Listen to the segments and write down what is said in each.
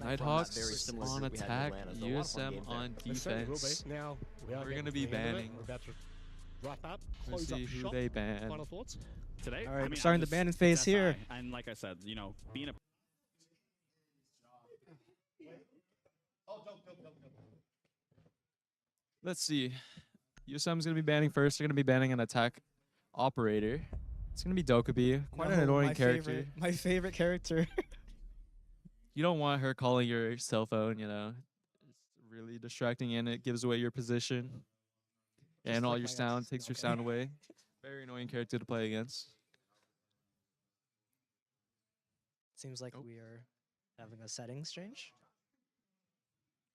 Nighthawks on attack, USM on defense. Now We're going to be banning. We're about to wrap up. Let's Close up see who shop. they ban. Final thoughts? Today, All right, I mean, we're starting the just- banning phase it's here. SI, and like I said, you know, being a Let's see. USM's going to be banning first. They're going to be banning an attack operator. It's going to be Dokkaebi. Quite an No, annoying my character. My favorite character. You don't want her calling your cell phone, you know. It's really distracting and it gives away your position. Just And all like your my sound, ex. takes your Okay. sound away. Very annoying character to play against. Seems like Oh. we are having a settings change.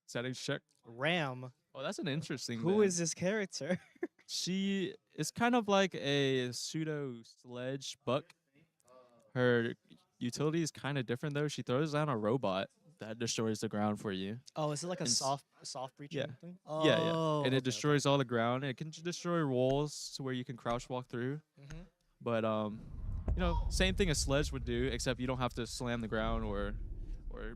Settings check. Ram. Oh, that's an interesting Who ban. is this character? She is kind of like a pseudo sledge buck. Her utility is kind of different though. She throws down a robot that destroys the ground for you. Oh, is it like a And s- soft breaching yeah. thing? Yeah, Oh, and it okay, destroys all the ground. It can destroy walls to where you can crouch walk through. okay. Mhm. But you know, same thing a sledge would do, except you don't have to slam the ground or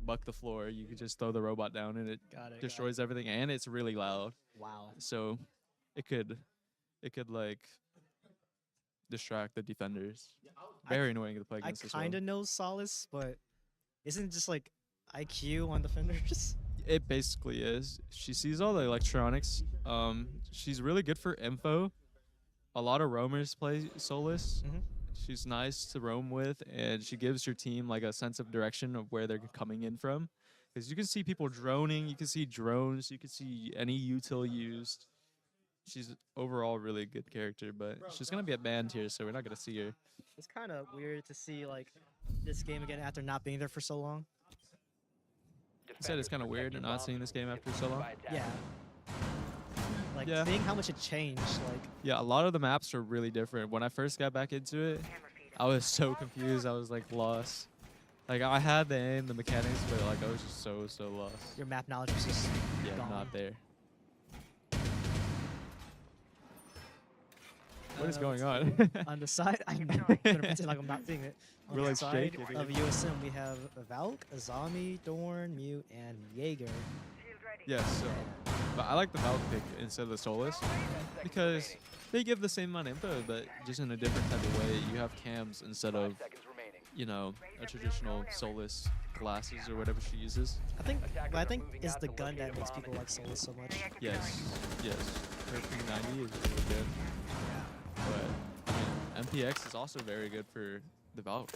buck the floor. You could just throw the robot down and it Got it. destroys everything, and it's really loud. Wow. So it could like distract the defenders. Very annoying to play I against as well. kind of know Solace, but isn't it just like IQ on defenders? It basically is. She sees all the electronics. She's really good for info. A lot of roamers play Solus. Mhm. She's nice to roam with, and she gives your team like a sense of direction of where they're coming in from. Because you can see people droning, you can see drones, you can see any util used. She's overall really a good character, but she's gonna be a banned here, so we're not gonna see her. It's kind of weird to see like this game again after not being there for so long. You said it's kind of weird not seeing this game after so long. Yeah. Like Yeah. seeing how much it changed. Like Yeah, a lot of the maps are really different. When I first got back into it, I was so confused. I was like lost. Like I had the aim, the mechanics, but like I was just so lost. your map knowledge was just Yeah, gone. not there. What is going let's on? On the side, I'm gonna pretend like I'm not seeing it. On We're, the like, side shaking. of USM, we have Valk, Azami, Dorn, Mute, and Jaeger. Yes, so, but I like the Valk pick instead of the Solus because they give the same amount of info, but just in a different type of way. You have cams instead of, you know, a traditional Solus glasses or whatever she uses. I think it's the gun that makes people like Solus so much. Yes, yes. Her P90 is really good. But I mean, MPX is also very good for the Valk.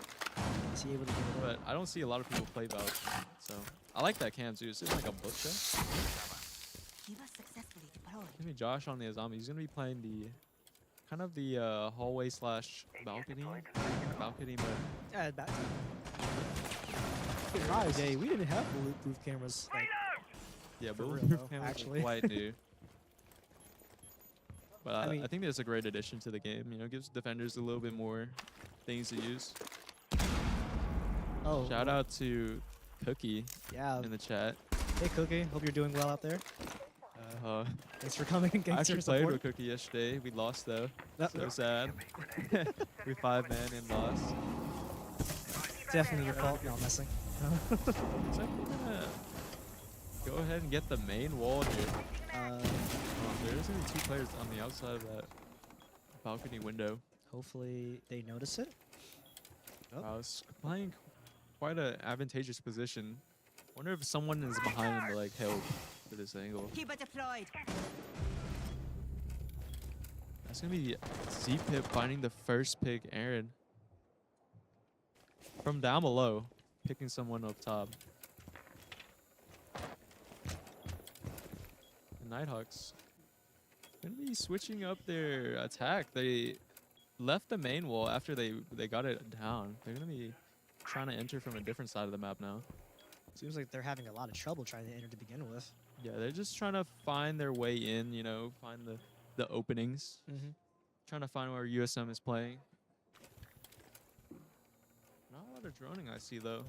Is he able to get it But up? I don't see a lot of people play Valk, so I like that cam too. It's just like a bookshelf. Give me Josh on the Azami. He's gonna be playing the kind of the hallway slash balcony mode. Yeah, back. In my day, we didn't have bulletproof cameras. Like, Yeah, For but real, though, cameras are actually. quite new. But I I mean- think that's a great addition to the game. You know, gives defenders a little bit more things to use. oh, Shout out to Cookie yeah. in the chat. Hey, Cookie. Hope you're doing well out there. Thanks for coming and I getting actually your played support. with Cookie yesterday. We lost though. Yep. So sad. We 5-man and lost. Definitely your fault. No, I'm messing. Looks like we're gonna go ahead and get the main wall here. There's only 2 players on the outside of that balcony window. Hopefully they notice it. Oh. I was playing quite an advantageous position. Wonder if someone is behind him to like help for this angle. Keep it deployed. That's gonna be Z-Pip finding the first pick, Aaron. From down below, picking someone up top. The Nighthawks gonna be switching up their attack. They left the main wall after they got it down. They're gonna be trying to enter from a different side of the map now. Seems like they're having a lot of trouble trying to enter to begin with. Yeah, they're just trying to find their way in, you know, find the openings. Mm-hmm. Trying to find where USM is playing. Not a lot of droning I see though.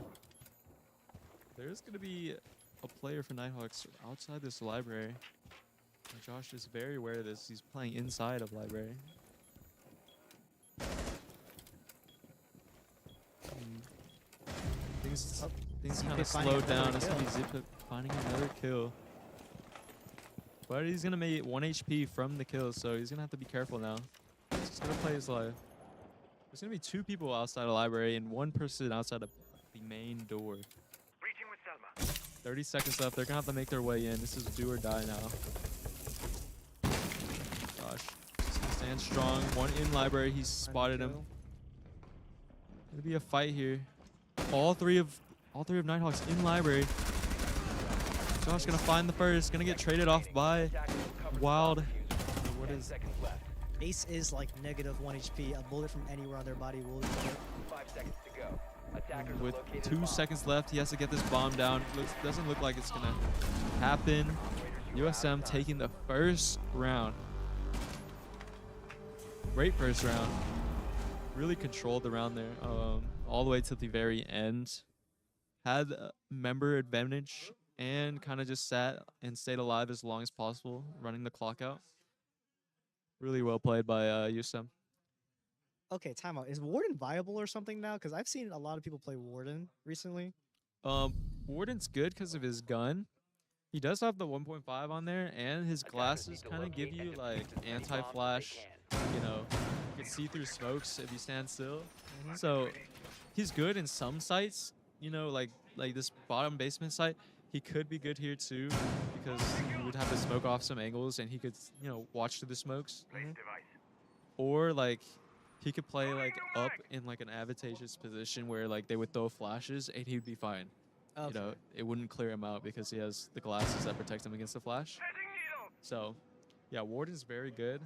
There's gonna be a player for Nighthawks outside this library. And Josh is very aware of this. He's playing inside of library. Things Things Zip kind of finding slowed down. another It's gonna be kill. Zip finding another kill. But he's gonna make 1 HP from the kill, so he's gonna have to be careful now. He's just gonna play his life. There's gonna be 2 people outside the library and 1 person outside of the main door. 30 seconds left. They're gonna have to make their way in. This is do or die now. Gosh, just gonna stand strong. 1 in library. He's spotted him. Kill. Gonna be a fight here. All three of Nighthawks in library. Josh gonna find the first. Gonna get traded off by Wild. What is? Ace is like -1 HP. A bullet from anywhere on their body will kill it. 5 seconds to go. Attackers With located 2 a bomb. seconds left, he has to get this bomb down. Doesn't look like it's gonna happen. USM taking the first round. Great first round. Really controlled the round there, all the way to the very end. Had a member advantage and kind of just sat and stayed alive as long as possible, running the clock out. Really well played by USM. Okay, timeout. Is Warden viable or something now? Because I've seen a lot of people play Warden recently. Warden's good because of his gun. He does have the 1.5 on there, and his glasses kind of give you like anti-flash. You know, you can see through smokes if you stand still. So he's good in some sites. You know, like this bottom basement site. He could be good here too because he would have to smoke off some angles, and he could watch through the smokes. Or like he could play like up in like an advantageous position where like they would throw flashes and he'd be fine. Okay. You know, it wouldn't clear him out because he has the glasses that protect him against the flash. So, yeah, Warden's very good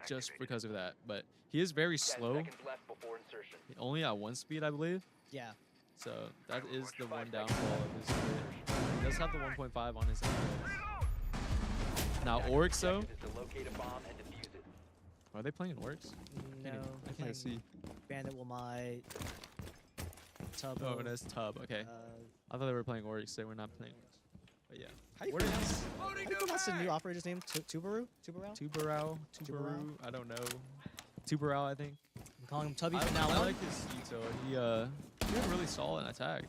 just because of that. But he is very 10 slow. seconds left before insertion. Only at 1 speed, I believe. Yeah. So that is the one downfall of his speed. He does have the 1.5 on his head. Now Oryx though, Objective is to locate a bomb and defuse it. are they playing Oryx? No. I can't see. Bandit will my Tub. Oh, it is Tub. Okay. I thought they were playing Oryx. They were not playing Oryx. But yeah. How do you pronounce the new operator's name? Tubaru? Tubarao? Tubarao. Tubarao? I don't know. Tubarao, I think. I'm calling him Tubby I, from now I on. like his util. He can really stall an attack.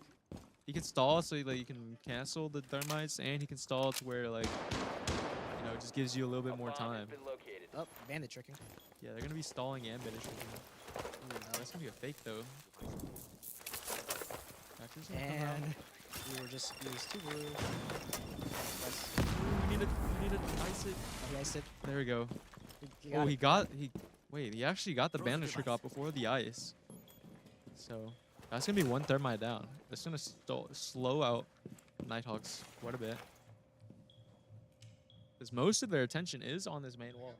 He can stall so like you can cancel the thermites, and he can stall to where like it just gives you a little bit more A bomb time. has been located. Oh, bandit tricking. Yeah, they're gonna be stalling and finishing. That's gonna be a fake though. Factor's gonna come out. And we were just used Tubaru. We need to ice it. He iced it. There we go. He got it. He actually got the bandit trick off before the ice. So that's gonna be 1 thermite down. It's gonna slow out Nighthawks quite a bit. Because most of their attention is on this main wall.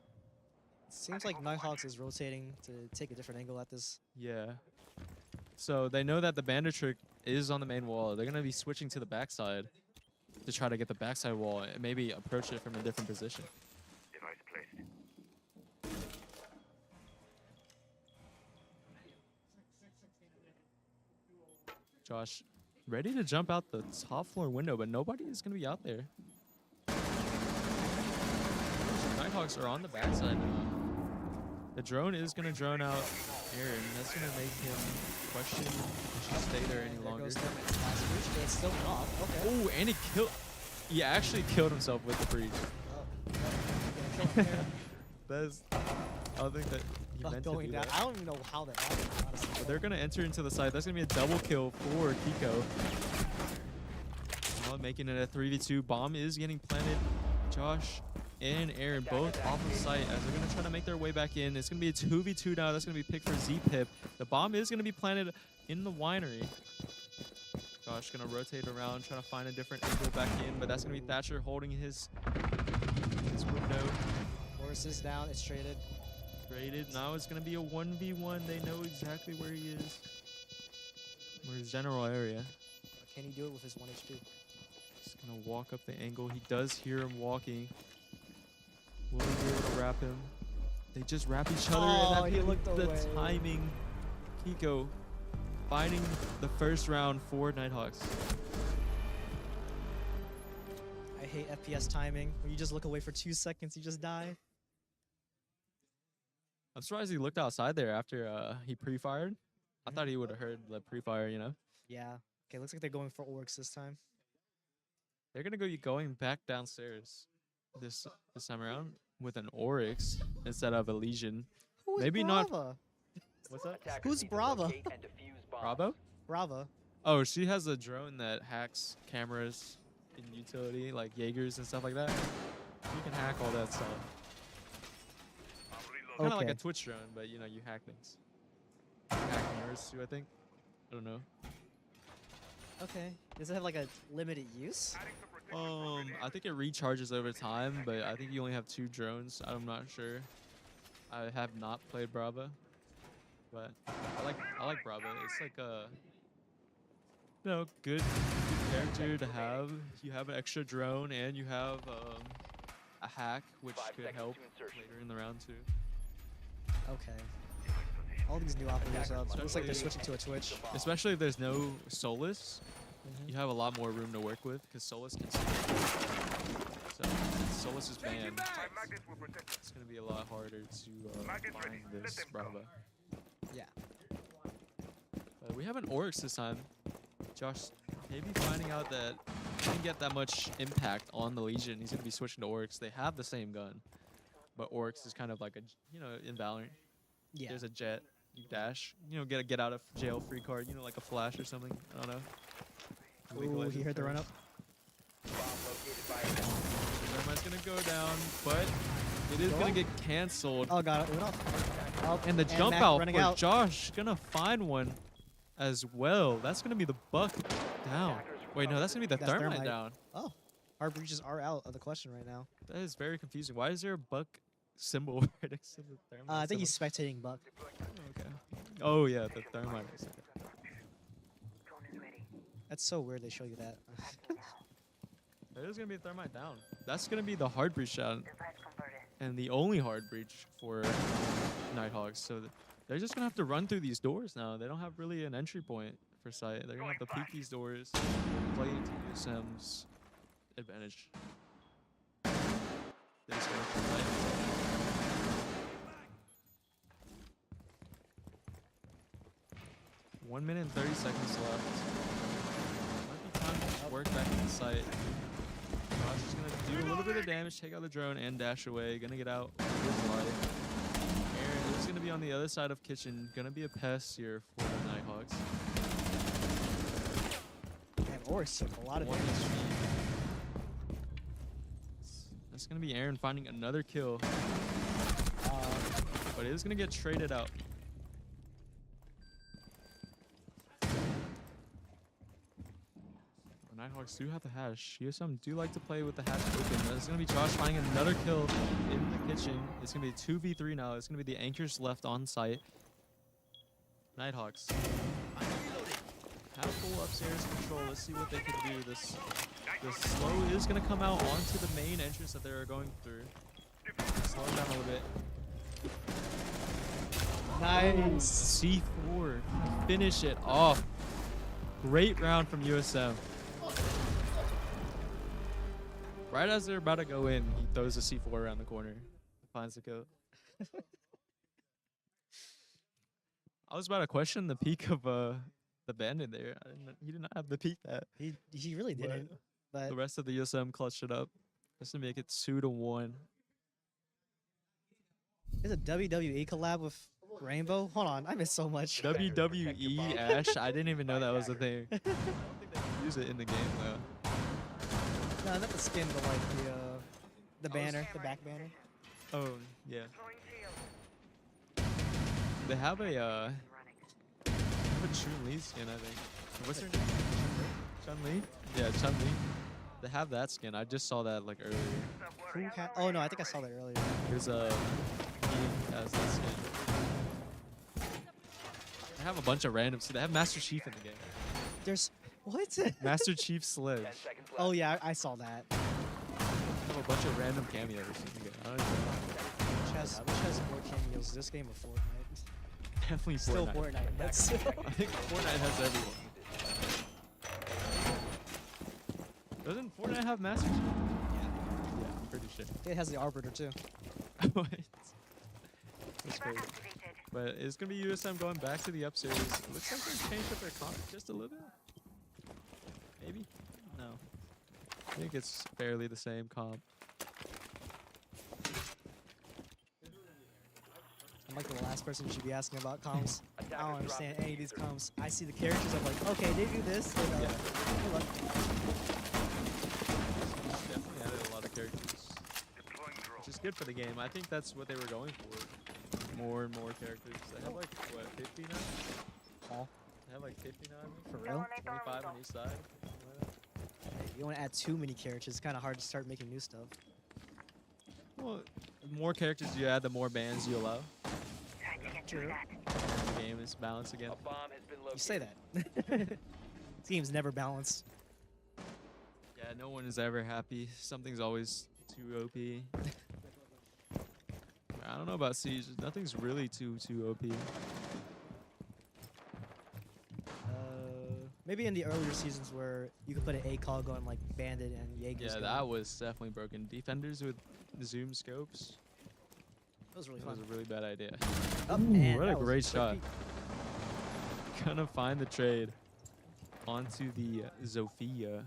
Seems like Nighthawks is rotating to take a different angle at this. Yeah. So they know that the bandit trick is on the main wall. They're gonna be switching to the backside to try to get the backside wall and maybe approach it from a different position. Josh, ready to jump out the top floor window, but nobody is going to be out there. Nighthawks are on the backside now. The drone is going to drone out Aaron. That's going to make him question if he should stay there any There longer. goes Thermite's last breach. It's still off. Okay. Oh, and he actually killed himself with the breach. Oh, gonna kill him here. That is, I don't think that he meant to Going do down. that. I don't even know how that happened, honestly. But they're going to enter into the site. That's going to be a double kill for Kiko. Now making it a 3v2. Bomb is getting planted. Josh and Aaron both off of site as they're going to try to make their way back in. It's going to be a 2v2 now. That's going to be picked for Z-Pip. The bomb is going to be planted in the winery. Josh going to rotate around, trying to find a different angle back in. But that's going to be Thatcher holding his window. Horse is down. It's traded. Rated. Now it's going to be a 1v1. They know exactly where he is. Or his general area. Can he do it with his 1 HP? Just going to walk up the angle. He does hear him walking. Will he be able to wrap him? They just wrap each other. Oh, and he looked the away. timing. Kiko finding the first round for Nighthawks. I hate FPS timing. When you just look away for 2 seconds, you just die. I'm surprised he looked outside there after he pre-fired. I thought he would have heard the pre-fire, Yeah. Okay, looks like they're going for orcs this time. They're gonna be going back downstairs this time around with an Oryx instead of a Legion. Who's Maybe not- Brava? What's up? Attackers Who's need to Brava? locate and defuse bombs. Bravo? Brava. Oh, she has a drone that hacks cameras in utility, like Jaegers and stuff like that. You can hack all that stuff. Kind of like a Okay. Twitch drone, but you know, you hack things. You hack mirrors too, I think. I don't know. Okay. Does it have like a limited use? I think it recharges over time, but I think you only have 2 drones. I'm not sure. I have not played Brava, but I like Brava. It's like a good character to have. You have an extra drone and you have a hack, which 5 could seconds help to insertion. later in the round too. Okay. All these new operators up. Looks like they're Especially- switching to a Twitch. Especially if there's no Solus, Mhm. you have a lot more room to work with because Solus can. So since Solus is banned, it's gonna be a lot harder to find this Brava. Yeah. We have an Oryx this time. Josh maybe finding out that he didn't get that much impact on the Legion. He's gonna be switching to Oryx. They have the same gun, but Oryx is kind of like a in Valorant. Yeah. There's a jet. You dash. Get a get out of jail free card. Like a flash or something. I don't know. League of Ooh, he Legends heard the card. run up. Bomb located by a Thermite's gonna go down, but it is Go gonna up. get canceled. Oh, got it. It went off. Oh, And the jump Mac out running for out. Josh gonna find one as well. That's gonna be the buck down. Wait, no, that's gonna be the That's thermite thermite. down. Oh, our breaches are out of the question right now. That is very confusing. Why is there a buck symbol right next to the thermite? I think he's symbol? spectating Buck. Okay. Oh yeah, the thermite. Is okay. That's so weird they show you that. There's gonna be a thermite down. That's gonna be the hard breach down, and the only hard breach for Nighthawks. So they're just gonna have to run through these doors now. They don't have really an entry point for sight. They're gonna have to peek these doors, play into USM's advantage. They're just gonna have to play. 1 minute and 30 seconds left. Might be time to work back in the site. Josh is gonna do a little bit of damage, take out the drone, and dash away. Gonna get out with his life. Aaron is gonna be on the other side of kitchen. Gonna be a pest here for the Nighthawks. Damn, Oryx took a lot of One damage. HP. That's gonna be Aaron finding another kill, but it is gonna get traded out. Nighthawks do have the hash. USM do like to play with the hash open. There's going to be Josh finding another kill in the kitchen. It's going to be 2v3 now. It's going to be the anchors left on site. Nighthawks have full upstairs control. Let's see what they can do. This slow is going to come out onto the main entrance that they're going through. Slow it down a little bit. Nice. C4. Finish it off. Great round from USM. Right as they're about to go in, he throws a C4 around the corner. Finds the kill. I was about to question the peak of the bandit there. He did not have the peak that. He really But didn't. But The rest of the USM clutched it up. Just to make it 2-1. there's a WWE collab with Rainbow. Hold on, I missed so much. WWE Ash. I didn't even know that was a thing. I don't think they can use it in the game though. No, not the skin, but like the banner, the back banner. Oh yeah. They have a Chun-Li skin, I think. What's her name? Chun-Li? Yeah, Chun-Li. They have that skin. I just saw that like earlier. Who oh no, I think I saw that earlier. There's a he has that skin. They have a bunch of random. So they have Master Chief in the game. There's what? Master Chief Sledge. 10 seconds left. Oh yeah, I saw that. They have a bunch of random cameos in the game. I don't know. Which has more cameos, this game or Fortnite? Definitely Still Fortnite. Fortnite. That's I think Fortnite has everyone. Doesn't Fortnite have Master Chief? Yeah, I'm pretty sure. it has the Arbiter too. What? That's crazy. But it's gonna be USM going back to the upstairs. It looks like they changed up their comp just a little bit. I think it's fairly the same comp. I'm like the last person you should be asking about comps. I Attackers don't understand drop the any of these diffuser. comps. I see the characters, I'm like, okay, they do this. And, Yeah. good luck. Definitely added a lot of characters, which is good for the game. I think that's what they were going for. More and more characters. They have like, what, 50 now? Paul, They have like 50 now, I think? for real? 25 on each side. something like that. You don't want to add too many characters. It's kind of hard to start making new stuff. Well, the more characters you add, the more bans you allow. True. The game is balanced again. A bomb has been located. You say that. This game's never balanced. Yeah, no one is ever happy. Something's always too OP. I don't know about Siege. Nothing's really too OP. Maybe in the earlier seasons where you could put an ACOG on like Bandit and Jaeger's Yeah, gun. that was definitely broken. Defenders with zoom scopes. That was really That was fun. a really bad idea. Oh, man, what a that was great quick shot. peek. Gonna find the trade onto the Zofia.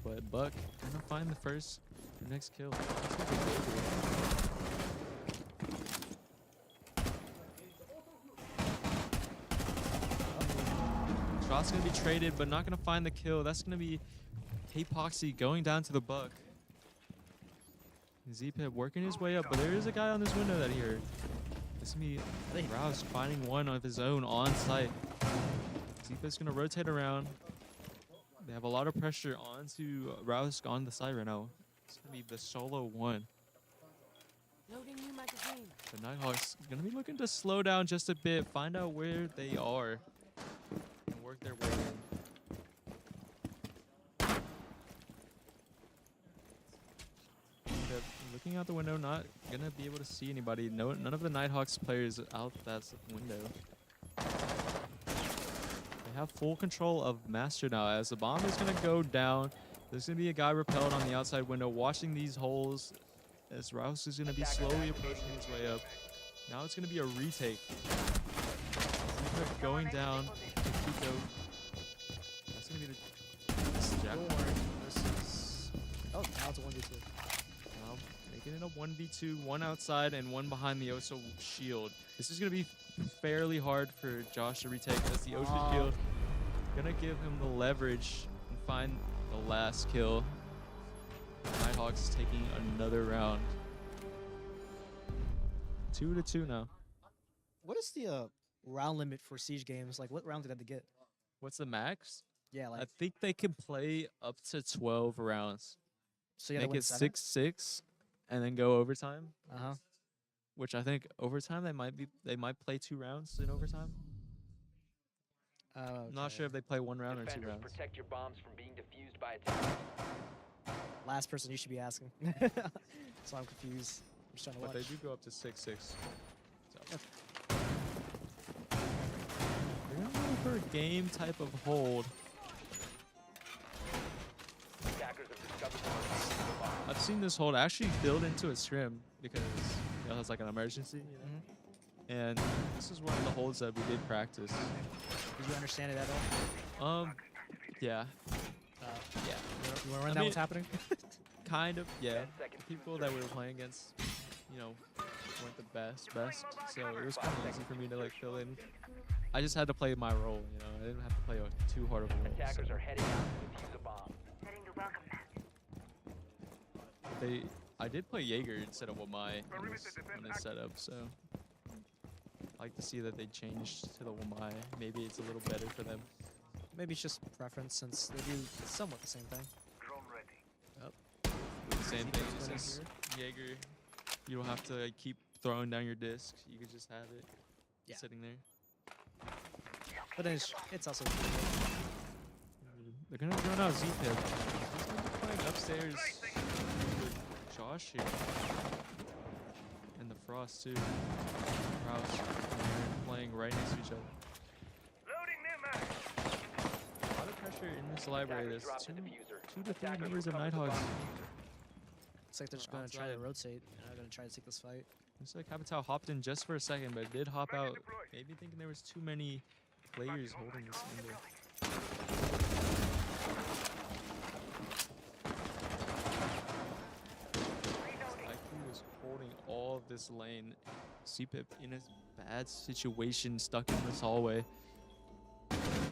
But Buck gonna find the next kill. That's what they did here. Shot's gonna be traded, but not gonna find the kill. That's gonna be K-Poxy going down to the Buck. Z-Pip working his way up, but there is a guy on this window that he heard. This is gonna be Rouse finding one of his own on site. Z-Pip's gonna rotate around. They have a lot of pressure onto Rouse on the side right now. It's gonna be the solo one. Loading new magazine. The Nighthawks gonna be looking to slow down just a bit, find out where they are, and work their way in. They're looking out the window, not gonna be able to see anybody. No, none of the Nighthawks players out that window. They have full control of Master now. As the bomb is gonna go down, there's gonna be a guy repelled on the outside window, watching these holes. As Rouse is gonna be slowly approaching his way up. Now it's gonna be a retake. Zika going down to Kiko. That's gonna be the Jack versus. Oh, now it's a 1v2. Now making it a 1v2, one outside and one behind the Oso shield. This is gonna be fairly hard for Josh to retake as the Oso shield gonna give him the leverage and find the last kill. Nighthawks taking another round. 2-2 now. What is the round limit for Siege games? Like, what round did they have to get? What's the max? Yeah, I like, think they can play up to 12 rounds. so you gotta Make win it 7? 6-6 and then go overtime. Uh-huh. Which I think overtime they might play 2 rounds in overtime. I'm not sure if they play 1 round or 2 Defenders, rounds. protect your bombs from being defused by attackers. Last person you should be asking. So I'm confused. I'm just trying to But watch. they do go up to 6-6. So. They're gonna go for a game type of hold. Attackers have discovered the bomb. I've seen this hold actually build into a scrim because it's like an emergency, you know? And this is one of the holds that we did practice. Did you understand it at all? Yeah, Yeah. You want to run I down mean- what's happening? kind of, yeah. 10 seconds The to people that we were insertion. playing against, weren't the best. So it was kind of easy for me to like fill in. I just had to play my role, I didn't have to play too hard of a role. Attackers so. are heading out to defuse a bomb. I did play Jaeger instead of Wamai in this setup, so I like to see that they changed to the Wamai. Maybe it's a little better for them. Maybe it's just preference since they do somewhat the same thing. The same thing, Zika's winning since Jaeger, you don't have to like, keep throwing down your disc. You could just have it Yeah. sitting there. But then it's also They're gonna run out Z-Pip. He's gonna be playing upstairs with Josh here. And the Frost too. Rouse. They're playing right next to each other. A lot of pressure in this library. Attackers There's drop the 2 diffuser. to 3 Attackers members of recover the Nighthawks. bomb diffuser. looks like they're just gonna try to Outside. rotate and are gonna try to take this fight. Looks like Capital hopped in just for a second, but did hop out. Maybe thinking there was too many players holding this window. this lane. CPIP in a bad situation, stuck in this hallway.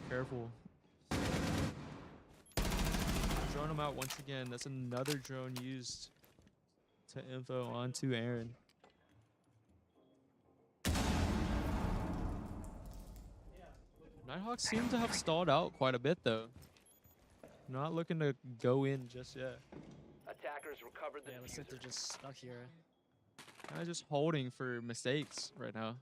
Careful. Drone him out once again. That's another drone used to info onto Aaron. Nighthawks seem to have stalled out quite a bit though. Not looking to go in just yet. Attackers recovered the Yeah, looks like diffuser. they're just stuck here. Kind of just holding for mistakes right now.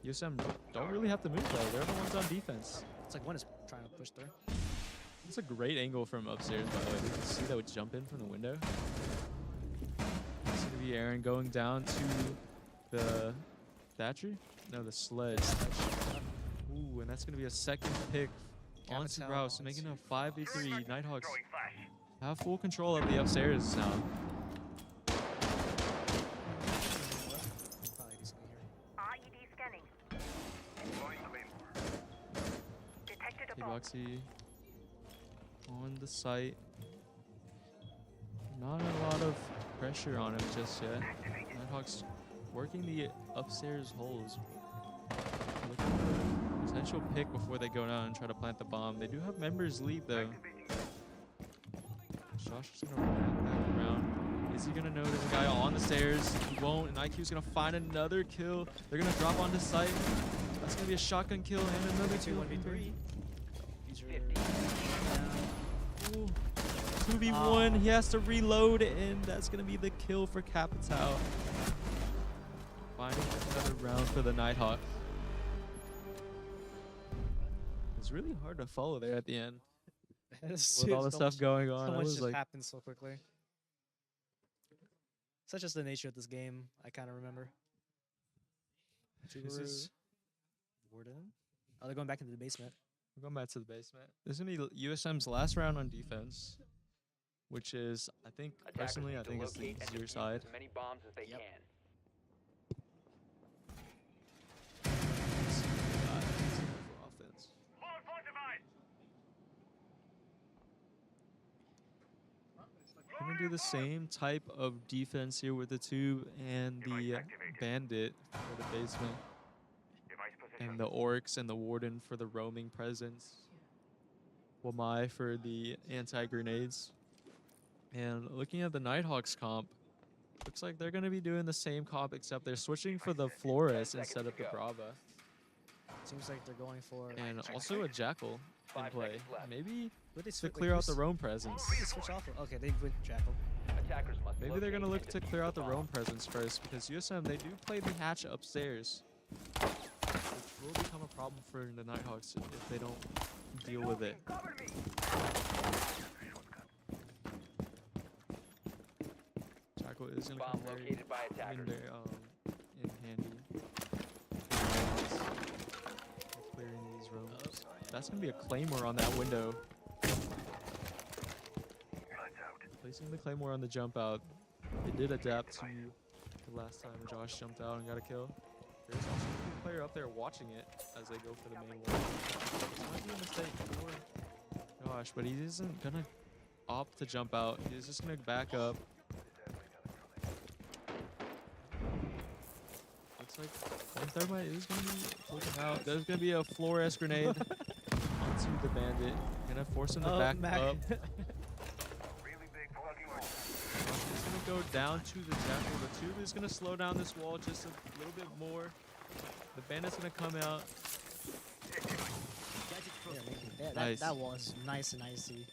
USM don't really have to move though. They're the ones on defense. It's like one is trying to push through. It's a great angle from upstairs, by the way. You can see that would jump in from the window. It's gonna be Aaron going down to the Thatcher? No, the sledge. Ooh, and that's gonna be a second pick onto Capital Rouse, making onto a 5v3. Nighthawks have full control of the upstairs now. Probably decent here. IED scanning. Detected a bomb. K-Boxy on the site. Not a lot of pressure on him just yet. Nighthawks working the upstairs holes. Looking for a potential pick before they go down and try to plant the bomb. They do have members leave though. Josh is gonna run back around. Is he gonna know there's a guy on the stairs? He won't, and IQ's gonna find another kill. They're gonna drop onto site. That's gonna be a shotgun kill and another 1v3. These are Ooh. 2v1, he has to reload, and that's gonna be the kill for Capital. Finding another round for the Nighthawk. It's really hard to follow there at the end with all the stuff going on. So I much was just like, happens so quickly. Such as the nature of this game, I kind of remember. this is, Warden. Oh, they're going back into the basement. we're going back to the basement. This is gonna be USM's last round on defense, which is, I think, Attackers personally, need I to think it's the locate and easier defuse side. as many bombs as they Yep. can. For offense. Gonna do the same type of defense here with the tube and the bandit for the basement, and the orcs and the warden for the roaming presence. Wamai for the anti-grenades. And looking at the Nighthawks comp, looks like they're gonna be doing the same comp except they're switching for the Flores instead of the Brava, Seems like they're going for. and also a Jackal in 5 play. seconds left. Maybe Would they to switch? clear out the roam presence. They switch off. Okay, they went Jackal. Attackers must Maybe they're locate gonna look and to defuse clear out the bomb. roam presence first, because USM, they do play the hatch upstairs, which will become a problem for the Nighthawks if they don't deal with it. Jackal is gonna come Bomb very, located by in attackers. there, in handy. Clearing these roams. That's gonna be a claymore on that window. Placing the claymore on the jump out. It did adapt to the last time Josh jumped out and got a kill. There's also a player up there watching it as they go for the main wall. This might be a mistake for Josh, but he isn't gonna opt to jump out. He's just gonna back up. Looks like one thermite is gonna be taken out. There's gonna be a Flores grenade onto the bandit. Gonna force him to back up. He's gonna go down to the Jackal. The tube is gonna slow down this wall just a little bit more. The bandit's gonna come out. Yeah, Nice. that wall is nice and icy.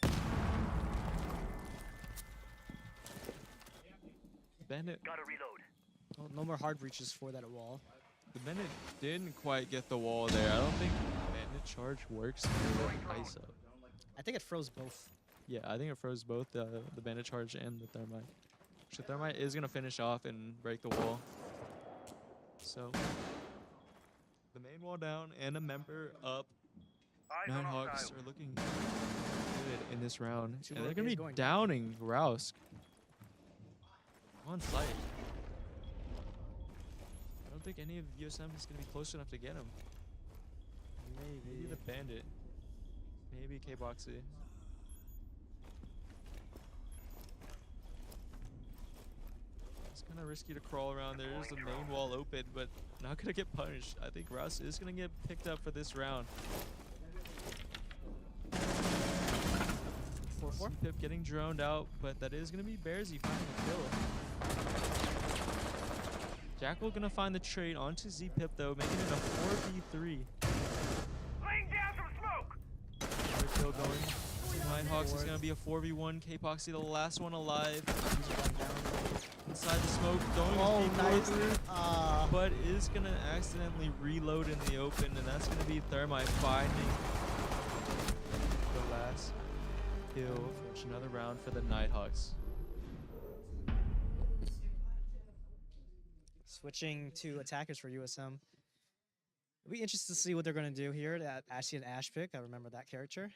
Bandit. No more hard breaches for that wall. The bandit didn't quite get the wall there. I don't think bandit charge works to ice up. I think it froze both. Yeah, I think it froze both the bandit charge and the thermite. So thermite is gonna finish off and break the wall. So the main wall down and a member up. Nighthawks are looking good in this round. Two And more they're gonna is be going downing Rousk on site. I don't think any of USM is gonna be close enough to get him. Maybe the bandit. Maybe K-Boxy. kind of risky to crawl around. There's the main wall open, but not gonna get punished. I think Russ is gonna get picked up for this round. 4-4. Pip getting droned out, but that is gonna be Bearsy finding a kill. Jackal gonna find the trade onto Z-Pip though, making it a 4v3. Laying down some smoke. Another kill going. Nighthawks is gonna be a 4v1. K-Poxy the last one alive. Inside the smoke, going Oh, with nice. P4, but is gonna accidentally reload in the open, and that's gonna be Thermite finding the last kill for another round for the Nighthawks. Switching to attackers for USM. It'll be interesting to see what they're going to do here. That Ashley and Ash pick. I remember that character.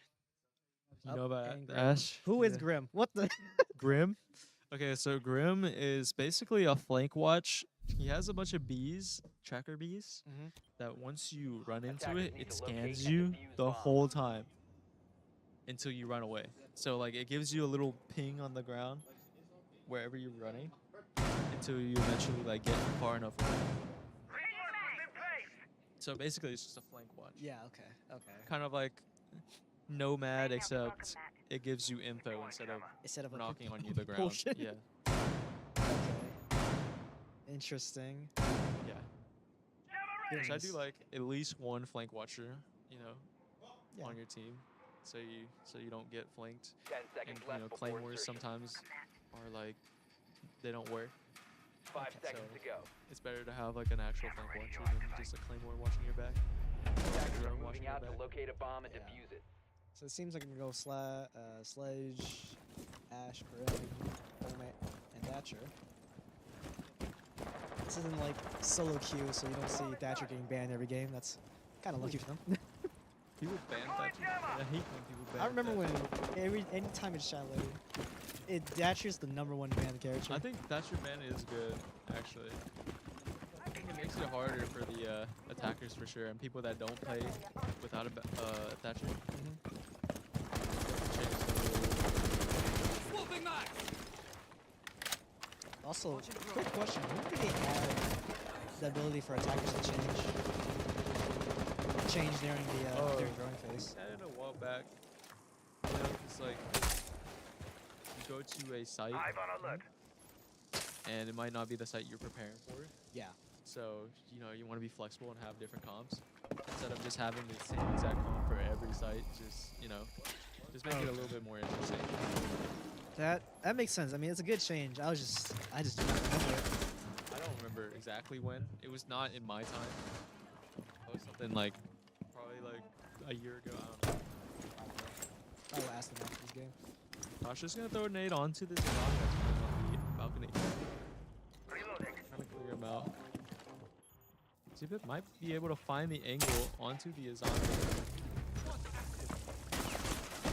You Up know about and Grim. Ash? Who is Yeah. Grim? What the? Grim? Okay, so Grim is basically a flank watch. He has a bunch of bees, tracker bees, Mhm. that once you run into Attackers it, need it to locate scans and you defuse the bombs. whole time until you run away. So like it gives you a little ping on the ground wherever you're running until you eventually like get far enough away. Reinforcements in place. So basically it's just a flank watch. Yeah. Okay. Okay. Kind of like Nomad, Laying out the welcome except mat. it gives you info instead of Instead of a knocking on you the ground. propulsion. Yeah. Okay. Interesting. Yeah. Very So I do nice. like at least one flank watcher, you know, Yeah. on your team, so you don't get flanked. 10 And seconds you left know, before claymores insertion. sometimes are like they don't work. 5 Okay, seconds so- to go. It's better to have like an actual flank watcher than just a claymore watching your back. Attackers are Drone watching moving your out to back. locate a bomb and Yeah. defuse it. So it seems like we can go Sledge, Ash, Grim, Olmec, and Thatcher. This isn't like solo queue, so you don't see Thatcher getting banned every game. That's kind of lucky for them. People ban Thatcher. I hate when people ban. I remember Thatcher. when anytime it's Chalet, Thatcher's the #1 banned character. I think Thatcher ban is good, actually. I think it makes it harder for the attackers for sure, and people that don't play without a Thatcher. Change Also, quick question: when do they have the ability for attackers to change during the during growing phase? I don't know a while back. You know, it's like you go to a site Eyes on alert. and it might not be the site you're preparing for. Yeah. So, you know, you want to be flexible and have different comps instead of just having the same exact comp for every site. Just, you know, just make it a little bit more interesting. That makes sense. I mean, it's a good change. I just do not remember it. I don't remember exactly when. It was not in my time. It was something like probably like a year ago. I don't know. I will ask them after this game. Josh is gonna throw a nade onto this rock that's going on the balcony. Reloading. Trying to clear him out. Zipip might be able to find the angle onto the Azami.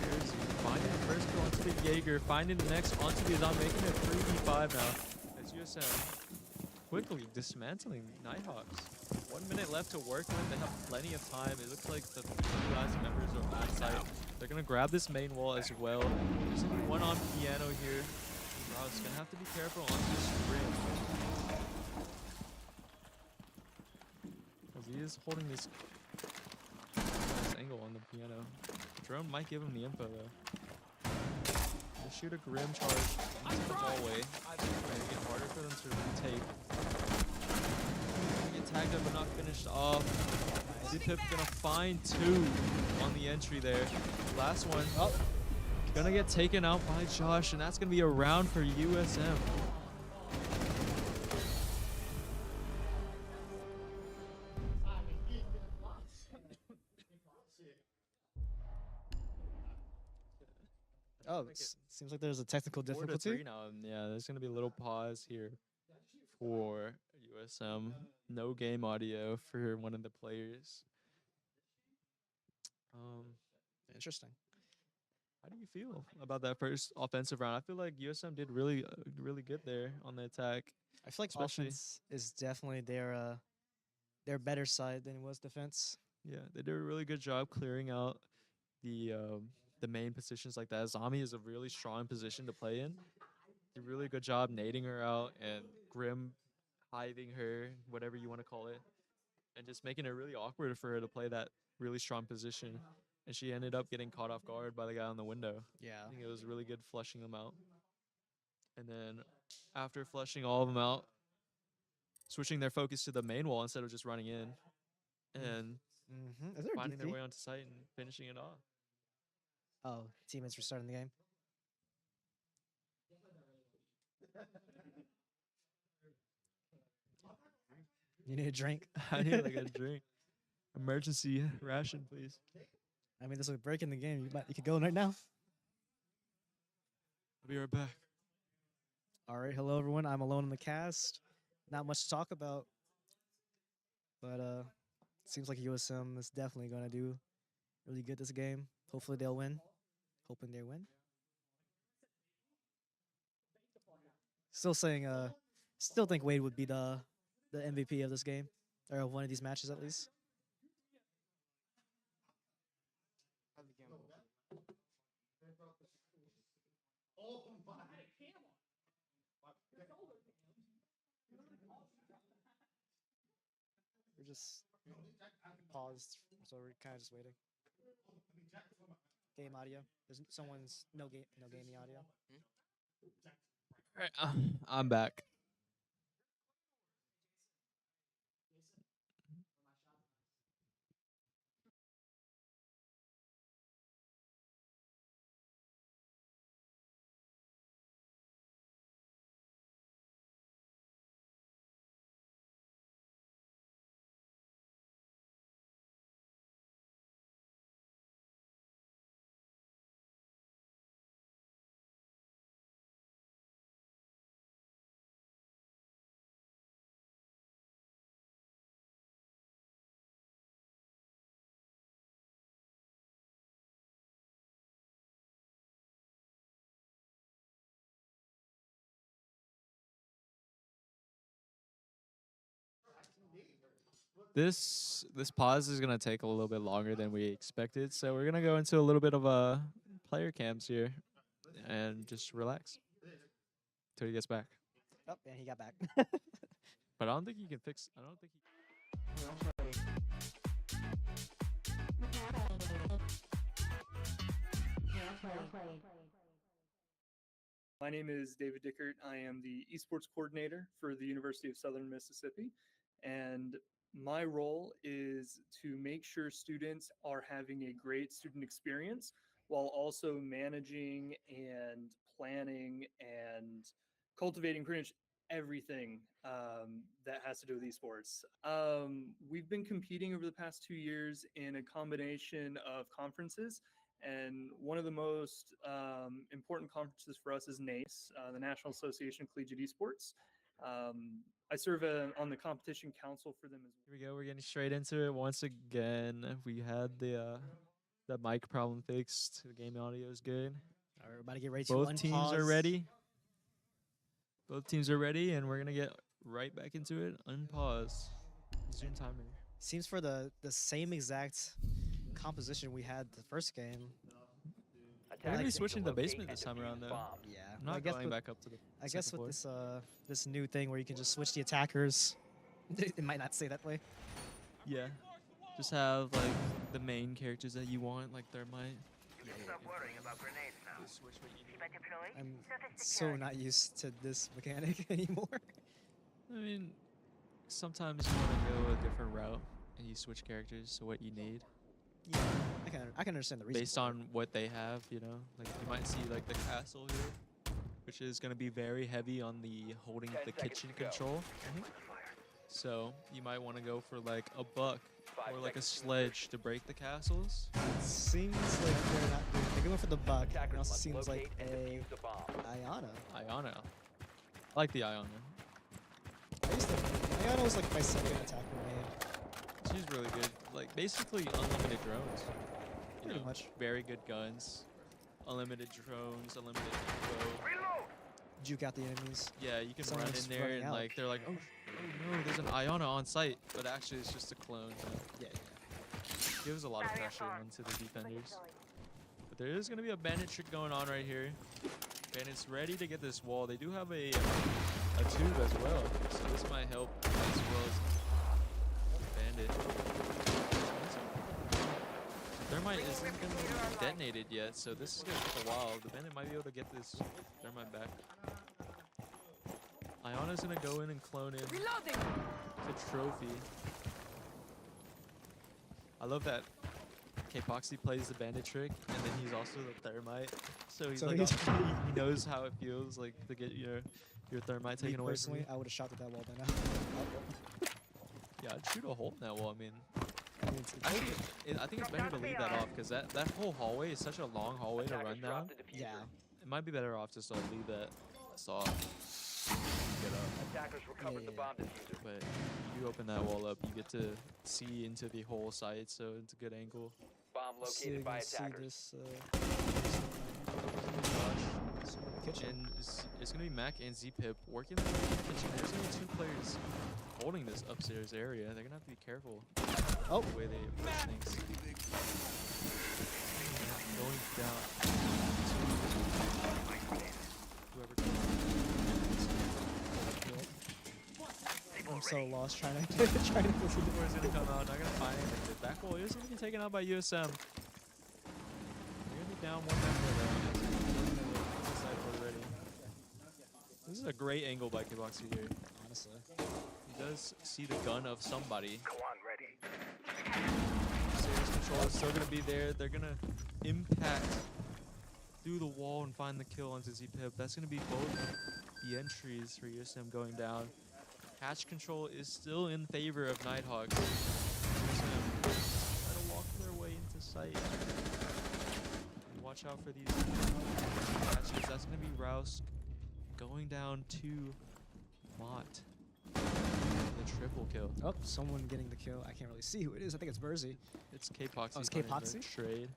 Here's finding the first kill onto the Jaeger, finding the next onto the Azami, making it 3v5 now. As USM quickly dismantling Nighthawks. 1 minute left to work with. They have plenty of time. It looks like the three last members are on site. They're gonna grab this main wall as well. There's gonna be one on piano here. Rouse gonna have to be careful on this rim. As he is holding this angle on the piano. Drone might give him the info though. They'll shoot a grim charge into the hallway. Making it harder for them to retake. Get tagged up but not finished off. Zipip gonna find two on the entry there. Last one. Oh, gonna get taken out by Josh, and that's gonna be a round for USM. Oh, seems like there's a technical 4-3 difficulty. now, and yeah, there's gonna be a little pause here for USM. No game audio for one of the players. Interesting. How do you feel about that first offensive round? I feel like USM did really, really good there on the attack. I feel like Especially- offense is definitely their better side than it was defense. Yeah, they did a really good job clearing out the main positions like that. Zami is a really strong position to play in. Did a really good job nading her out and grim hiving her, whatever you want to call it, and just making it really awkward for her to play that really strong position. And she ended up getting caught off guard by the guy on the window. Yeah. I think it was really good flushing them out. And then after flushing all of them out, switching their focus to the main wall instead of just running in and Is there a finding their DC? way onto site and finishing it off. Oh, teammates restarting the game. You need a drink? I need like a drink. Emergency ration, please. I mean, this is a break in the game. You could go right now. I'll be right back. All right, hello everyone. I'm alone in the cast. Not much to talk about, but seems like USM is definitely gonna do really good this game. Hopefully they'll win. Hoping they win. Still saying, still think Wade would be the MVP of this game, or of one of these matches at least. We're just paused, so we're kind of just waiting. Game audio. There's someone's no gaming audio. All right, I'm back. This pause is gonna take a little bit longer than we expected, so we're gonna go into a little bit of player cams here, and just relax till he gets back. Oh, and he got back. But I don't think he can fix. I don't think he. My name is David Dickert. I am the Esports coordinator for the University of Southern Mississippi. And my role is to make sure students are having a great student experience while also managing and planning and cultivating pretty much everything that has to do with esports. We've been competing over the past 2 years in a combination of conferences. And one of the most important conferences for us is NACE, the National Association of Collegiate Esports. I serve on the competition council for them as well. Here we go. We're getting straight into it once again. We had the mic problem fixed. The game audio is good. All right, we're about to get ready to Both teams are unpause. ready. Both teams are ready, and we're gonna get right back into it. Unpause. Zoom timer. Seems for the same exact composition we had the first game. We're gonna be Attackers need switching to to the locate basement and this time around, defuse though. bombs. Yeah, I'm well, not going back up to the. I guess second with floor. this new thing where you can just switch the attackers. It might not say that way. Yeah. Just have like the main characters that you want, like Thermite. You can stop worrying about grenades now. Just switch what you need. I'm so not used to this mechanic anymore. I mean, sometimes you want to go a different route and you switch characters to what you need Yeah, I can understand the reason. based for it. on what they have. You know, like you might see like the castle here, which is gonna be very heavy on the holding 10 the seconds kitchen to go. control. So you might want to go for like a buck 5 or like a seconds to sledge to break the castles. Seems like they're not. They're going for the buck. It Attackers also must seems like locate and a defuse the bomb. Iana. Iona. I like the Iona. I used to. Iana was like my second attacker main. She's really good. Like basically unlimited drones. You Pretty know, much. Very good guns. Unlimited drones, unlimited info. Reload! Juke out the enemies. Yeah, you can run Someone's in there running and out. like they're like, oh no, there's an Iona on site, but actually it's just a clone. Yeah. Gives a lot of pressure onto the defenders. But there is gonna be a bandit trick going on right here. Bandit's ready to get this wall. They do have a tube as well, so this might help as well as Bandit. Thermite isn't going to be detonated yet, so this is going to take a while. The Bandit might be able to get this Thermite back. Iana's going to go in and clone in Reloading. the trophy. I love that K-Poxy plays the Bandit trick, and then he's also the Thermite. So he's like, he knows how it feels like to get your Thermite Me taken away from personally, you. I would have shot at that wall by now. Yeah, I'd shoot a hole in that wall. I mean, I mean, I think it's better to leave that off because that whole hallway is such a long hallway to run down. yeah. It might be better off just to leave that soft. Get up. Attackers recovered the Yeah. bomb diffuser. But if you open that wall up, you get to see into the whole site, so it's a good angle. Bomb located by attackers. Kitchen. And it's going to be Mac and ZPip working in the kitchen. There's only 2 players holding this upstairs area. They're going to have to be careful Oh, the way they approach things. Going down to whoever comes. I'm so lost trying to trying to Where's going to come out? Not going to find anything. The back wall is going to be taken out by USM. They're going to be down 1 member though. Already. This is a great angle by Kiboxy here. honestly. He does see the gun of somebody. Go on, ready. Serious control is still going to be there. They're going to impact through the wall and find the kill onto ZPip. That's going to be both the entries for USM going down. Hatch control is still in favor of Nighthawks. USM try to walk their way into sight. Watch out for these hatches. That's going to be Rouse going down to Mott. The triple kill. Oh, someone getting the kill. I can't really see who it is. I think it's Burzy. It's K-Poxy. Oh, it's K-Poxy? Trade.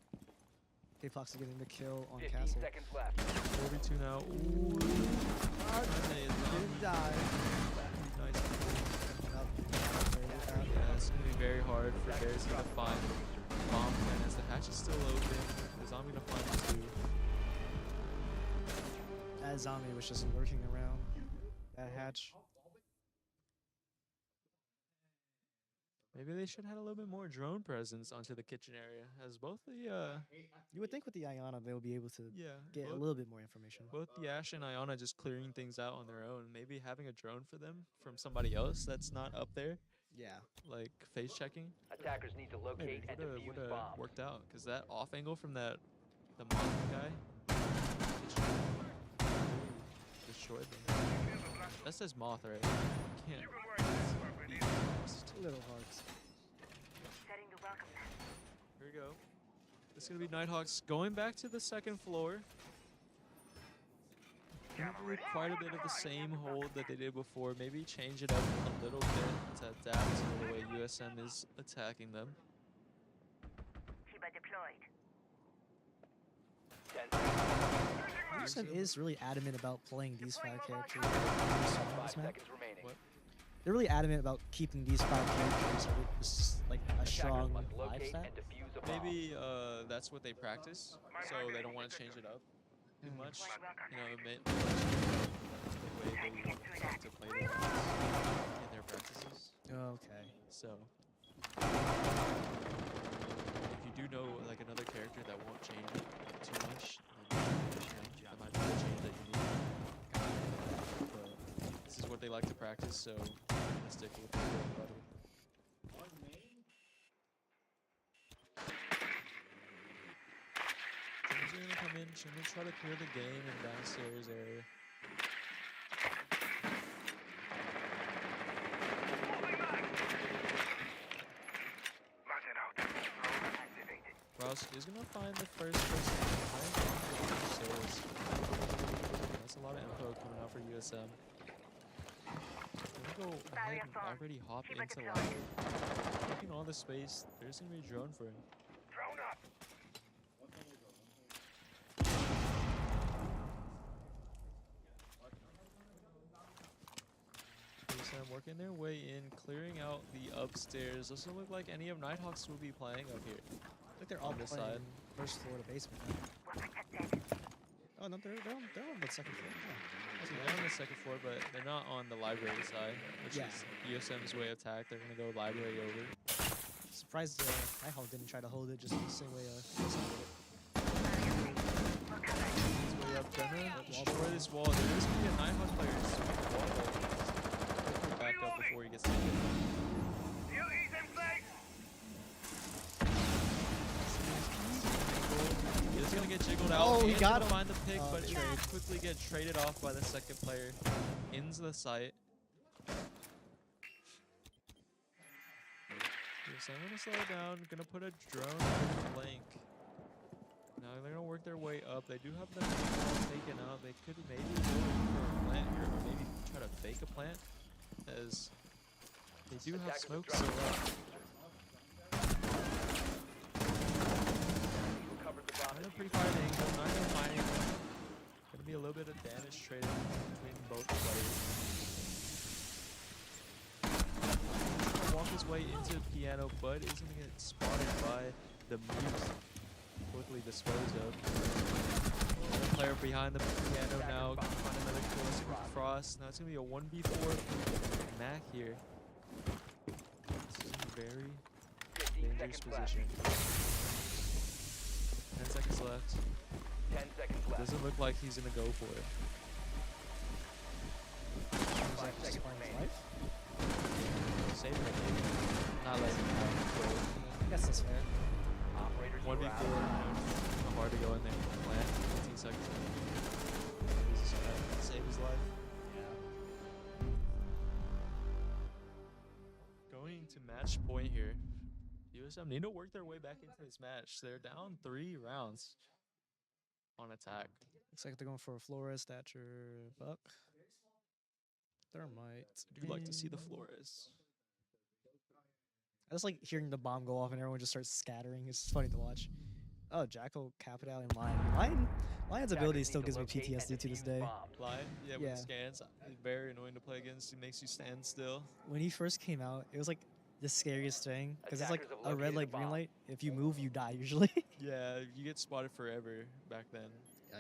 K-Fox getting the kill on 15 Castle. seconds left. 4v2 now. Ooh. Didn't die. Nice. Nope. Yeah, it's going to be very hard for Bears to find bomb plan as the hatch is still open. The zombie to find it too. That zombie was just lurking around that hatch. Maybe they should have had a little bit more drone presence onto the kitchen area, as both the You would think with the Iana they would be able to get a both, little bit more information. both the Ash and Iana just clearing things out on their own. Maybe having a drone for them from somebody else that's not up there, Yeah. like face checking, Attackers need to locate and would defuse have bombs. worked out. Because that off angle from the Mott guy, destroyed them. That says Moth, right? Can't. Little hearts. Setting the welcome mat. Here we go. This is gonna be Nighthawks going back to the second floor. Gonna do quite a bit of the same hold that they did before. Maybe change it up a little bit to adapt to the way USM is attacking them. Shiba deployed. 10 seconds. USM is really adamant about playing these 5 characters. 5 seconds remaining. What? They're really adamant about keeping these 5 characters with like a Attackers strong must 5 locate stat. and defuse a bomb. Maybe that's what they practice, so they don't want to change it up too much. You know, it may, the way they want to play their in their practices. Okay. So, if you do know like another character that won't change it too much, then, that might be the change that you need. But this is what they like to practice, so I'm gonna stick with it. Teams are gonna come in, she's gonna try to clear the game in downstairs area. Martin out. Drone activated. Rouse is gonna find the first person behind the stairs. That's a lot of info coming out for USM. Gonna go ahead and already hop into ladder. Taking all the space, there's gonna be a drone for him. Drone up. USM working their way in, clearing out the upstairs. Doesn't look like any of Nighthawks will be playing up here. Like they're all On this playing side. first floor to basement. We're protected. Oh no, they're on the second floor. So they're on the second floor, but they're not on the library side, which Yeah. is USM's way of attack. They're gonna go library over. Surprised Nighthawk didn't try to hold it just the same way USM did it. His way up, gonna destroy this wall. There is gonna be a Nighthawk player swinging the wall though. Quickly back up before he gets taken. Duties in place. He's gonna get jiggled out. Oh, he and got gonna him. find the pick, Oh, but the it trade. will quickly get traded off by the second player into the site. So I'm gonna slow it down. Gonna put a drone on the flank. Now they're gonna work their way up. They do have the taken out. They could maybe go for a plant here, or maybe try to fake a plant, as they do have Attackers smoke have still dropped up. Recovered the bomb. Kind of pretty far angle. Not gonna find it. Gonna be a little bit of damage traded between both players. Gonna walk his way into the piano, but is gonna get spotted by the mute. Quickly disposed of. Another player behind the piano now. Gonna find another kill. It's gonna be Frost. Now it's gonna be a 1v4 Mac here. This is a very 15 dangerous seconds left. position. 10 seconds left. 10 seconds left. Doesn't look like he's gonna go for it. 5 seconds remaining. Save it, maybe. Not letting him have control. I guess that's fair. Operators 1v4. are out. How hard to go in there and plant. 15 seconds. Save his life. Going to match point here. USM need to work their way back into this match. They're down 3 rounds on attack. Looks like they're going for a Flores, Thatcher, Buck. Thermite. I do like to see the Flores. I just like hearing the bomb go off and everyone just starts scattering. It's just funny to watch. Oh, Jackal, Capital, and Lion's ability Attackers still need gives me locate and PTSD to this defuse day. bombs. Lion, yeah, with Yeah. the scans, it's very annoying to play against. It makes you stand still. When he first came out, it was like the scariest thing because it's like Attackers have a red located light, the green bomb. light. If you move, you die usually. Yeah, you get spotted forever back then.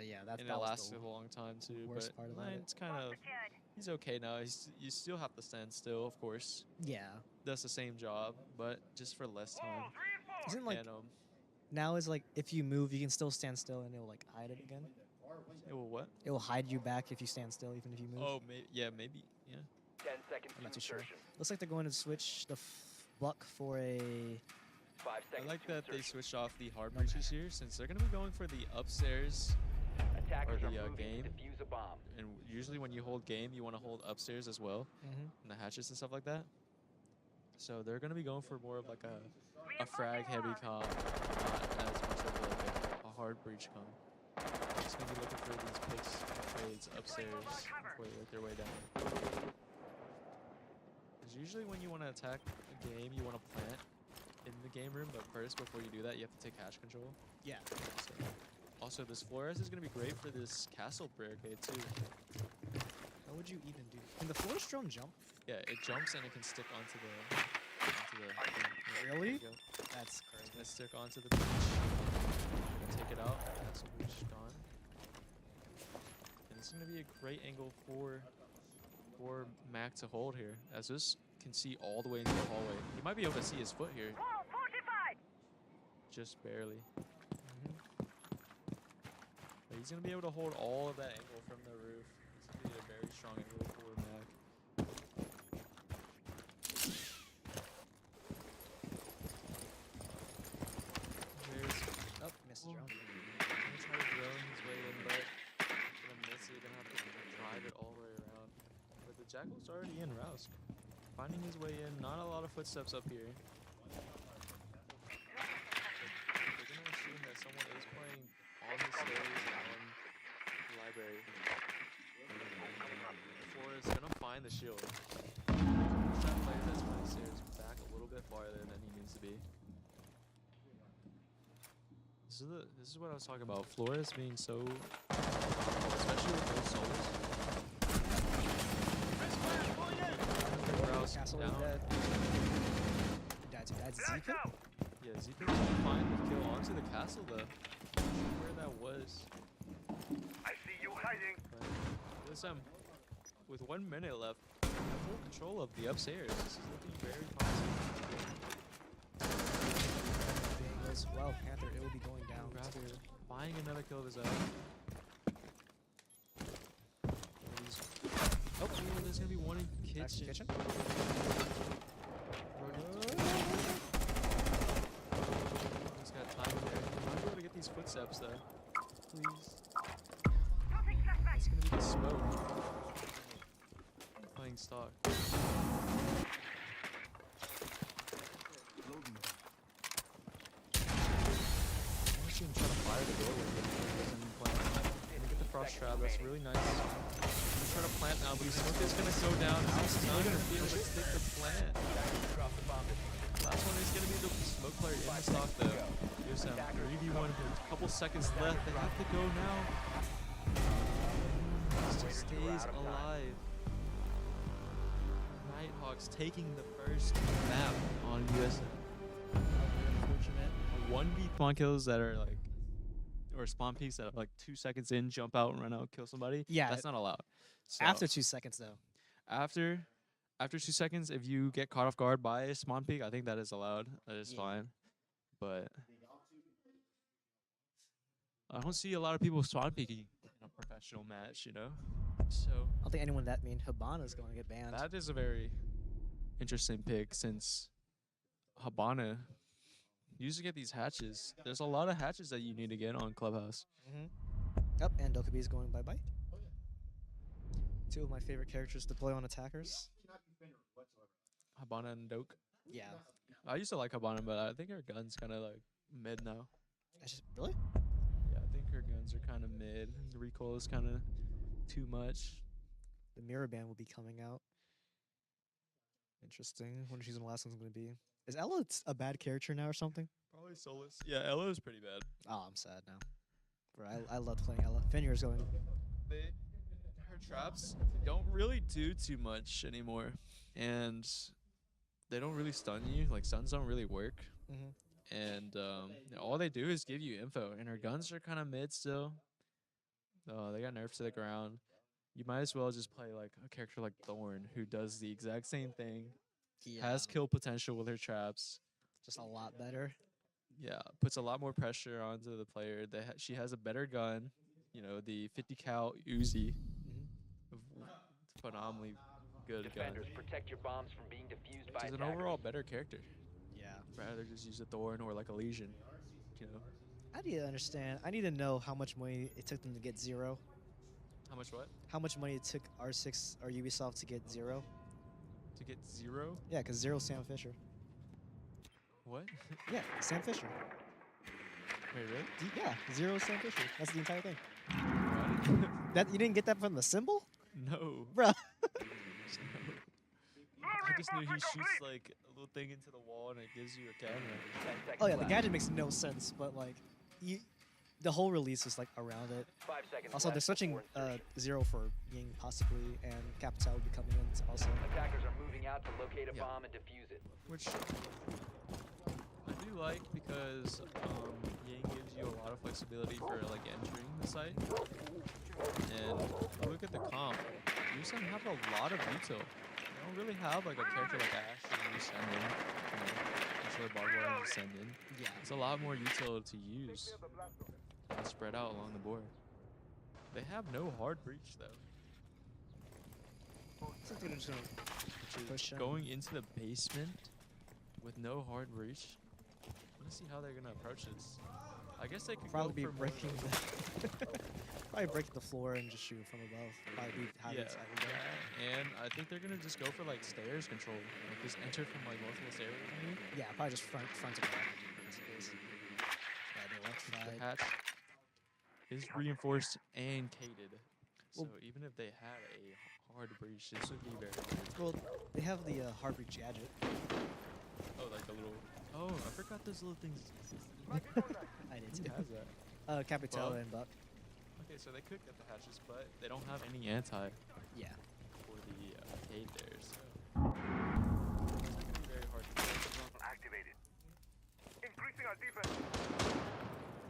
Yeah, And it lasted a long time too. worst But part about it. Lion's kind of, he's okay now. You still have to stand still, of course. Yeah. Does the same job, but just for less time. Isn't like And now is like if you move, you can still stand still and it will like hide it again. it will what? It will hide you back if you stand still, even if you move. Oh, maybe. Yeah, maybe. Yeah. 10 seconds I'm to not too sure. insertion. Looks like they're going to switch the Buck for a 5 I seconds like to that they insertion. switched off the hard breaches here, since they're gonna be going for the upstairs. Attackers the, are moving game. to defuse a bomb. And usually when you hold game, you want to hold upstairs as well, and the hatches and stuff like that. So they're gonna be going for more of like a frag heavy comp, not as much of like a hard breach comp. Just gonna be looking for these picks and trades upstairs before they work their way down. Because usually when you want to attack a game, you want to plant in the game room, but first before you do that, you have to take hatch control. yeah. So, also, this Flores is gonna be great for this castle barricade too. What would you even do? Can the Flores drone jump? Yeah, it jumps and it can stick onto the thing. Yeah, Really? there you go. That's It's crazy. gonna stick onto the breach. Gonna take it out. Castle breach gone. And it's gonna be a great angle for Mac to hold here, as this can see all the way into the hallway. He might be able to see his foot here, Wall fortified. just barely. But he's gonna be able to hold all of that angle from the roof. It's gonna be a very strong angle for Mac. There's Missed the drone. gonna try to drone his way in, but gonna miss it. Gonna have to drive it all the way around. But the Jackal's already in Rousk, finding his way in. Not a lot of footsteps up here. They're gonna assume that someone is playing on the stairs and on the library. Flores gonna find the shield. That player that's on the stairs back a little bit farther than he needs to be. This is what I was talking about. Flores being so, especially with those souls. Rouse Castle down. is dead. That's Blast Zika. out. Yeah, Zika was gonna find the kill onto the castle though. Not sure where that was. I USM, with 1 minute left, have full control of the upstairs. This is looking very promising. Being goes well, Panther, it will be going down. After buying another kill of his own. Oh, there's gonna be one in Back to kitchen. kitchen. He's got time there. He might be able to get these footsteps though. Please. It's gonna be the smoke. Playing stock. I want to see him try to fire the door with it. He doesn't plant. Get the frost trap. That's really nice. He's trying to plant now, but his smoke is gonna go down. He's not gonna be able to stick the plant. Last one is gonna be the smoke player in the stock though. Gives him 3v1 with a couple seconds left. They have to go now. Still stays alive. Nighthawks taking the first map on USM. Unfortunate. 1v spawn kills that are like, or spawn peaks that are like 2 seconds in, jump out and run out, kill somebody. Yeah. That's not allowed. So After 2 seconds, though. after 2 seconds, if you get caught off guard by a spawn peak, I think that is allowed. That is fine. But I don't see a lot of people spawn peeking in a professional match, you know? So I don't think anyone that mean Habana is going to get banned. that is a very interesting pick since Habana used to get these hatches. There's a lot of hatches that you need to get on Clubhouse. Yep, and Dokubi is going bye-bye. 2 of my favorite characters to play on attackers. Habana and Doke. Yeah. I used to like Habana, but I think her gun's kind of like mid now. Really? Yeah, I think her guns are kind of mid. The recoil is kind of too much. The mirror band will be coming out. Interesting. Wonder she's the last one's going to be. Is Ella a bad character now or something? Probably Solus. Yeah, Ella is pretty bad. Oh, I'm sad now. Bro, I loved playing Ella. Fenrir's going. Her traps don't really do too much anymore, and they don't really stun you. Like stuns don't really work, and all they do is give you info. And her guns are kind of mid still. They got nerfed to the ground. You might as well just play like a character like Thorn, who does the exact same thing. Has kill potential with her traps. Just a lot better. Yeah, puts a lot more pressure onto the player. She has a better gun. You know, the 50 cal Uzi. Phenomenally good Defenders, gun. protect your bombs from being defused by She's an attackers. overall better character. Yeah. Rather just use a Thorn or like a Legion. You know. I need to understand. I need to know how much money it took them to get 0. How much what? How much money it took R6 or Ubisoft to get 0. To get 0? Yeah, because 0 Sam Fisher. What? Yeah, Sam Fisher. Wait, really? Yeah, 0 Sam Fisher. That's the entire thing. What? That you didn't get that from the symbol? No. Bruh. I just knew he shoots like a little thing into the wall and it gives you a camera. 10 seconds Oh yeah, the left. gadget makes no sense, but like, the whole release is like around it. 5 seconds Also, left they're switching before insertion. 0 for Ying possibly, and Capital will be coming in also. Attackers are moving out to locate a Yeah. bomb and defuse it. Which I do like because Ying gives you a lot of flexibility for like entering the site. And if you look at the comp, USM have a lot of util. They don't really have like a character like Ash and you send in. You know, Ashler Barbara and you send in. Yeah. It's a lot more util to use and spread out along the board. They have no hard breach though. Looks like they're just gonna Which is push going into the basement with no hard breach. Let's see how they're gonna approach this. I guess they could probably be go for more breaking probably breaking the floor and just shoot from above. Probably be how yeah, it's how we go. and I think they're gonna just go for like stairs control, like just enter from like multiple stairs. Maybe. Yeah, probably just front to back. Yeah, the left The side. hatch is reinforced and cated, so Well- even if they had a hard breach, this would be very good. Well, they have the hard breach gadget. Oh, like the little. Oh, I forgot those little things. I did Who too. has that? Capitella Buck? and Buck. Okay, so they could get the hatches, but they don't have any anti Yeah. for the cade there, so it's gonna be very hard to do. Activated. Increasing our defense.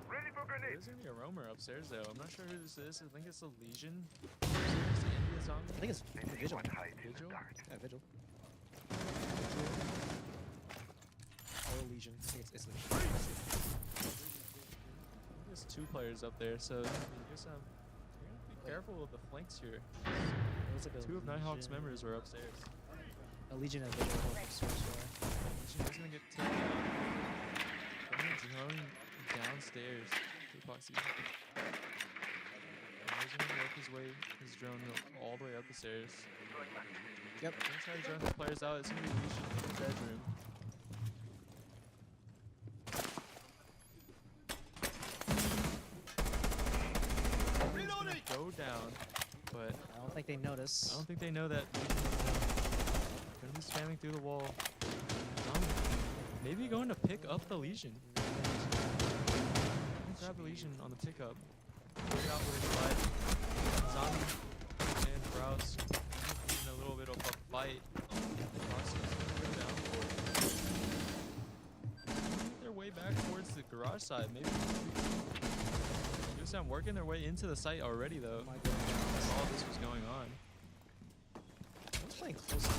Ready for grenade. There's gonna be a roamer upstairs though. I'm not sure who this is. I think it's a Legion. There's the zombie? I think it's Vigil. Vigil? Yeah, Vigil. Or Legion. I think it's Legion. There's 2 players up there, so you're gonna be careful with the flanks here. It was like a 2 of Nighthawks Legion- members are upstairs. A Legion and Vigil. I think, source fire. He's gonna get taken down. Coming drone downstairs. Epoxy. And he's gonna work his drone all the way up the stairs. Yep. He's gonna try to drone the players out. It's gonna be Legion in the bedroom. He's gonna go down, but I don't think they notice. I don't think they know that Legion's gonna be spamming through the wall. Maybe going to pick up the Legion. Grab the Legion on the pickup. Figure out where it's at. Zombie and Browse in a little bit of a fight. Their way back towards the garage side. Maybe. I'm working their way into the site already, though. My God. That's all this was going on. Who's playing close? We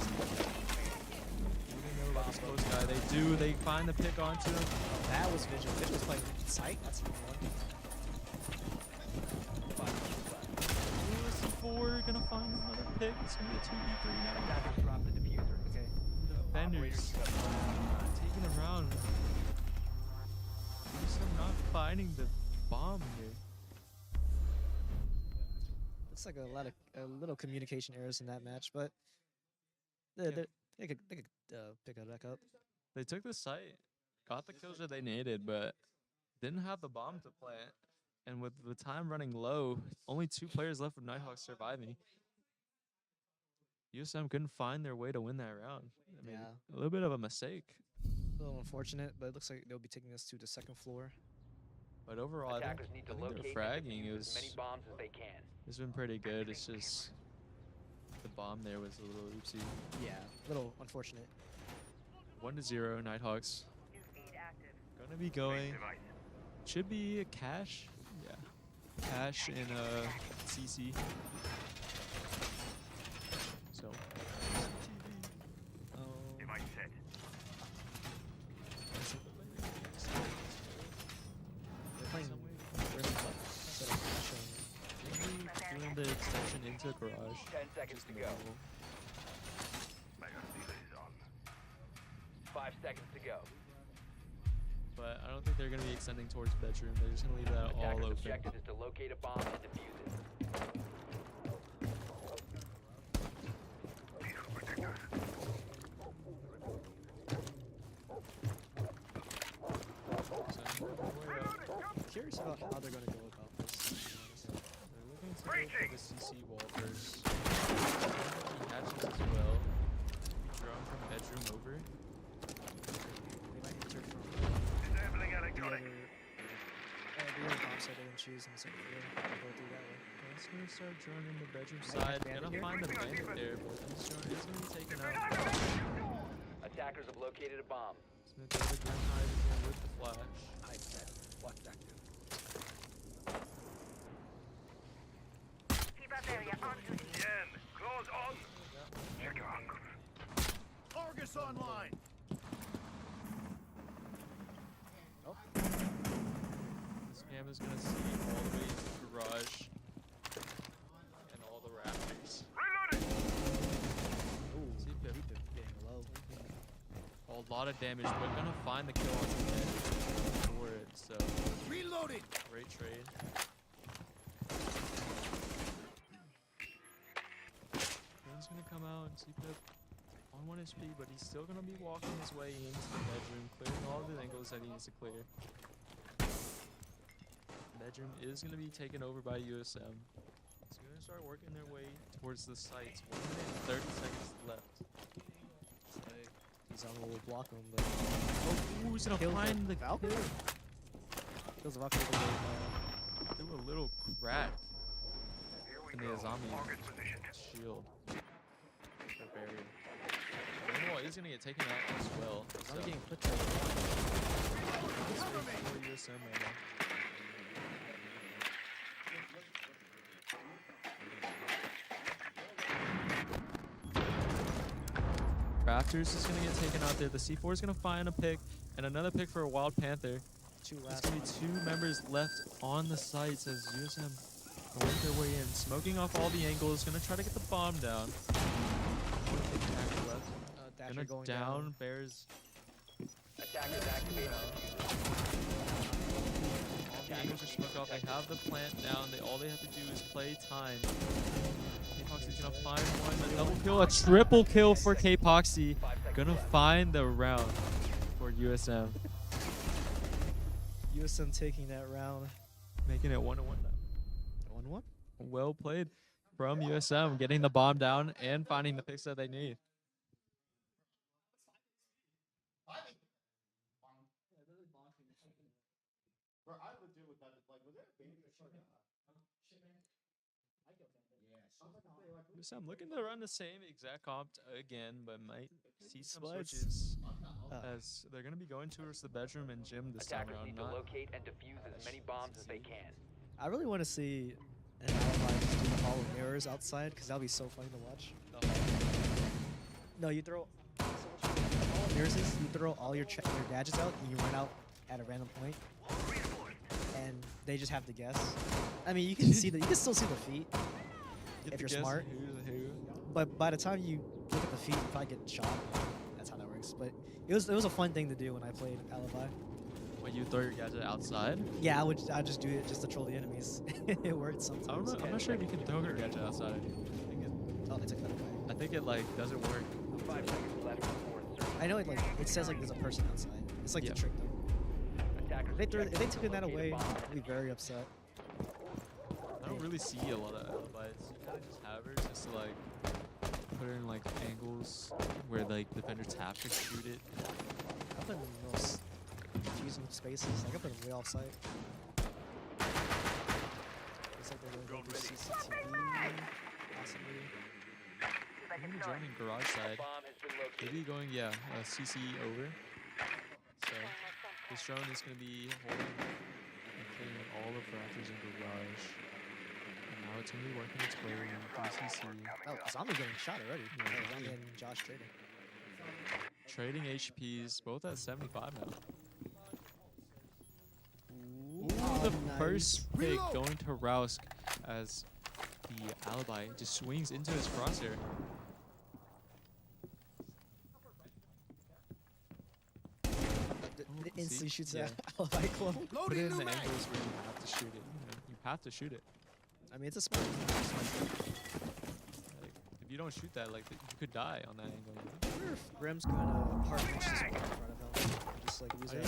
didn't know about this close guy. They do. They find the pick onto him. Oh, that was Vigil. Vigil was playing sight. That's the one. C4 gonna find another pick. It's gonna be a 2v3 now. Attackers drop the diffuser. Okay. Defenders taking a round. Just not finding the bomb here. Looks like a little communication errors in that match, but they could pick it back up. They took the site, got the kills that they needed, but didn't have the bomb to plant. And with the time running low, only 2 players left with Nighthawks surviving. USM couldn't find their way to win that round. I mean, Yeah. a little bit of a mistake. A little unfortunate, but it looks like they'll be taking us to the second floor. But overall, I think, Attackers need to I think locate their and fragging defuse as many is bombs as they can. it's been pretty good. It's just the bomb there was a little oopsie. Yeah, a little unfortunate. 1-0 Nighthawks. Gonna be going. Should be a cash. Yeah. Cash in CC. So Device set. They're playing really tough instead of showing. doing the extension into garage. 10 seconds to go. 5 seconds to go. But I don't think they're gonna be extending towards bedroom. They're just gonna leave that all Attackers' open. objective is to locate a bomb and defuse it. So, I'm curious about how they're going to go about this. To be honest. they're looking to go for the CC wall first. Hatches as well. Drone from bedroom over. They might enter from Disabling the electronic. other bomb site they can choose in the second floor. They'll go through that way. Let's gonna start droning the bedroom Might side. have bandit Gonna here. find the bandit there, but this drone is gonna be taken out. Attackers have located a bomb. He's gonna throw the grenade again with the flash. Yen, close on. Check your angles. Argus online. This cam is gonna see all the way to the garage and all the rafters. Reloading. Ooh, See Pip. Pip getting low. A lot of damage, but gonna find the kill on the head for it. So Reloading. great trade. Friend's gonna come out and see Pip on 1 HP, but he's still gonna be walking his way into the bedroom, clearing all the angles that he needs to clear. Bedroom is gonna be taken over by USM. It's gonna start working their way towards the sites. 1 minute and 30 seconds left. Zama will block him, but Oh, he's gonna kills find the Valkyrie. Kills the Valkyrie with through a little crack Here we in go. the zombie Argus positioned. shield. The barrier. Well, he's gonna get taken out as well. So, Zama getting put there. this way for USM right now. Raptors is gonna get taken out there. The C4 is gonna find a pick and another pick for a Wild Panther. Two There's last. gonna be 2 members left on the sites as USM work their way in, smoking off all the angles. Gonna try to get the bomb down. One pick attacker left. Dasher Gonna going down Bears. Attackers activate on All the angles are smoked off. They have the plant down. All they have to do is play time. K-Poxy's gonna find one, a double kill, a triple kill for K-Poxy. Gonna find the round for USM, USM taking that round. making it 1-1. 1-1. Well played from USM, getting the bomb down and finding the picks that they need. USM looking to run the same exact comp again, but might see some Slides. switches Oh. as they're going to be going towards the bedroom and gym this time Attackers around. need to Not locate and defuse as many bombs as they can. I really want to see an alibi just do the hall of mirrors outside because that'll be so funny to watch. No, you throw. So what you do, the hall of mirrors is you throw all your gadgets out and you run out at a random point, and they just have to guess. I mean, you can see you can still see the feet, get if to you're guess smart. who's who. but by the time you look at the feet, you probably get shot. That's how that works. But it was a fun thing to do when I played alibi. When you throw your gadget outside. Yeah, I'd just do it just to troll the enemies. It worked sometimes. I'm not sure if you can throw your gadget outside. Oh, they took that away. I think it like doesn't work. 5 seconds left before insertion. I know it says like there's a person outside. It's like Yeah. to trick them. Attackers If they objective took is to that locate a away, bomb I'd be very upset. I don't really see a lot of alibis. You kind of just have her just to like put her in like angles where like defenders have to shoot it. I put in those confusing spaces. Like I put them way off site. Looks like they're going to go through CCTV, possibly. I'm gonna be joining garage side. Bomb has been located. Maybe going CC over. So this drone is gonna be holding and killing all the fractures in garage. And now it's gonna be working its way in CC. Oh, Zombie getting shot already. Yeah. Oh, Zombie and Josh trading. Trading HPs, both at 75 now. Ooh, the first pick going to Rousk as the alibi just swings into his crosshair. It instantly see? shoots Yeah. that alibi clone. Put it Loading in new the mag. angles where you have to shoot it. You have to shoot it. I mean, it's a smart. Like, if you don't shoot that, like you could die on that angle. I wonder if Grim's gonna hard match this one in front of him. Just like use I it.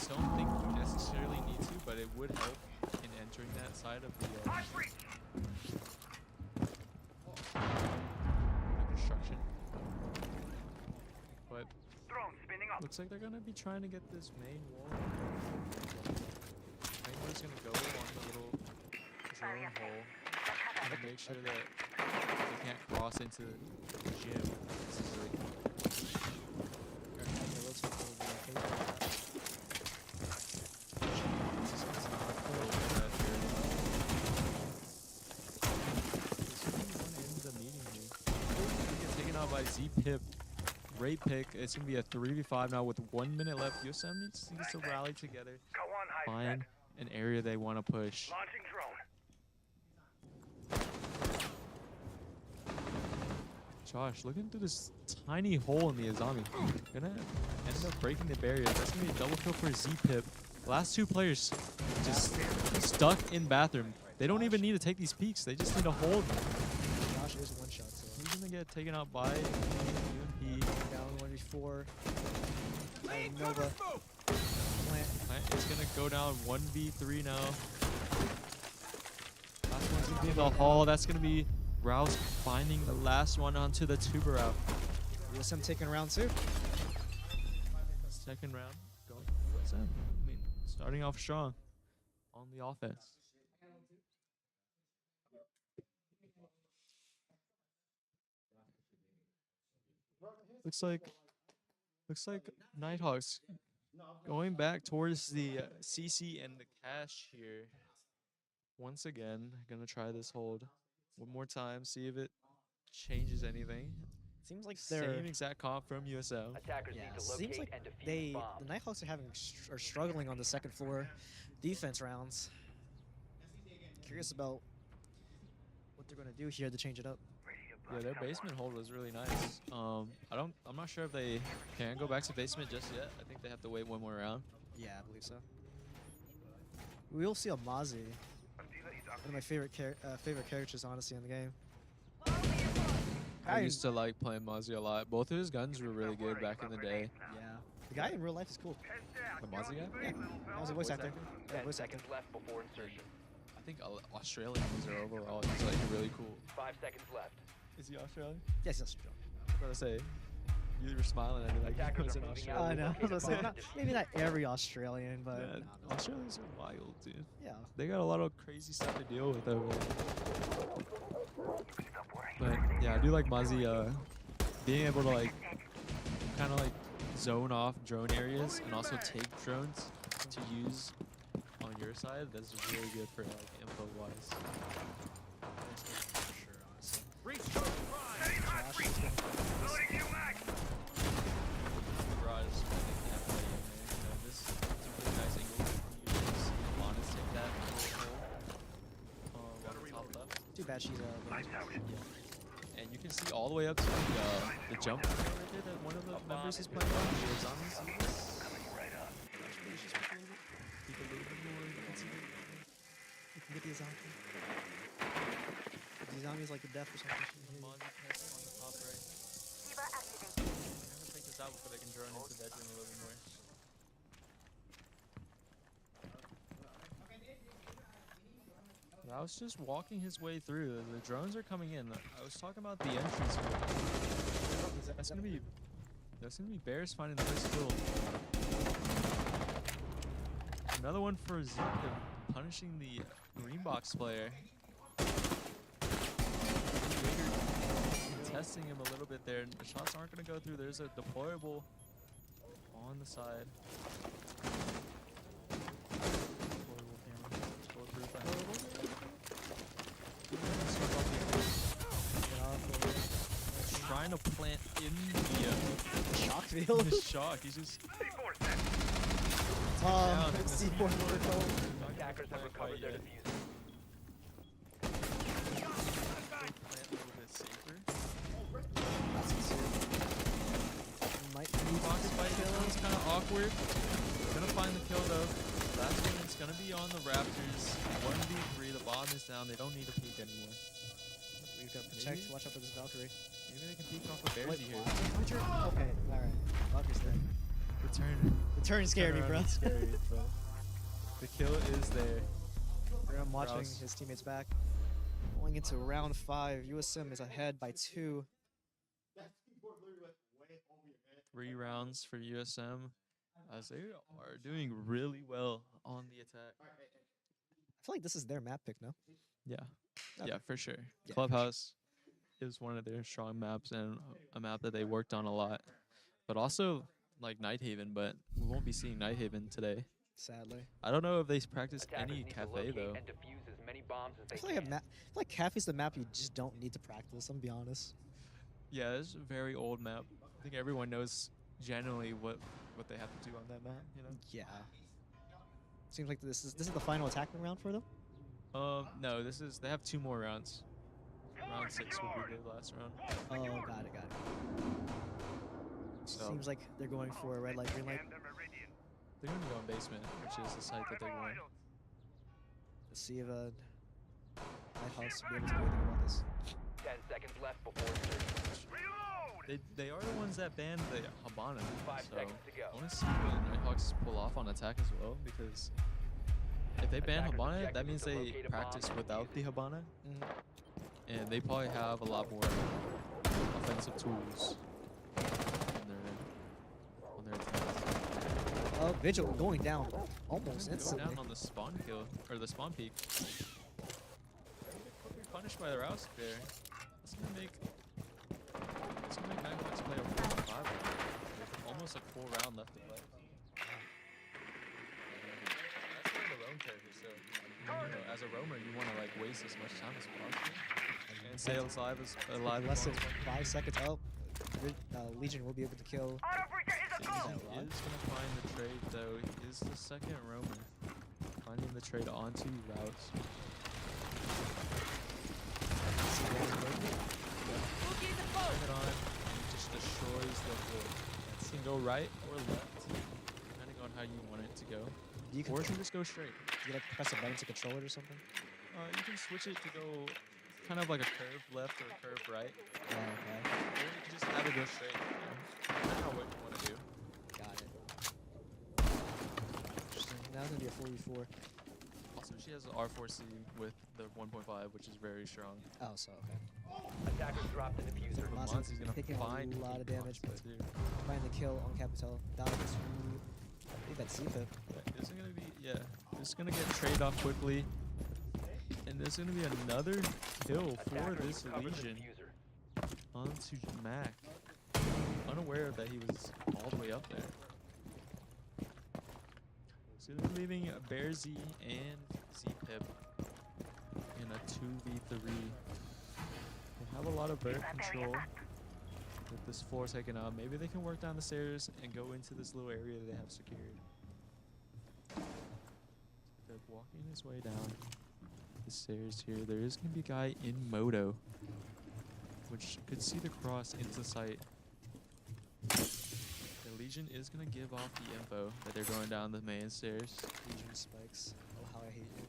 don't think you necessarily need to, but it would help in entering that side of the construction. But Drone spinning up. looks like they're gonna be trying to get this main wall. Main wall's gonna go on the little drone hole to make sure that they can't cross into the gym. necessarily. Taken out by Z-Pip. Great pick. It's going to be a 3v5 now with 1 minute left. USM needs to rally together. Go on high Find an area they want to push. Launching drone. Josh, looking through this tiny hole in the Azami. Gonna end up breaking the barrier. That's going to be a double kill for Z-Pip. Last 2 players just stuck in bathroom. They don't even need to take these peeks. They just need to hold. Josh is one shot, so He's going to get taken out by UMP. down 1v4. Nova. Plant. Plant is going to go down 1v3 now. Last one's going to be the hall. That's going to be Rouse finding the last one onto the tuber route. USM taking round 2. Second round going for USM. I mean, starting off strong on the offense. Looks like Nighthawks going back towards the CC and the cash here. Once again, gonna try this hold one more time, see if it changes anything. Seems like they're Same exact comp from USL. Attackers yeah. need to Seems locate like and defuse the bombs. Nighthawks are are struggling on the second floor defense rounds. Curious about what they're gonna do here to change it up. Yeah, their basement hold was really nice. I'm not sure if they can go back to basement just yet. I think they have to wait one more round. Yeah, I believe so. We will see a Mozzie, one of my favorite characters, honestly, in the game. I Guy used to like playing Mozzie a lot. Both of his guns were really good back in the day. yeah, the guy in real life is cool. The Mozzie guy? Yeah, that was a voice actor. Yeah, 10 voice actor. seconds left before insertion. I think Australian user overall. He's like really cool. 5 seconds left. Is he Australian? Yes, that's true. I was gonna say. You were smiling at me like he Attackers was are in moving Australia. out. I know. I was gonna say, Bomb not, defused. maybe not every Australian, but Yeah, no. Australians are wild, dude. Yeah. They got a lot of crazy stuff to deal with over there. But yeah, I do like Mozzie being able to like kind of like zone off drone areas and also take drones to use on your side. That's really good for like info wise. For sure, honestly. Restart prime. Josh is gonna play this. Loading new mag. Garage, I think they have to lay in there. You know, this is a really nice angle. You use Alana's take that little hole on the top left. Too bad she's And you can see all the way up to the jump right there that one of the members is playing on. The zombies. Keep it a little bit more. You can see it. You can get the zombie. The zombie is like a death or something. Mozzie test on the top right. I'm gonna take this out before they can drone into the bedroom a little bit more. I was just walking his way through. The drones are coming in. I was talking about the entrance. That's gonna be Bears finding the first kill. Another one for Zeke punishing the green box player. Testing him a little bit there. The shots aren't gonna go through. There's a deployable on the side. Deployable camera. Bulletproof, I hope. Trying to plant in the Shock field. shock. He's just Um, down. C4 vertical. Attackers have recovered their yet. diffuser. Plant a little bit safer. That's insane. Might need Box to fight kill. is kind of awkward. Gonna find the kill though. Last one is gonna be on the Raptors. 1v3. The bomb is down. They don't need to peek anymore. We've got protect. Maybe? Watch out for this Valkyrie. Maybe they can peek off of Bears Wait, here. what? Okay, alright. Valkyrie's dead. Return. The turn scared me, Turn bro. around, it's scary, bro. The kill is there. I'm watching Rouse. his teammates back. Going into round 5. USM is ahead by 2. 3 rounds for USM as they are doing really well on the attack. I feel like this is their map pick, no? Yeah. Okay. Yeah, for sure. Yeah, for sure. Clubhouse is one of their strong maps and a map that they worked on a lot. But also like Nighthaven, but we won't be seeing Nighthaven today. Sadly. I don't know if they practiced Attackers any need to cafe locate though. and defuse as many bombs as I they feel like, can. I feel like Cafe's the map you just don't need to practice, I'm gonna be honest. Yeah, it's a very old map. I think everyone knows generally what they have to do on that map, you know? Yeah. Seems like this is the final attacking round for them? No, they have 2 more rounds. Round 6 would be the last round. Oh, got it. So Seems like they're going for a red light, green light. they're gonna go in basement, which is the site that they want. Let's see if Nighthawks will be able to do anything about this. 10 seconds left before insertion. They are the ones that banned the Habana. 5 So seconds to go. I want to see what Nighthawks pull off on attack as well, because if they ban Attackers' Habana, objective that is means to they locate a bomb practice and without defuse the it. Habana, Mm-hmm. and they probably have a lot more offensive tools on their attacks. Oh, Vigil going down almost Go instantly. down on the spawn kill or the spawn peak. Punished by the Rouse there. That's gonna make Nighthawks play a 4-5 with almost a full round left to play. That's where the roam character. So as a roamer, you want to like waste as much time as possible and stay alive as Less than possible. 5 seconds. Oh, Legion will be able to kill. He that is Rod? gonna find the trade though. He is the second roamer. Finding the trade onto routes. Turn it on and he just destroys the floor. This can go right or left, depending on how you want it to go. You can, Or it can just go straight. you like press a button to control it or something. You can switch it to go kind of like a curve left or a curve right. Oh, okay. Or you can just have it go straight. Depending on what you want to do. Got it. Interesting. Now it's gonna be a 4v4. Also, she has the R4C with the 1.5, which is very strong. Oh, so okay. Attackers dropped the diffuser. But Monty's Monty's gonna taking a find lot of damage, but too. find the kill on Capital. Down to I think that's CFIP. This is gonna be this is gonna get traded off quickly, and there's gonna be another kill for Attackers this recovered the Legion diffuser. onto Mac. Unaware that he was all the way up there. So they're leaving Bear Z and Z-Pip in a 2v3. They have a lot of bird control with this floor taken out. Maybe they can work down the stairs and go into this little area they have secured. They're walking his way down the stairs here. There is going to be a guy in Moto, which could see the cross into sight. The Legion is going to give off the info that they're going down the main stairs. Legion spikes. Oh, how I hate it.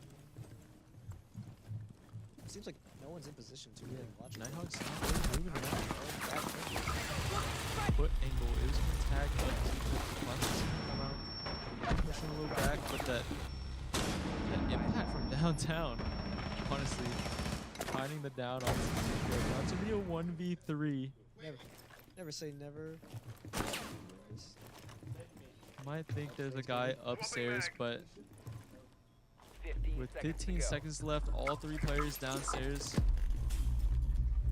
Seems like no one's in position to really watch it. Nighthawks not really moving around. Foot angle is going to tag up. Come out. Pushing a little back, but that impact from downtown, honestly, finding the down on about to be a 1v3. Never say never. Might think there's a guy upstairs, but 15 with seconds to 15 go. seconds left, all three players downstairs.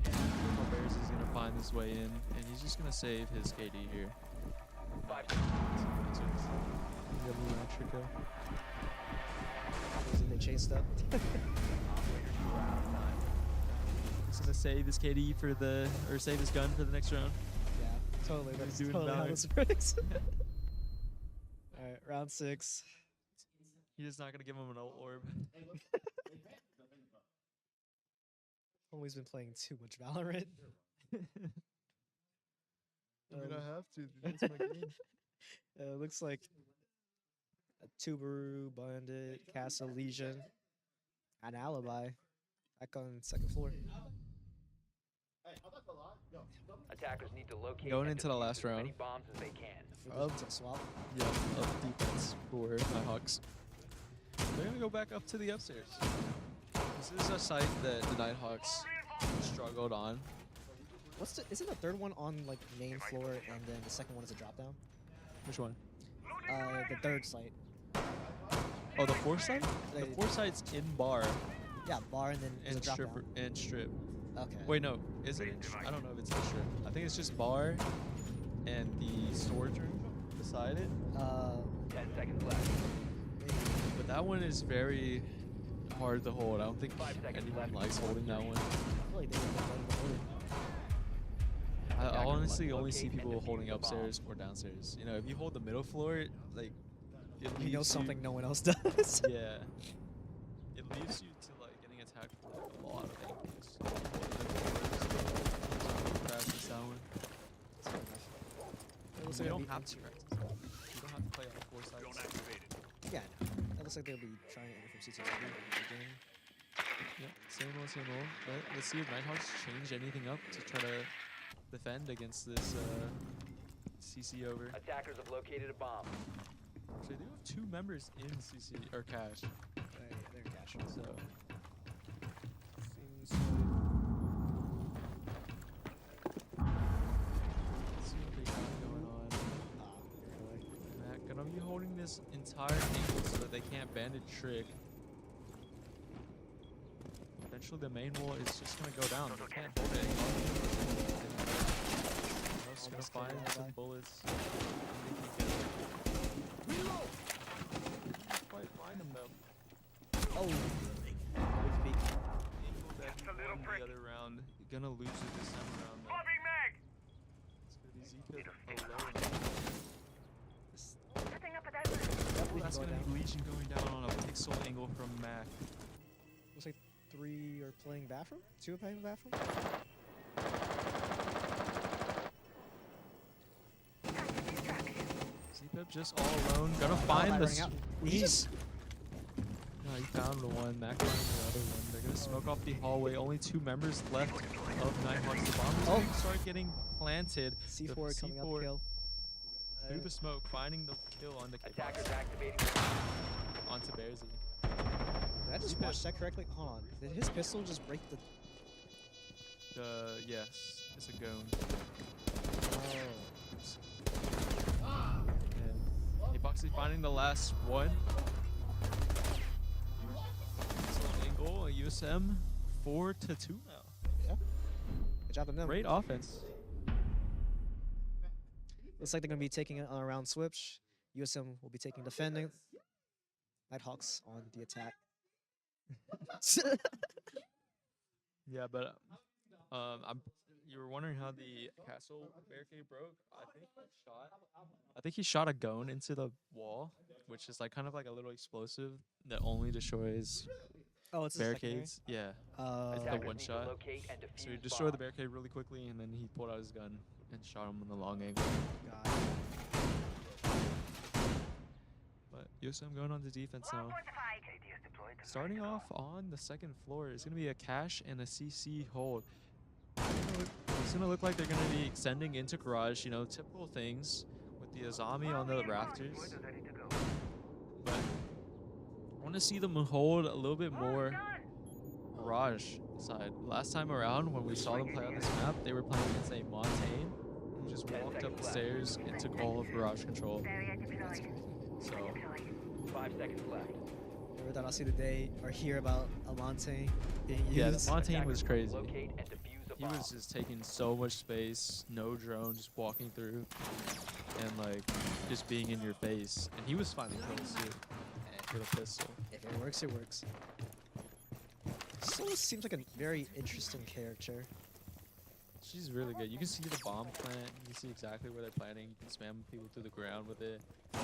Bears is gonna find his way in, and he's just gonna save his KD here. 5 They chased up. He's gonna save his KD for save his gun for the next round. Yeah, totally. That's doing totally how valor. this works. Alright, round 6. He's just not gonna give him an ult orb. Always been playing too much Valorant. I mean, I have to. That's my game. Looks like a Tubaru, Bandit, Castle, Legion, an Alibi. Back on second floor. Attackers need to locate Going and into the defuse last as many round. bombs as they can. For the swap. Yeah, of defense for Nighthawks. They're gonna go back up to the upstairs. This is a site that the Nighthawks struggled on. Isn't the third one on like main floor and then the second one is a drop down? Which one? The third site. Oh, the fourth site? The They- fourth site's in bar Yeah, bar and then there's a and drop strip down. and strip. Okay. Wait, no, is it? I don't know if it's in strip. I think it's just bar and the storage room beside it. 10 seconds left. Maybe. But that one is very hard to hold. I don't think 5 seconds anyone left. likes holding that one. I feel like they would have let him I Attackers honestly must only see locate and people defuse holding the bomb. upstairs or downstairs. You know, if you hold the middle floor, like it You know leaves something no one else does. Yeah, it leaves you to like getting attacked from a lot of angles. Practice that one. That's fair enough. It looks You like don't they'll have be to practice. You don't have to play all four sides. Yeah, no. That looks like they'll be trying to enter from CT2 again. Yep, same old, same old. But let's see if Nighthawks change anything up to try to defend against this CC over. Attackers have located a bomb. Actually, they have 2 members in CC or Cash, They're cash. so Seems let's see what they got going on. really. Matt gonna be holding this entire angle so that they can't bandit trick. Eventually, the main wall is just gonna go down. They can't hold it anymore. Just gonna Almost killed find Alibi. some bullets. Reload. Can't quite find them though. Oh! With peek. Angle that he won the other round. Gonna lose it this time around though. Pip alone. Definitely That's going gonna down. be Legion going down on a pixel angle from Mac. Looks like 3 are playing bathroom. 2 are playing bathroom. Z-Pip just all alone, gonna Light find the running out. He squeeze. just No, he found the one. Mac finding the other one. They're gonna smoke off the hallway. Only 2 members left of Nighthawks. The bomb is Oh. gonna start getting planted. The C4 coming up C4 kill. through the smoke, finding the kill on the Attackers kickbox activating. onto Bearsy. Did I just Z-Pip. watch that correctly? Hold on. Did his pistol just break the? Yes, it's a gone. Oh. And Epoxy finding the last one. So angle, a USM 4-2 now. Yeah. Good job on them. Great offense. Looks like they're gonna be taking it on a round switch. USM will be taking defending. Nighthawks on the attack. Yeah, but you were wondering how the castle barricade broke. I think he shot a gun into the wall, which is like kind of like a little explosive that only destroys Oh, it's a secondary? barricades. Yeah. It's the Attackers one need to shot. locate and defuse So he destroyed the bomb. barricade really quickly, and then he pulled out his gun and shot him in the long angle. God. But USM going on to defense now. Starting off on the second floor, it's going to be a cache and a CC hold. It's going to look like they're going to be extending into garage, you know, typical things with the Azami on the rafters. But I want to see them hold a little bit more garage side. Last time around, when we saw them play on this map, they were playing against a Montaigne who just walked up the stairs and took all of garage control. So 5 seconds left. Never thought I'll see the day or hear about Almonte being used. yeah, the Montaigne was Attackers crazy. Locate and defuse a He bomb. was just taking so much space, no drone, just walking through, and like just being in your face. And he was finding kills too with a pistol. If it works, it works. Solo seems like a very interesting character. She's really good. You can see the bomb plant. You can see exactly where they're planting. You can spam people through the ground with it. You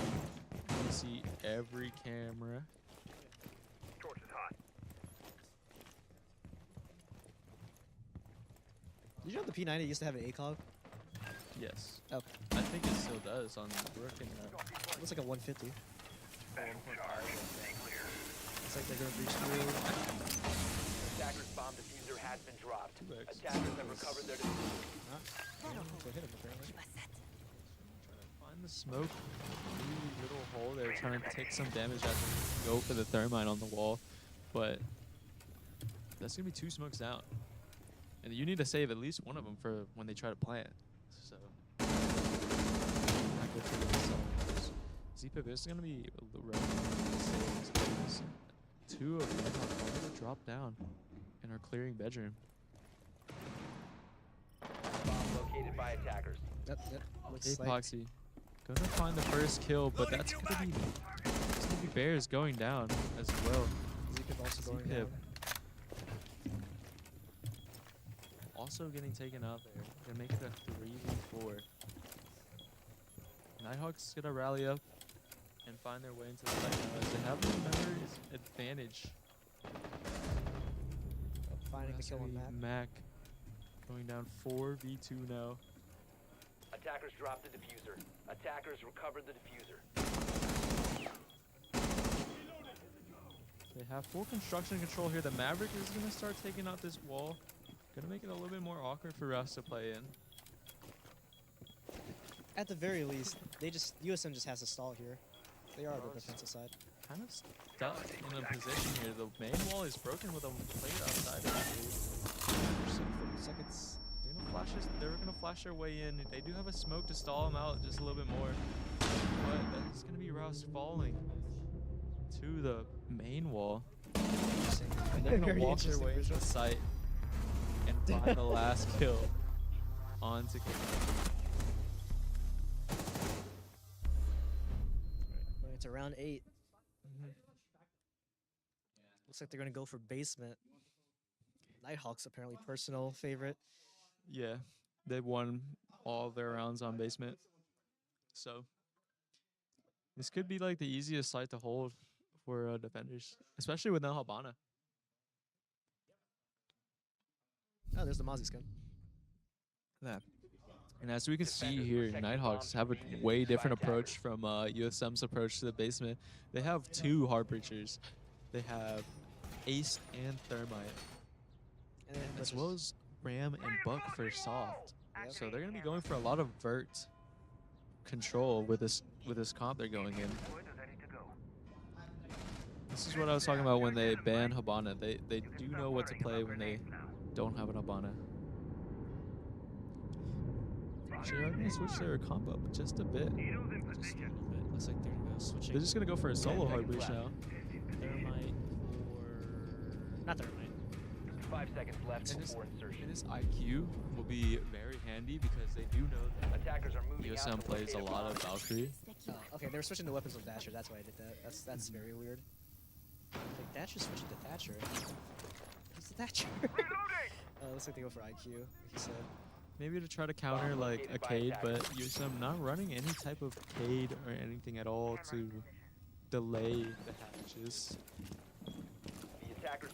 can see every camera. Torch is hot. Did you know the P90 used to have an ACOG? Yes. Okay. I think it still does on Rook and It looks like a 150. Stay clear. Looks like they're gonna breach through. Attackers bomb diffuser has been dropped. 2x. Attackers have recovered their diffuser. They hit him apparently. Find the smoke. Really little hole there, trying to take some damage as they go for the thermite on the wall, but that's gonna be 2 smokes down, and you need to save at least one of them for when they try to plant. So not good for themselves. Z-Pip is gonna be saves. 2 of them are going to drop down and are clearing bedroom. Bomb located by attackers. That looks like Epoxy gonna find the first kill, but that's gonna be Bears going down as well. Z-Pip also going Z-Pip. down. Also getting taken out there. Gonna make it a 3v4. Nighthawks gonna rally up and find their way into the fight now as they have the members advantage. Finding the That's kill gonna on be that. Mac going down 4v2 now. Attackers dropped the diffuser. Attackers recovered the diffuser. They have full construction control here. The Maverick is gonna start taking out this wall. Gonna make it a little bit more awkward for us to play in. At the very least, USM just has to stall here. They are the defensive side. Kind of stuck in a position here. The main wall is broken with a plate outside of it. 30 seconds. They're gonna flash their way in. They do have a smoke to stall them out just a little bit more. But that's gonna be Rouse falling to the main wall. Interesting. And they're gonna Very walk their interesting way into visual. the site and find the last kill onto King. Going into round 8. Looks like they're gonna go for basement. Nighthawks apparently personal favorite. Yeah, they won all their rounds on basement. So this could be like the easiest site to hold for defenders, especially with no Habana. Oh, there's the Mozzie skin. Yeah. And as we can see Defenders here, protect the Nighthawks bombs have a defused way by different attackers. approach from USM's approach to the basement. They have 2 hard breachers. They have Ace and Thermite, And then as Butcher's- well as Ram and Buck for soft. Yep. So they're gonna be going for a lot of vert control with this comp they're going in. This is what I was talking about when they ban Habana. They do know what to play when they don't have an Habana. Actually, I'm gonna switch their comp up just a bit. Just a little bit. Looks like they're gonna go switching. They're just gonna go for a solo hard breach left. now. Thermite for Not Thermite. 5 seconds left And this- before insertion. And this IQ will be very handy because they do know that Attackers are moving out USM to plays a locate lot of bomb. Valkyrie. Okay, they were switching the weapons with Dasher. That's why I did that. That's very weird. Like Dasher's switching to Thatcher. Who's the Thatcher? Looks like they go for IQ, like you said. Maybe to try to counter Bomb like a located by Cade, but attackers. USM not running any type of Cade or anything at all to delay the hatches. The attackers.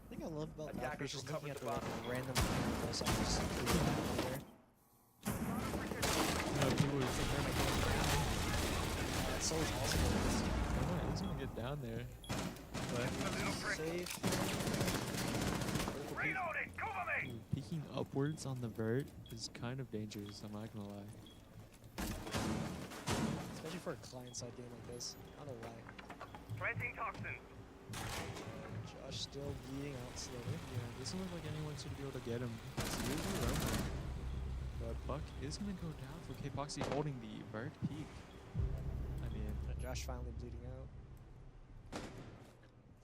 The thing I love about Valkyrie is Attackers just recovered looking at the the like, bomb. random angles on just really bad over there. You know, people who think Thermite going down. Soul's also going this. Thermite is gonna get down there, but Safe. Reloading! Cover me! ooh, peeking upwards on the vert is kind of dangerous. I'm not gonna lie. Especially for a client-side game like this. I don't know why. Planting toxins. Josh still bleeding out slowly. Yeah, it doesn't look like anyone should be able to get him. It's usually Roman. But Buck is gonna go down for K-Poxy holding the vert peak. I mean, Josh finally bleeding out.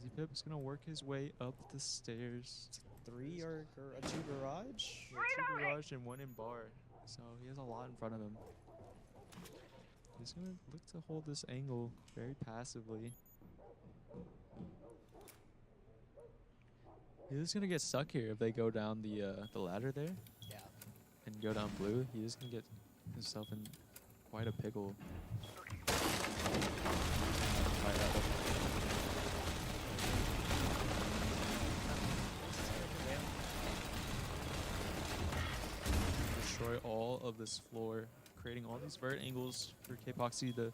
Z-Pip is gonna work his way up the stairs. 3 or a 2 garage. Yeah, 2 garage and 1 in bar. So he has a lot in front of him. He's gonna look to hold this angle very passively. He's gonna get stuck here if they go down the ladder there Yeah. and go down blue. He is gonna get himself in quite a pickle. Right out of- Destroy all of this floor, creating all these vert angles for K-Poxy to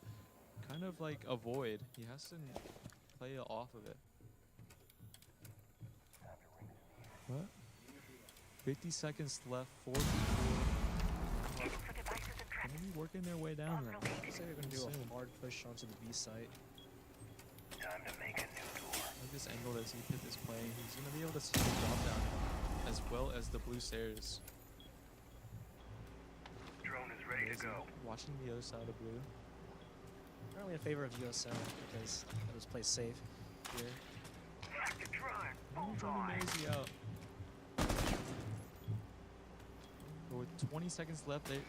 kind of like avoid. He has to play off of it. What? 50 seconds left, 4 people. Gonna be working their way down there. Looks like they're gonna do Soon. a hard push onto the B site. Time to make a new door. Like this angle that Z-Pip is playing, he's gonna be able to see the drop down as well as the blue stairs. Drone is ready to He's go. watching the other side of blue. Currently in favor of USL because it was played safe here. Tactic drive. I'm Bullseye. Maisie out. But with 20 seconds left, they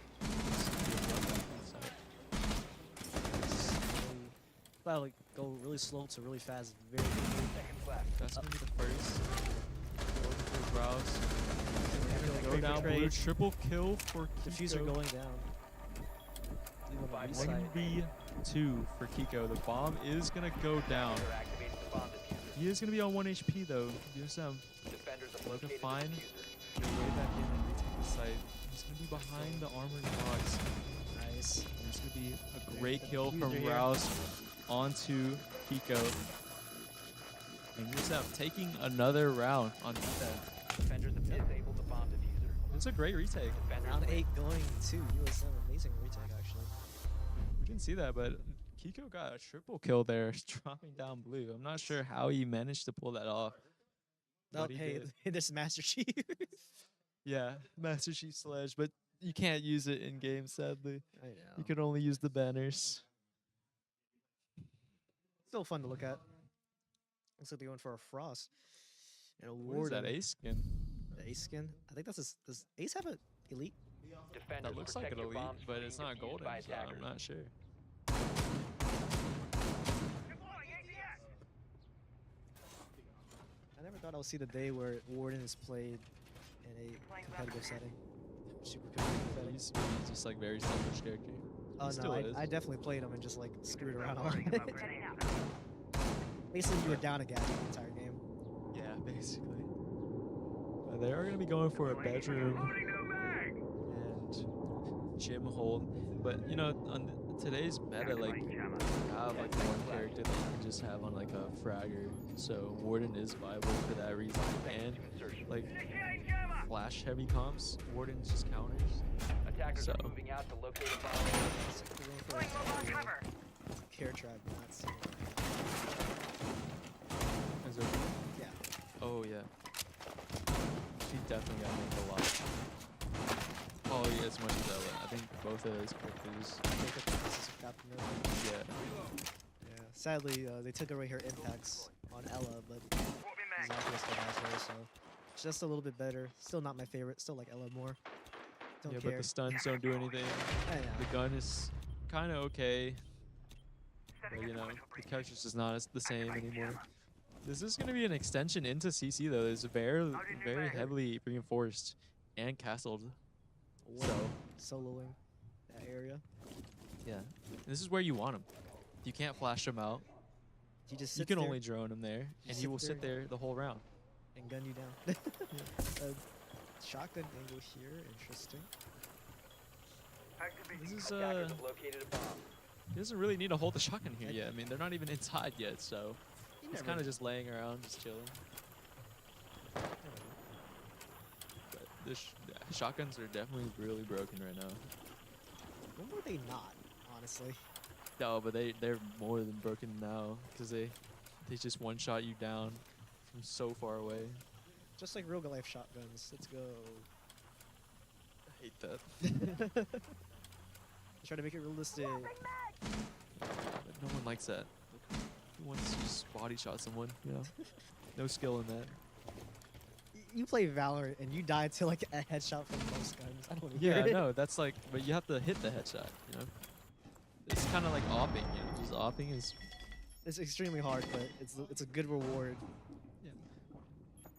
Slowly, go really slow to really fast, very quickly. Seconds left. That's gonna be the first. Going for Rouse. Go Quick down blue. trade. Triple kill for Diffuser Kiko. going down. Leave on the B side. 1v2 for Kiko. The bomb is gonna go down. They're activating the bomb diffuser. He is gonna be on 1 HP though. USM Defenders have Look to located the find- diffuser. get way back in and retake the site. He's gonna be behind the armored box. Nice. And it's gonna be a great the kill from diffuser here. Rouse onto Kiko. And USM taking another round on defense. Defenders have disabled the bomb diffuser. It's a great retake. Defenders Round win. 8 going to USM. Amazing retake, actually. We didn't see that, but Kiko got a triple kill there, dropping down blue. I'm not sure how he managed to pull that off. Oh, but he hey, did. this is Master Chief. Yeah, Master Chief Sledge, but you can't use it in game, sadly. I know. You can only use the banners. Still fun to look at. Looks like they're going for a Frost. And a What is Warden. that Ace skin? The Ace skin. I think that's his. Does Ace have a elite? Defenders That looks like protect an your elite, bombs but from it's being not defused golden, by so attackers. I'm not sure. Deploying ATS. never thought I would see the day where Warden is played in a competitive setting. Super competitive. He's just like very selfish character. Oh no, still is. I definitely played him and just like screwed around on it. Basically, you were down a guy the entire game. Yeah, basically. But they are going to be going for a bedroom and gym hold. But, you know, on today's meta, like, you have like one character that you can just have on like a fragger. So Warden is viable for that reason. And like flash heavy comps, Warden's just counters. Attackers So. are moving out to locate a bomb. It's like we're going for a care trap, not seeing Is there- Yeah. Oh yeah. She definitely got named a lot. Probably as much as Ella. I think both of those characters. Take up the pieces of Captain America. Yeah. Yeah. Sadly, they took away her impacts on Ella, but Zafia still has her, so just a little bit better. Still not my favorite. Still like Ella more. Don't Yeah, care. but the stuns don't do anything. I know. The gun is kind of okay. But, you know, the character's just not the same anymore. This is going to be an extension into CC, though. It's very heavily reinforced and castled. So, Soloing that area. yeah. This is where you want him. You can't flash him out. You just You sit can there only drone him there, and he sit will sit there the whole round. and gun you down. Shotgun angle here. Interesting. This is, Attackers have located a bomb. he doesn't really need to hold the shotgun here yet. I mean, they're not even inside yet, so You he's never kind of know. just laying around, just chilling. But the shotguns are definitely really broken right now. When were they not? Honestly. No, but they're more than broken now because they just one shot you down from so far away. Just like real life shotguns. Let's go. I hate that. Try to make it realistic. But no one likes that. Who wants to just body shot someone? You know, no skill in that. You play Valorant and you die to like a headshot from most guns. I don't Yeah, get it. no, that's like, but you have to hit the headshot. You know, it's kind of like opping. You know, just opping is. It's extremely hard, but it's a good reward.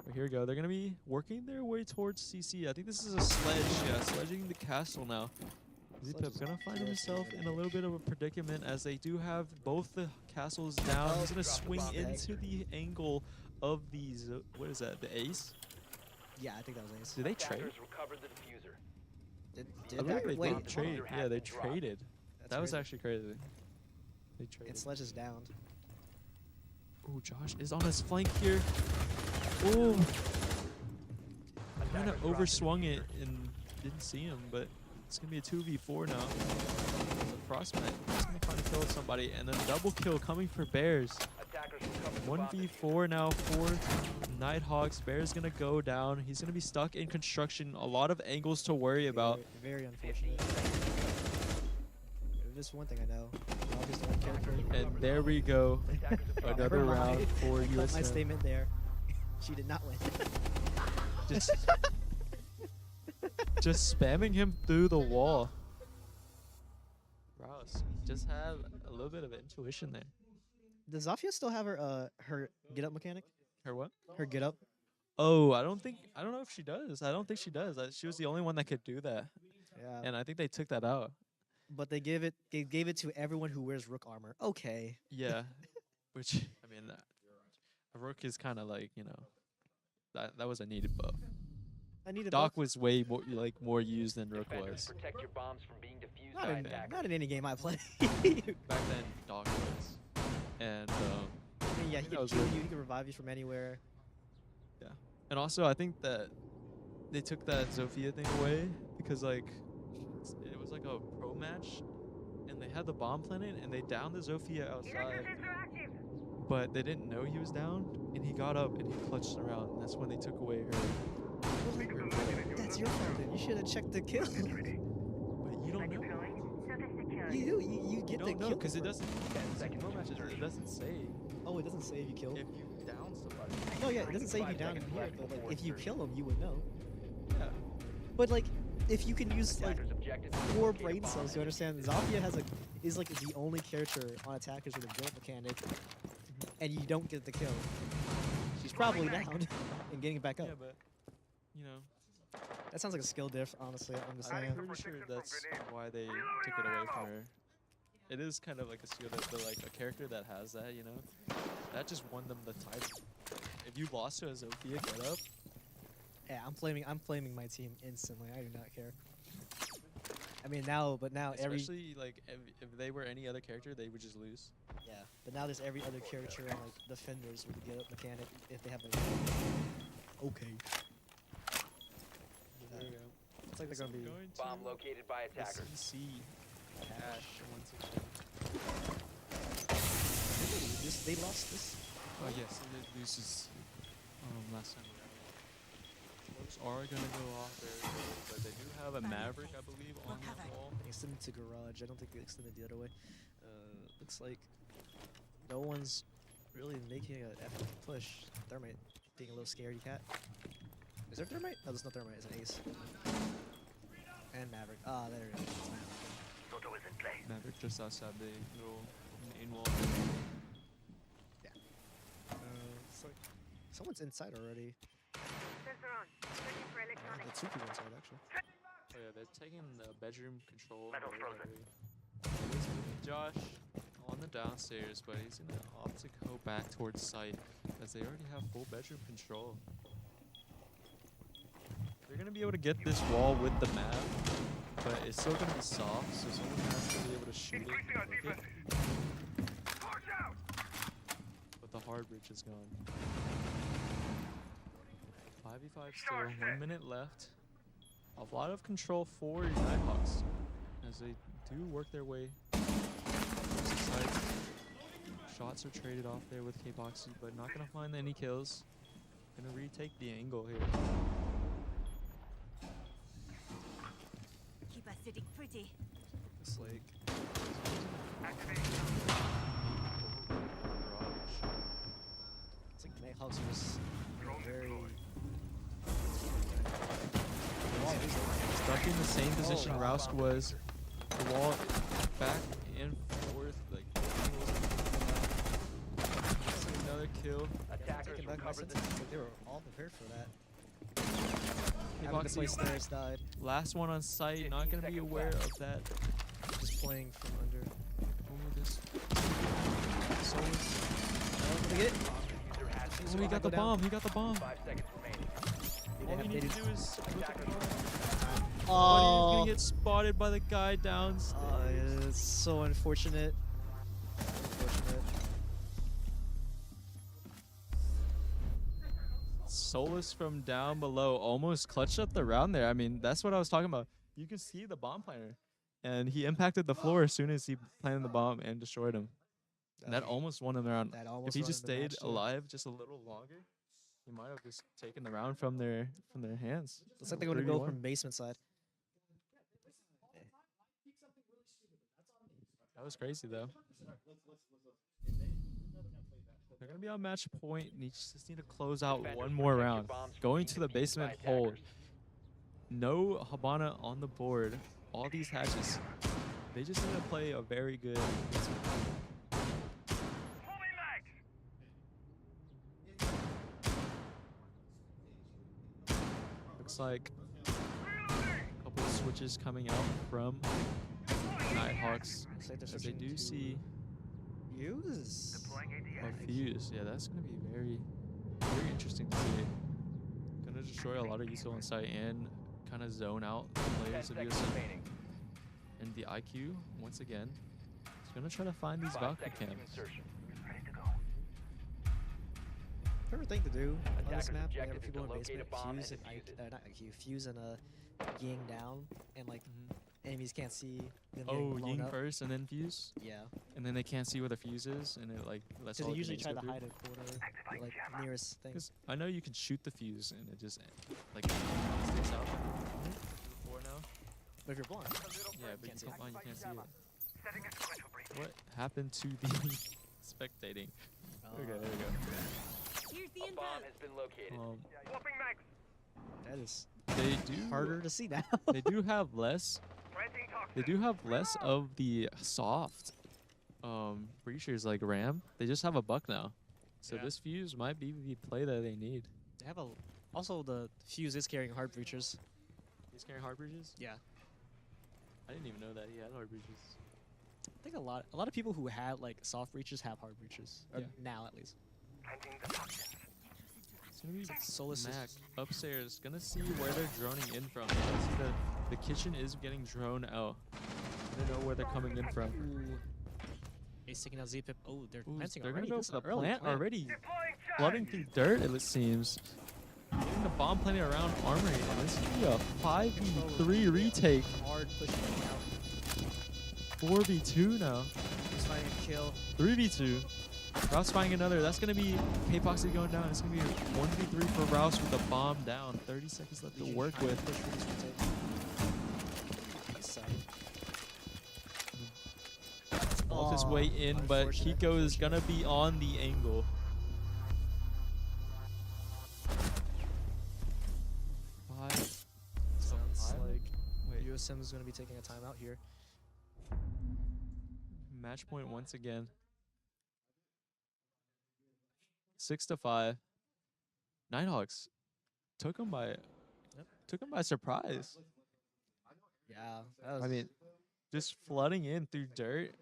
But here we go. They're gonna be working their way towards CC. I think this is a sledge. Yeah, sledging the castle now. Sledge Zipip is gonna find careful himself with in a little bit of a predicament as they do have both the castles down. Oh, He's gonna drop the swing bomb. into the angle of these. What is that? The ace? Yeah, I think that was nice. Did they trade? Attackers recovered the diffuser. Did, I did believe that? they Wait, did hold trade. on. Diffuser Yeah, has they been dropped. traded. That's That was crazy. actually crazy. They traded. And Sledge is down. Oh, Josh is on his flank here. Oh, kind of Attackers dropped overswung the it and didn't see him, but it's gonna be a 2v4 now. The Frostman is gonna kind of kill somebody, and then double kill coming for Bears. Attackers recovered the bomb 1v4 now for Nighthawks. Bear's gonna go down. He's gonna be stuck in construction. A lot of angles to worry about. Very 15 unfortunate. seconds. There's one thing I know. I'll just one character. And there we go. Attackers have dropped Another the bomb. round for I felt my USM. statement there. She did not win. Just, just spamming him through the wall. Rouse just had a little bit of intuition there. Does Zafia still have her get up mechanic? Her what? Her get up? Oh, I don't know if she does. I don't think she does. She was the only one that could do that. Yeah. And I think they took that out. But they gave it to everyone who wears rook armor. Okay. Yeah. Which, I mean, a rook is kind of like, you know, that was a needed buff. I need a Doc buff. was way more used than rook Defenders, was. protect your bombs from being defused Not by in, attackers. not in any game I play. Back then, Doc was. And, I mean, yeah, he that could was kill weird. you. He could revive you from anywhere. And also, I think that they took that Zofia thing away because, like, it was like a pro match, and they had the bomb planet, and they downed the Zofia outside, but they didn't know he was down, and he got up and he clutched around. And that's when they took away her. That's your fault. Then. You should have checked the kill. But you don't know. you do. You You get the don't know kill. because it doesn't. Pro matches, it doesn't say Oh, it doesn't say if you kill. if you down somebody. No, yeah, it doesn't say if you 5 down seconds here, left but like before if you insertion. kill him, you would know. Yeah. But like, if you can use like Attackers objective is 4 locate a brain bomb cells to understand, Zafia is like the only character on attackers with a build mechanic, and you don't get the kill. She's probably down and getting back up. Yeah, but you know, That sounds like a skill diff, honestly. I'm just I'm saying. pretty sure that's why they took it away from her. It is kind of like a skill that, but like a character that has that, you know, that just won them the title. If you lost to a Zofia get up, Yeah, I'm flaming my team instantly. I do not care. I mean now, but now especially like if they were any other character, they would just lose. yeah, but now there's every other character on like defenders with the get up mechanic if they have the. Okay. There you go. It's like they're gonna be. Bomb located by attackers. CC Ash once again. They lost this. Oh yes, it loses last time around. Smokes are gonna go off there, but they do have a Maverick, I believe, on the wall. They extended to garage. I don't think they extended the other way. Looks like no one's really making an effort to push. Thermite being a little scaredy cat. Is there Thermite? No, there's no Thermite. It's an Ace. And Maverick. Ah, there it is. It's Maverick. Soto is in play. Maverick just outside the little main wall. It's like someone's inside already. Sensor on. Searching for electronics. The two people inside actually. Oh yeah, they're taking the bedroom control. Metal away, frozen. I believe. It's with Josh on the downstairs, but he's gonna opt to go back towards site as they already have full bedroom control. They're gonna be able to get this wall with the map, but it's still gonna be soft, so someone has to be able to shoot it. Increasing our and hook it. defenses. Charge out. But the hard bridge is gone. 5v5 still, 1 minute left. A lot of control for Nighthawks as they do work their way towards the site. Shots are traded off there with K-Boxy, but not gonna find any kills. Gonna retake the angle here. Keep us sitting pretty. Looks like Garage. it's like Nighthawks are just very. Stuck in the same position Rousk was. The wall back and forth, like another kill. Attackers Taking back my recovered the senses. Like they were all prepared for that. Having to K-Boxy, play stairs died. last one on site, not 15 gonna be seconds aware left. of that. Just playing from under. Oh, this. Souls. Oh, get it. diffuser has been Oh, he Might got go the down. bomb. He got the bomb. 5 seconds remaining. All They you need did. to do is look at the bomb. Buddy's Oh, gonna get spotted by the guy downstairs. it's so unfortunate. Unfortunate. Solus from down below almost clutched up the round there. I mean, that's what I was talking about. You can see the bomb planter, and he impacted the floor as soon as he planted the bomb and destroyed him. And that almost won him the round. That If almost he won just him the stayed match, too. alive just a little longer, he might have just taken the round from their hands. Looks like they're going to go 3v1. from basement side. That was crazy though. They're gonna be on match point. And you just need to close out Defenders, one more protect your round. bombs from Going being to the defused by basement hold. attackers. No Habana on the board. All these hatches. They just need to play a very good basement. Pulling legs. Looks like a couple of switches coming out from Nighthawks. Looks like they're As they switching do to see Use. Deploying a ADS. fuse. Yeah, that's gonna be very interesting to see. Gonna destroy a lot of util on site and kind of zone out the 10 players of seconds USM. remaining. And the IQ, once again, is gonna try to find these 5 Valkyrie seconds to cams. insertion. Ready to go. Favorite thing to do on this Attackers' map objective whenever is people to in locate a basement, bomb fuse and and defuse it. not IQ, fuse and ying down, and like Mhm. enemies can't see them Oh, getting blown Ying up. first and then fuse, Yeah. and then they can't see where the fuse is, and it like that's So all they the usually grenades try go to through. hide a corner, like nearest thing. Because I know you can shoot the fuse and it just like sticks out. Before now. But if you're blind, Yeah, but you Can't see can't, it. you can't see it. Setting a sequential breach. What happened to the spectating? Okay, there we go. Here's the A bomb info. has been located. Swapping mags. that is They do harder to see now. They do have less. Planting toxins. They do have less of the soft breachers like Ram. They just have a buck now. So Yeah. this fuse might be the play that they need. They have a. Also, the fuse is carrying hard breachers. He's carrying hard bridges? Yeah. I didn't even know that he had hard bridges. I think a lot of people who had like soft breaches have hard breaches. Or Yeah. now at least. Planting the toxins. It's gonna be Solus is- Mac upstairs. Gonna see where they're droning in from. I see the kitchen is getting drone out. I don't know where they're coming in from. Ooh. Ace taking out Z-Pip. Oh, they're Ooh, planting they're already. gonna go This for is the an early plant already. Deploying Flooding charge. through dirt, it seems. Getting the bomb planted around armory. And this could be a 5v3 retake. Hard pushing out. 4v2 now. He's finding a kill. 3v2. Rouse finding another. That's going to be K-Poxy going down. It's going to be 1v3 for Rouse with the bomb down. 30 seconds left to Legion work trying to with. push for this retake. East side. Ult his Aw, way in, but unfortunate, Kiko is going to be on the angle. Five. Sounds five? like Wait. USM is going to be taking a timeout here. Match point once again. 6-5. Nighthawks took him by surprise. Yeah, that was, I mean, just flooding in through dirt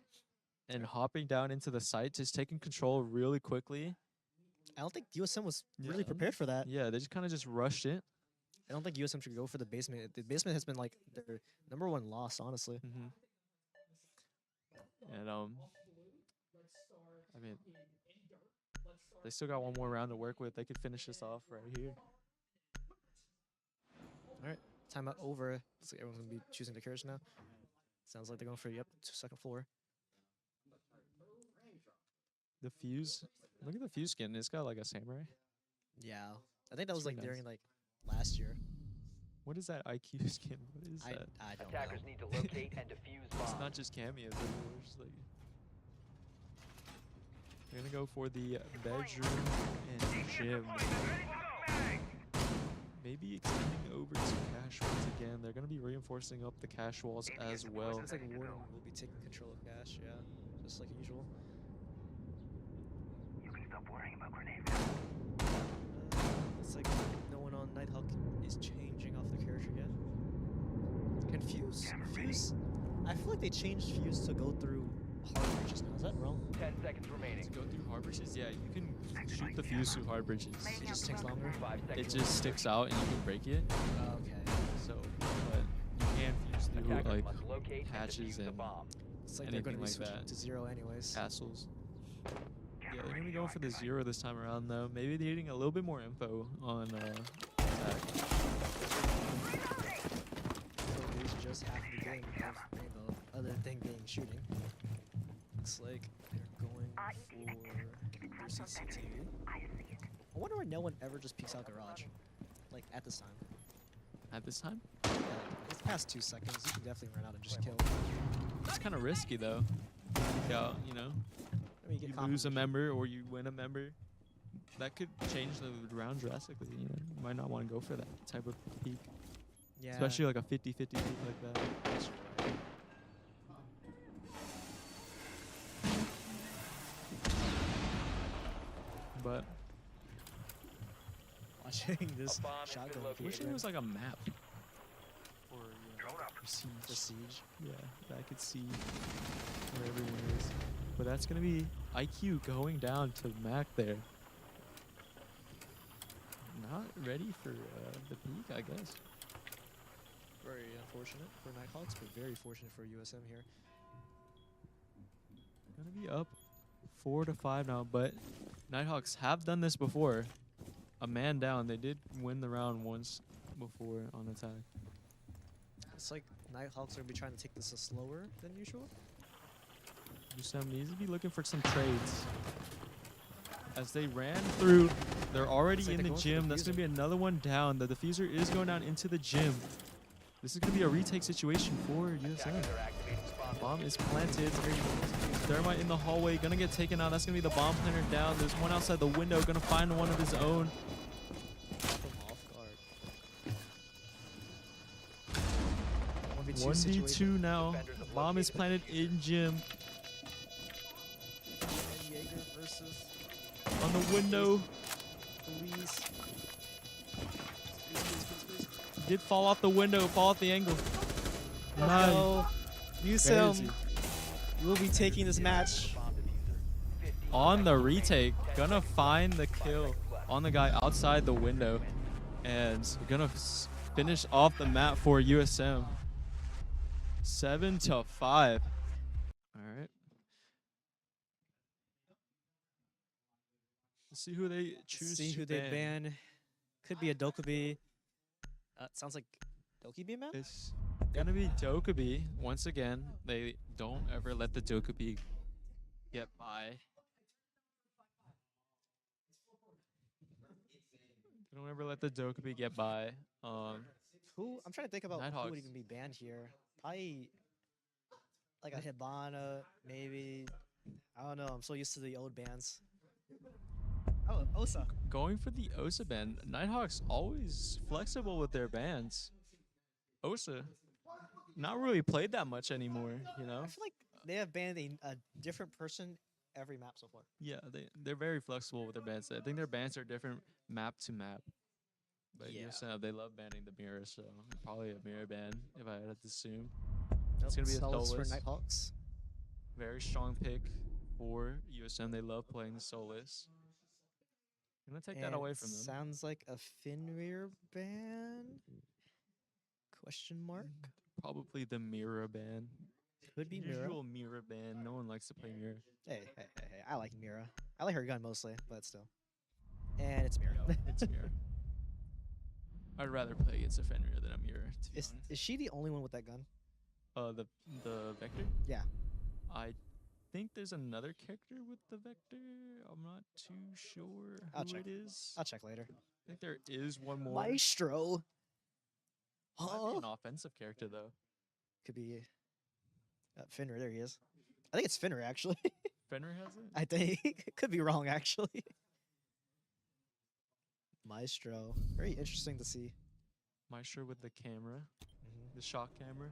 and hopping down into the site, just taking control really quickly. I don't think USM was Yeah. really prepared for that. Yeah, they just kind of just rushed it. I don't think USM should go for the basement. The basement has been like their #1 loss, honestly. And I mean, they still got one more round to work with. They could finish this off right here. Timeout over. Looks like everyone's gonna be choosing the carriage now. Sounds like they're going for second floor. The fuse. Look at the fuse skin. It's got like a samurai. Yeah, I think that was Pretty like nice. during like last year. What is that IQ skin? What is I that? I don't Attackers know. need to locate and defuse It's bombs. not just cameos. Anymore. It's like they're gonna go for the bedroom and gym. Maybe extending over to cash once again. They're gonna be reinforcing up the cash walls as well. Sounds like Warden will be taking control of cash. Yeah, just like usual. You can stop worrying about grenades. It's like no one on Nighthawk is changing off the character yet. Confuse. Fuse. I feel like they changed Fuse to go through hard breaches now. Is that wrong? 10 seconds remaining. To go through hard bridges, yeah, you can shoot the fuse through hard bridges. It just takes longer. 5 It seconds. just sticks out and you can break it. Okay. So, but you can fuse through Attackers like must locate and hatches defuse the and bomb. It's like they're going to anything be like switching that. to 0 anyways. castles. Yeah, they're gonna be going for the 0 this time around though. Maybe they're getting a little bit more info on attack. So it's just half the game of Rainbow, other thing being shooting. Looks like they're going for CCTV. I wonder why no one ever just peeks out garage, like at this time. At this time, Yeah, like, it's past 2 seconds. You can definitely run out and just kill. it's kind of risky though. Yeah, you know, I mean, you you get lose a confirmation. member or you win a member. That could change the round drastically. You know, you might not want to go for that type of peak, Yeah. especially like a 50-50 peak like that. That's right. But Watching this A bomb has been shotgun. located. I wish there was like a map or Drone up. the siege. yeah, that I could see where everyone is. But that's gonna be IQ going down to Mac there. Not ready for the peak, I guess. Very unfortunate for Nighthawks, but very fortunate for USM here. Gonna be up 4-5 now, but Nighthawks have done this before. A man down. They did win the round once before on attack. It's like Nighthawks are gonna be trying to take this slower than usual. USM needs to be looking for some trades. As they ran through, they're already Looks like in they're the going for gym. That's gonna be another one down. The diffuser is going down into the gym. This is gonna be a retake situation for USM. Attackers are activating bomb. Bomb is planted. Thermite in the hallway, gonna get taken out. That's gonna be the bomb planter down. There's one outside the window, gonna find one of his own. Caught them off guard. 1v2 1v2 situation. now. Defenders have Bomb is located planted in gym. And Jaeger versus On the window. Please. Did fall off the window, fall off the angle. Nice. No. Crazy. Newsom will be taking this match. On the retake, gonna find the kill on the guy outside the window, and gonna finish off the map for USM. 7-5. All right. Let's see who they choose. See to who they ban. Could be a Dokubi. Sounds like Dokubi, man? It's gonna be Dokubi. Once again, they don't ever let the Dokubi get by. They don't ever let the Dokubi get by. Who? I'm trying to think about who Nighthawks. would even be banned here. Probably like a Hibana, maybe. I don't know. I'm so used to the old bans. Oh, Osa. Going for the Osa ban. Nighthawks always flexible with their bans. Osa, not really played that much anymore, you know? I feel like they have banned a different person every map so far. Yeah, they're very flexible with their bans. I think their bans are different map to map. But Yeah. USM, they love banning the mirror, so probably a mirror ban if I had to assume. It's gonna be a Solus for Solus. Nighthawks. Very strong pick for USM. They love playing the Solus. I'm gonna take that away from them. Sounds like a Fenrir ban? Question mark? Probably the mirror ban. Could be Mira. Usual mirror ban. No one likes to play mirror. Hey, I like Mira. I like her gun mostly, but still. And it's Mira. It's mirror. I'd rather play against a Fenrir than a mirror. To be honest. Is she the only one with that gun? The Vector? Yeah. I think there's another character with the Vector. I'm not too sure I'll who check. it is. I'll check later. I think there is one more. Maestro. Might be Huh? an offensive character though. Could be Fenrir. There he is. I think it's Fenrir actually. Fenrir has it. I think could be wrong actually. Maestro. Very interesting to see. Maestro with the camera, the shock camera.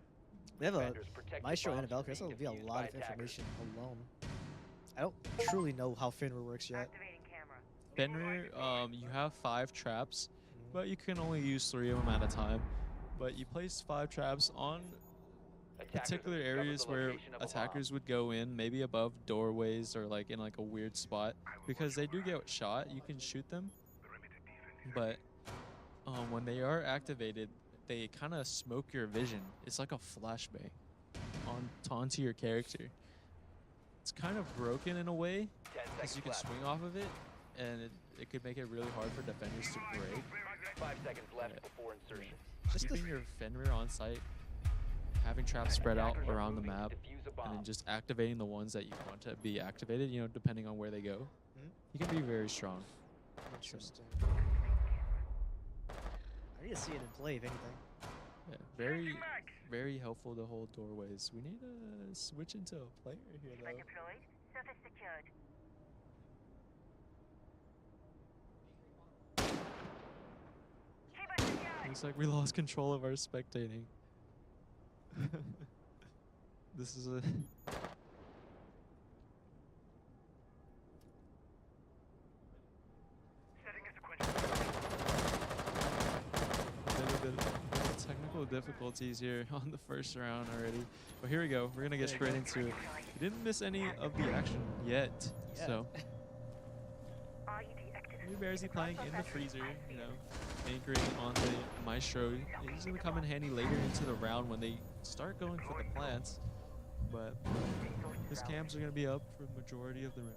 We have a Defenders protect the Maestro and a bombs Valkyrie. from This will being be a defused lot by of attackers. information alone. I don't truly know how Fenrir works yet. Activating camera. Fenrir, you have 5 traps, but you can only use 3 of them at a time. But you place 5 traps on Attackers particular have discovered areas the where location of a bomb. attackers would go in, maybe above doorways or like in like a weird spot, because they do get shot. You can shoot them, but when they are activated, they kind of smoke your vision. It's like a flashbang onto your character. It's kind of broken in a way, 10 because seconds you can left. swing off of it, and it could make it really hard for defenders to break. 5 seconds left Yeah. before insertion. Just 'cause- Keeping your Fenrir on site, having traps spread out Attackers are around the moving to map, defuse a and bomb. then just activating the ones that you want to be activated, you know, depending on where they go. Mhm. You can be very strong. Interesting. I need to see it in play, if anything. Yeah, very, very helpful to hold doorways. We need to switch into a player here, though. Deployed. Surface secured. Keep us secured. Looks like we lost control of our spectating. This is a... Setting a sequential. bit of technical difficulties here on the first round already. But here we go. We're going to get There you straight go. into it. We didn't miss any of the action yet. Yeah. So, IED activated. New Bearsy playing in the freezer, you know, anchoring on the Maestro. He's going to come in handy later into the round when they start going for the plants. But his cams are going to be up for the majority of the round.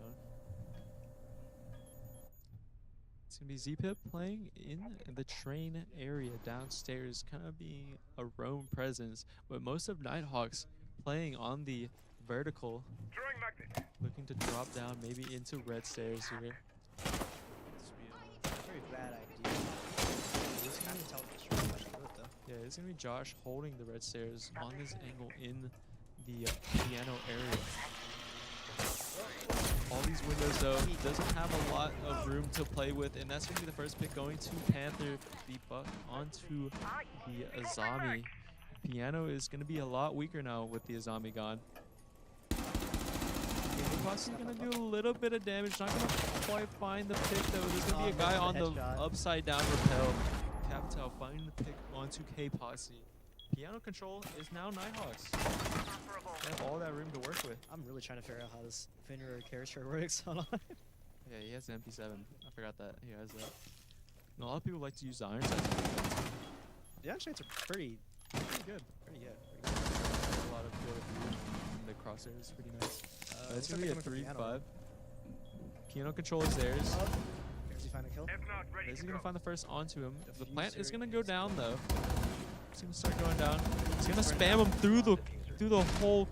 It's going to be Z-Pip playing in the train area downstairs, kind of being a roam presence. But most of Nighthawks playing on the vertical, Throwing magnet. looking to drop down maybe into red stairs here. This would be Very bad idea. Just kind of tell me straight what I should do it, though. yeah, it's going to be Josh holding the red stairs on this angle in the piano area. All these windows, though, he doesn't have a lot of room to play with, and that's going to be the first pick going to Panther. The buck onto the Azami. Piano is going to be a lot weaker now with the Azami gone. Yeah, Posse gonna do a little bit of damage. Not gonna quite find the pick though. There's gonna be a guy on the headshot. upside down rappel. Capital finding the pick onto K Posse. Piano control is now Nighthawks. They have all that room to work with. I'm really trying to figure out how this Finner character works. Hold on. Yeah, he has an MP7. I forgot that he has that. And a lot of people like to use the iron sights. The action rates are pretty good. Pretty good. A lot of field of view. And the crosshair is pretty nice. It's gonna be a 3-5. Piano control is theirs. Does he find a kill? If not, ready Is to he gonna go. find the first onto him? The plant is Diffuser gonna go is down though. It's gonna start going down. He's gonna spam him through the whole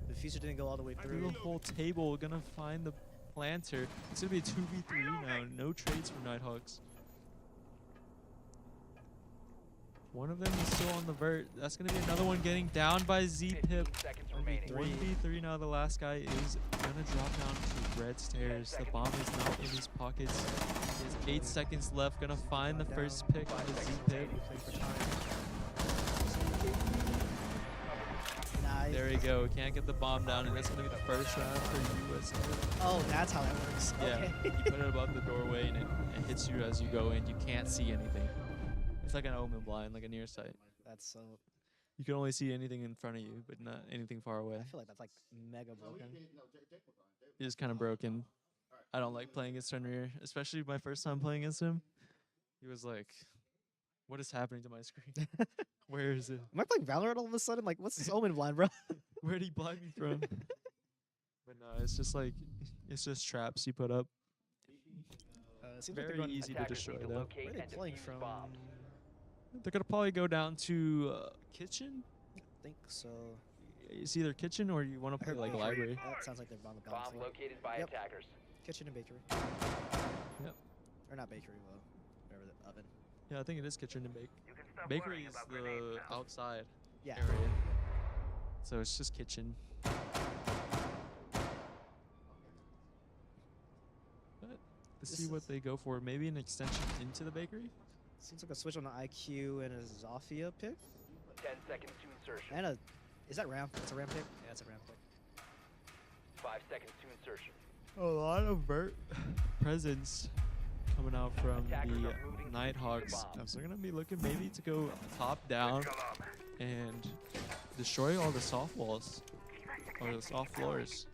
The fuser didn't go all the way through through. the whole table. Gonna find the planter. It's gonna be a 2v3 now. No trades for Nighthawks. One of them is still on the vert. That's gonna be another one getting down by Z-Pip. 15 seconds remaining. 1v3 now. The last guy is gonna drop down to red stairs. The bomb is now in his pockets. There's 8 seconds left. Gonna find the first pick on the Z-Pip. Nice. There we go. Can't get the bomb down, and that's gonna be the first round for USA. Oh, that's how that works. Yeah, Okay. you put it above the doorway, and it hits you as you go in. You can't see anything. It's like an omen blind, like a near sight. That's so. You can only see anything in front of you, but not anything far away. I feel like that's like mega broken. It is kind of broken. I don't like playing against Fenrir, especially my first time playing against him. He was like, "What is happening to my screen? Where is it? Am I playing Valorant all of a sudden? Like, what's this omen blind, bro? Where did he blind me from?" But no, it's just like, it's just traps you put up. Seems like Very they're going. easy to Attackers destroy need to though. Where locate are they and playing defuse from? bombs. They're gonna probably go down to kitchen. I think so. It's either kitchen or you want to I play heard like bakery. library. That sounds like they're on the Bomb bounty. located by Yep. attackers. Kitchen and bakery. Yep. Or not bakery, well, whatever the oven. Yeah, I think it is kitchen and bake. You can stop Bakery worrying is about grenades the now. outside Yeah. area. So it's just kitchen. But let's This see what is- they go for. Maybe an extension into the bakery? Seems like a switch on the IQ and a Zofia pick. 10 seconds to insertion. And a. Is that ramp? It's a ramp pick? Yeah, it's a ramp pick. 5 seconds to insertion. A lot of vert presence coming out from Attackers the are moving to Nighthawks. defuse the bombs. So they're going to be looking maybe to go top down and destroy all the soft walls or the soft floors.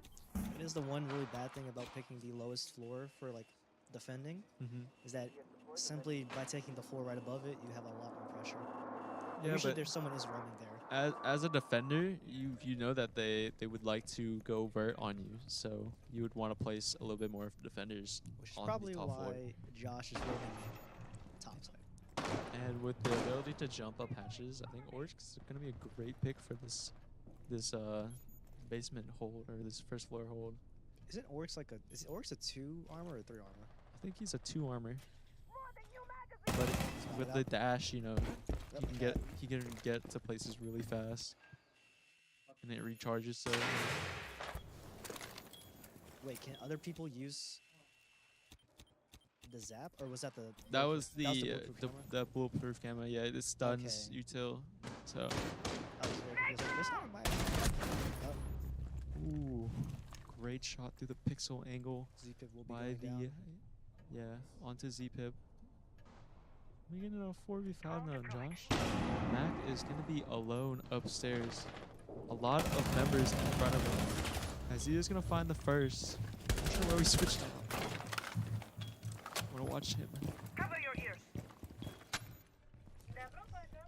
It is the one really bad thing about picking the lowest floor for like defending Mm-hmm. is that simply by taking the floor right above it, you have a lot more pressure. Yeah, Usually but there's someone is roaming there. as a defender, you know that they would like to go vert on you, so you would want to place a little bit more defenders Which is on probably the top why floor. Josh is roaming top side. And with the ability to jump up hatches, I think Oryx is going to be a great pick for this basement hold or this first floor hold. Isn't Oryx like a? Is Oryx a 2 armor or 3 armor? I think he's a 2 armor, but with that- the dash, you know, Yep, he can get to places really fast, and it recharges. So Wait, can other people use the zap, or was that the? that was the bulletproof camera? the bulletproof camera. Yeah, it stuns Okay. util. So I was very confused. Like, this not my. Oh, ooh, great shot through the pixel angle Z-Pip will be by going the down. onto Z-Pip. We getting a 4v5 now, Josh. Mac is gonna be alone upstairs. A lot of members in front of him. As he is gonna find the first. Not sure where we switched now. I wanna watch him. Cover your ears.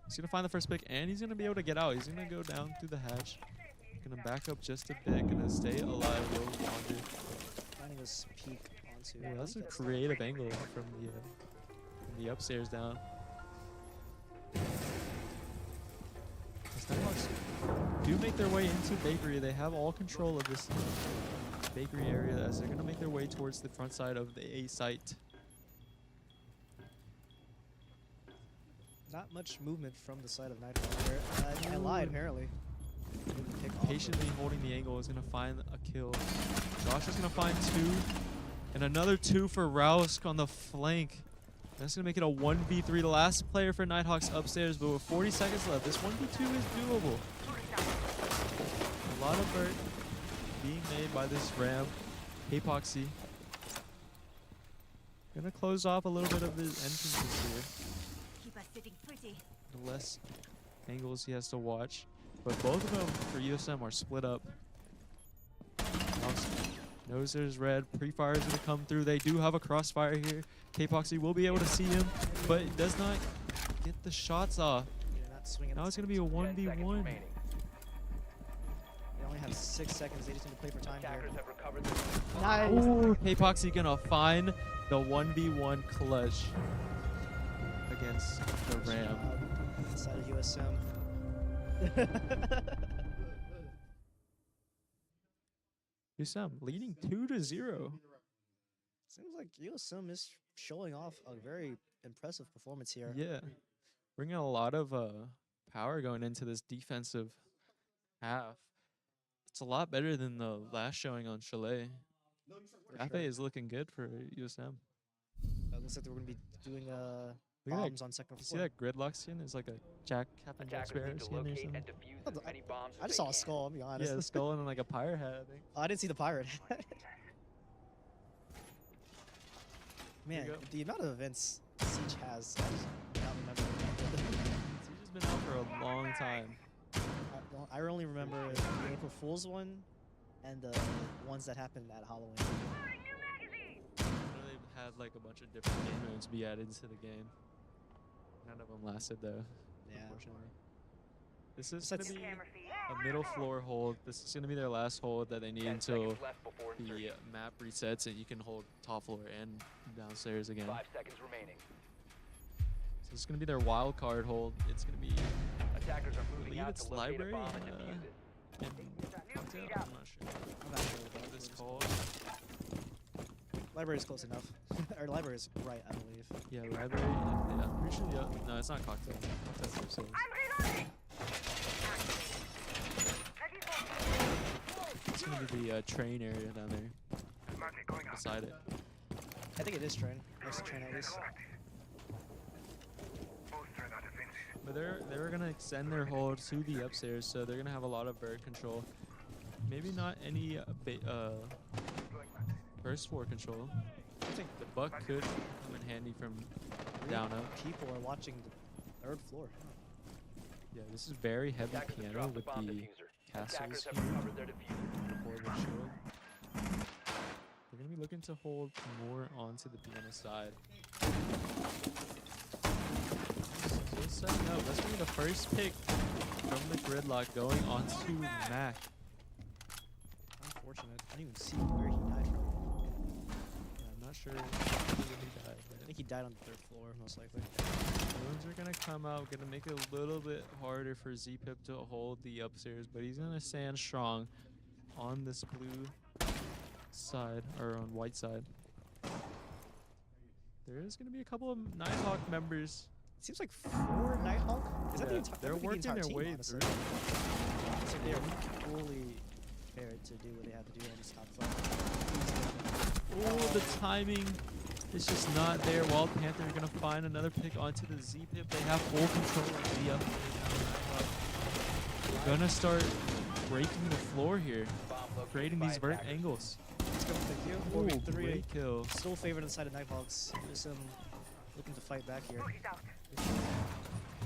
He's gonna find the first pick, and he's gonna be able to get out. He's gonna go down through the hatch. Gonna back up just a bit. Gonna stay alive a little longer. Finding this peek onto. Ooh, I that's a think creative angle from the upstairs down. The Nighthawks do make their way into bakery. They have all control of this bakery area as they're gonna make their way towards the front side of the A site. Not much movement from the side of Nighthawk. I lied, apparently. Didn't pick off Patiently holding the angle is gonna find a kill. Josh is gonna find 2, and another 2 for Rausk on the flank. That's gonna make it a 1v3. The last player for Nighthawks upstairs, but with 40 seconds left, this 1v2 is doable. A lot of vert being made by this ramp. Apoxy. Gonna close off a little bit of his entrances here. Keep us sitting pretty. The less angles he has to watch. But both of them for USM are split up. Knows there's red. Pre-fire is gonna come through. They do have a crossfire here. K-Poxy will be able to see him, but it does not get the shots off. They're not swinging. Now it's gonna be a 10 seconds 1v1. remaining. They only have 6 seconds. They just need to play for time Attackers here. have recovered the Nice. Ooh, K-Poxy gonna find the 1v1 clutch against the Ram. Inside of USM. USM leading 2-0. Seems like USM is showing off a very impressive performance here. Yeah, bringing a lot of power going into this defensive half. It's a lot better than the last showing on Chalet. For Cafe is looking good for USM. Looks like we're going to be doing Look at bombs on second You see floor. that gridlock skin? It's like a Captain Jack attackers Sparrow need to skin or locate something. and defuse Oh, as many bombs I as just they saw a can. skull, I'll be honest. Yeah, the skull and like a pirate hat, I think. Oh, I didn't see the pirate. Man, go. the amount of events Siege has, I just do not remember. Siege has been out for a long time. I only remember the April Fool's one and the ones that happened at Halloween. They've had like a bunch of different game modes be added to the game. None of them lasted though, Yeah. unfortunately. This is Besides- gonna be a middle floor hold. This is gonna be their last hold that they need 10 until seconds left before the insertion. map resets and you can hold top floor and downstairs again. 5 seconds remaining. So this is gonna be their wild card hold. It's gonna be Attackers are I moving believe out it's to locate a library bomb and and, defuse it. cocktail. I'm not sure I'm not sure what about this this. called. Library is close enough. Or library is right, I believe. Yeah, library. Yeah, I'm pretty sure no, it's not cocktail. Cocktail's upstairs. It's gonna be the train area down there beside it. I think it is train. Next to train at least. But they're gonna extend their hold to the upstairs, so they're gonna have a lot of bird control. Maybe not any first floor control. I think the buck could come in handy from down up. People are watching the 3rd floor. Yeah, this is very heavy Attackers have piano dropped the with bomb the diffuser. castles Attackers have here. recovered their diffuser. Forward shield. They're gonna be looking to hold more onto the piano side. So setting up. That's gonna be the first pick from the gridlock going onto Mac. Unfortunate. I didn't even see where he died from. Yeah, I'm not sure where he died. I think he died on the 3rd floor, most likely. Balloons are gonna come out, gonna make it a little bit harder for Z-Pip to hold the upstairs, but he's gonna stand strong on this blue side, or on white side. There is gonna be a couple of Nighthawk members. It seems like 4 Nighthawk? Is that the Yeah, entire they're working their team, way honestly. through. It's like they're fully prepared to do what they have to do on this top front. Oh, the timing is just not there. Wild Panther are gonna find another pick onto the Z-Pip. They have full control of the upstairs. Gonna start breaking the floor here, Bomb located creating by these vert attackers. angles. Let's go with the kill. Ooh, 4v3. great kill. Still favored inside of Nighthawks. Just looking to fight back here.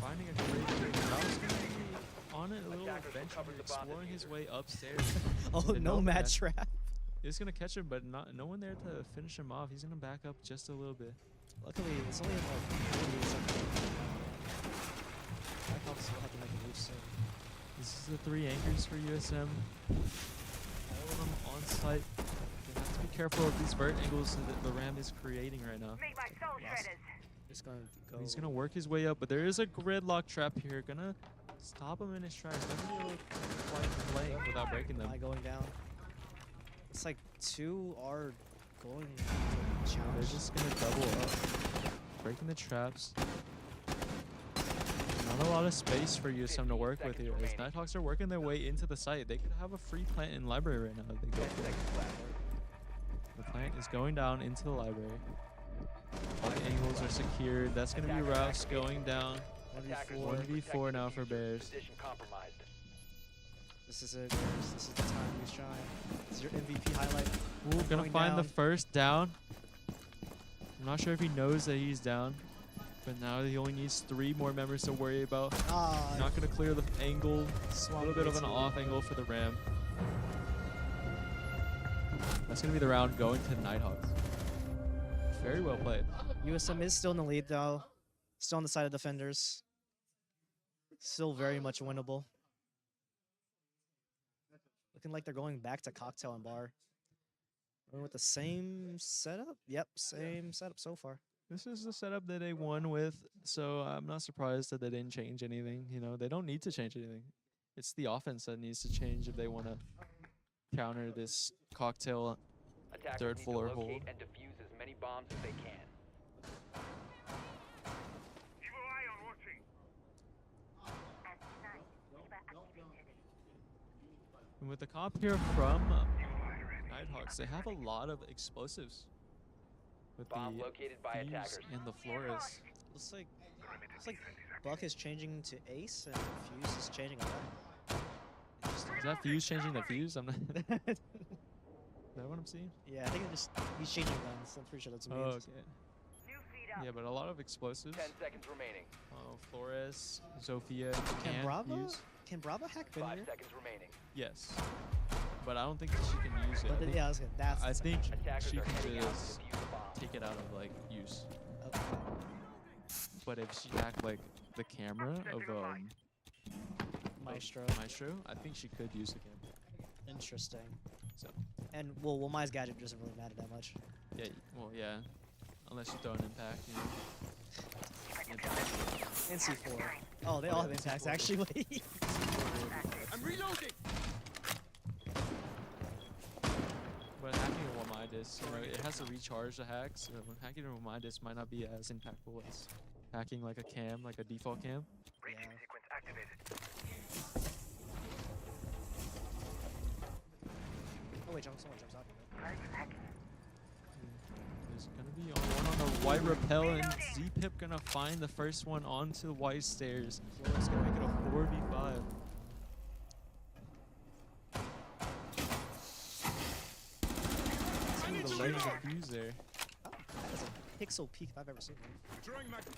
Finding a great pick. Ralph's gonna be on it a little Attackers adventure, recovered here, the bomb exploring his diffuser. way upstairs. Oh, The no mad Nomad. trap. He's gonna catch him, but no one there to finish him off. He's gonna back up just a little bit. Luckily, it's only like 48 seconds. Nighthawks will have to make a move soon. This is the 3 anchors for USM. All of them on site. You have to be careful of these vert angles that the Ram is creating right now. Make my soul Lost. shredders. Just gonna go. He's gonna work his way up, but there is a gridlock trap here. Gonna stop him in his tracks. Gonna be able to quite playing without breaking them. Eye going down. It's like 2 are going to They're challenge. just gonna double up, breaking the traps. Not a lot of space for USM to work with here. As Nighthawks are working their way into the site, they could have a free plant in library right now if they go 10 for it. seconds left. The plant is going down into the library. All the angles are secured. That's gonna be Rouse going down. Attackers 1v4 must protect the now for diffuser. Bears. Position compromised. This is it. This is the time we shine. This is your MVP highlight. Ooh, gonna Going find the down. first down. I'm not sure if he knows that he's down, but now he only needs 3 more members to worry about. Ah, Not gonna clear the angle. A swung little bit way of an too off low. angle for the Ram. That's gonna be the round going to Nighthawks. Very well played. USM is still in the lead though. Still on the side of defenders. Still very much winnable. Looking like they're going back to cocktail and bar. Going with the same setup? Yep, same setup so far. This is the setup that they won with, so I'm not surprised that they didn't change anything. You know, they don't need to change anything. It's the offense that needs to change if they want to counter this cocktail. Attackers Third need floor to locate hold. and defuse as many bombs as they can. Evil eye on watching. At 9, NOVA activated. And with the comp here from Evil eye ready. Nighthawks, they have a lot of explosives. With Bomb the located by Fuse attackers. and the Flores. Looks like Perimeter defense is Buck is changing to Ace and Fuse is changing away. Interesting. Is that Fuse changing the Fuse? I'm not. Is that what I'm seeing? Yeah, I think he's changing guns. I'm pretty sure that's what it Oh, means. okay. New feed up. Yeah, but a lot of explosives. 10 seconds remaining. Oh, Flores, Zofia, Can and Bravo? Fuse. Can Bravo hack 5 Bender? seconds remaining. Yes, but I don't think she can use it. But yeah, I was gonna, that's I the think section. Attackers she are can heading out just to defuse the bomb. take it out of like use. Okay. But if she hacked like the camera of Maestro. Maestro, I think she could use the camera. Interesting. So And well, Mai's gadget doesn't really matter that much. yeah, well yeah, unless you throw an impact, you know. And C4. Oh, they Oh, all yeah, have impacts C4. actually. I'm reloading. But hacking a Wamai disc, you know, it has to recharge the hack, so hacking a Wamai disc might not be as impactful as hacking like a cam, like a default cam. Breaching Yeah. sequence activated. Oh wait, someone jumps out. There's gonna be one on the white rappel, and Z-Pip gonna find the first one onto the white stairs. Flores gonna make it a 4v5. Ooh, the leg of the Fuse there. Oh, that is a pixel peak if I've ever seen one. Throwing magnet.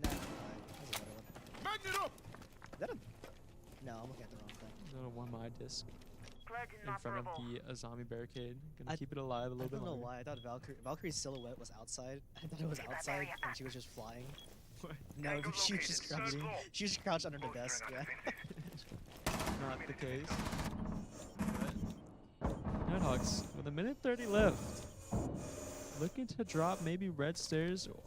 Nah, that's a better one. Magnet up. Is that a? No, I'm looking at the wrong thing. Another one my disc Glad in front of the zombie barricade. Gonna I- keep it alive a I little bit don't know longer. why. I thought Valkyrie's silhouette was outside. I thought it was outside and she was just flying. What? No, Tango she was just located. crouching. Third floor. She was crouched under the Bolster desk. not Yeah. defended. Not the case. But Nighthawks with a minute 30 left. Looking to drop maybe red stairs or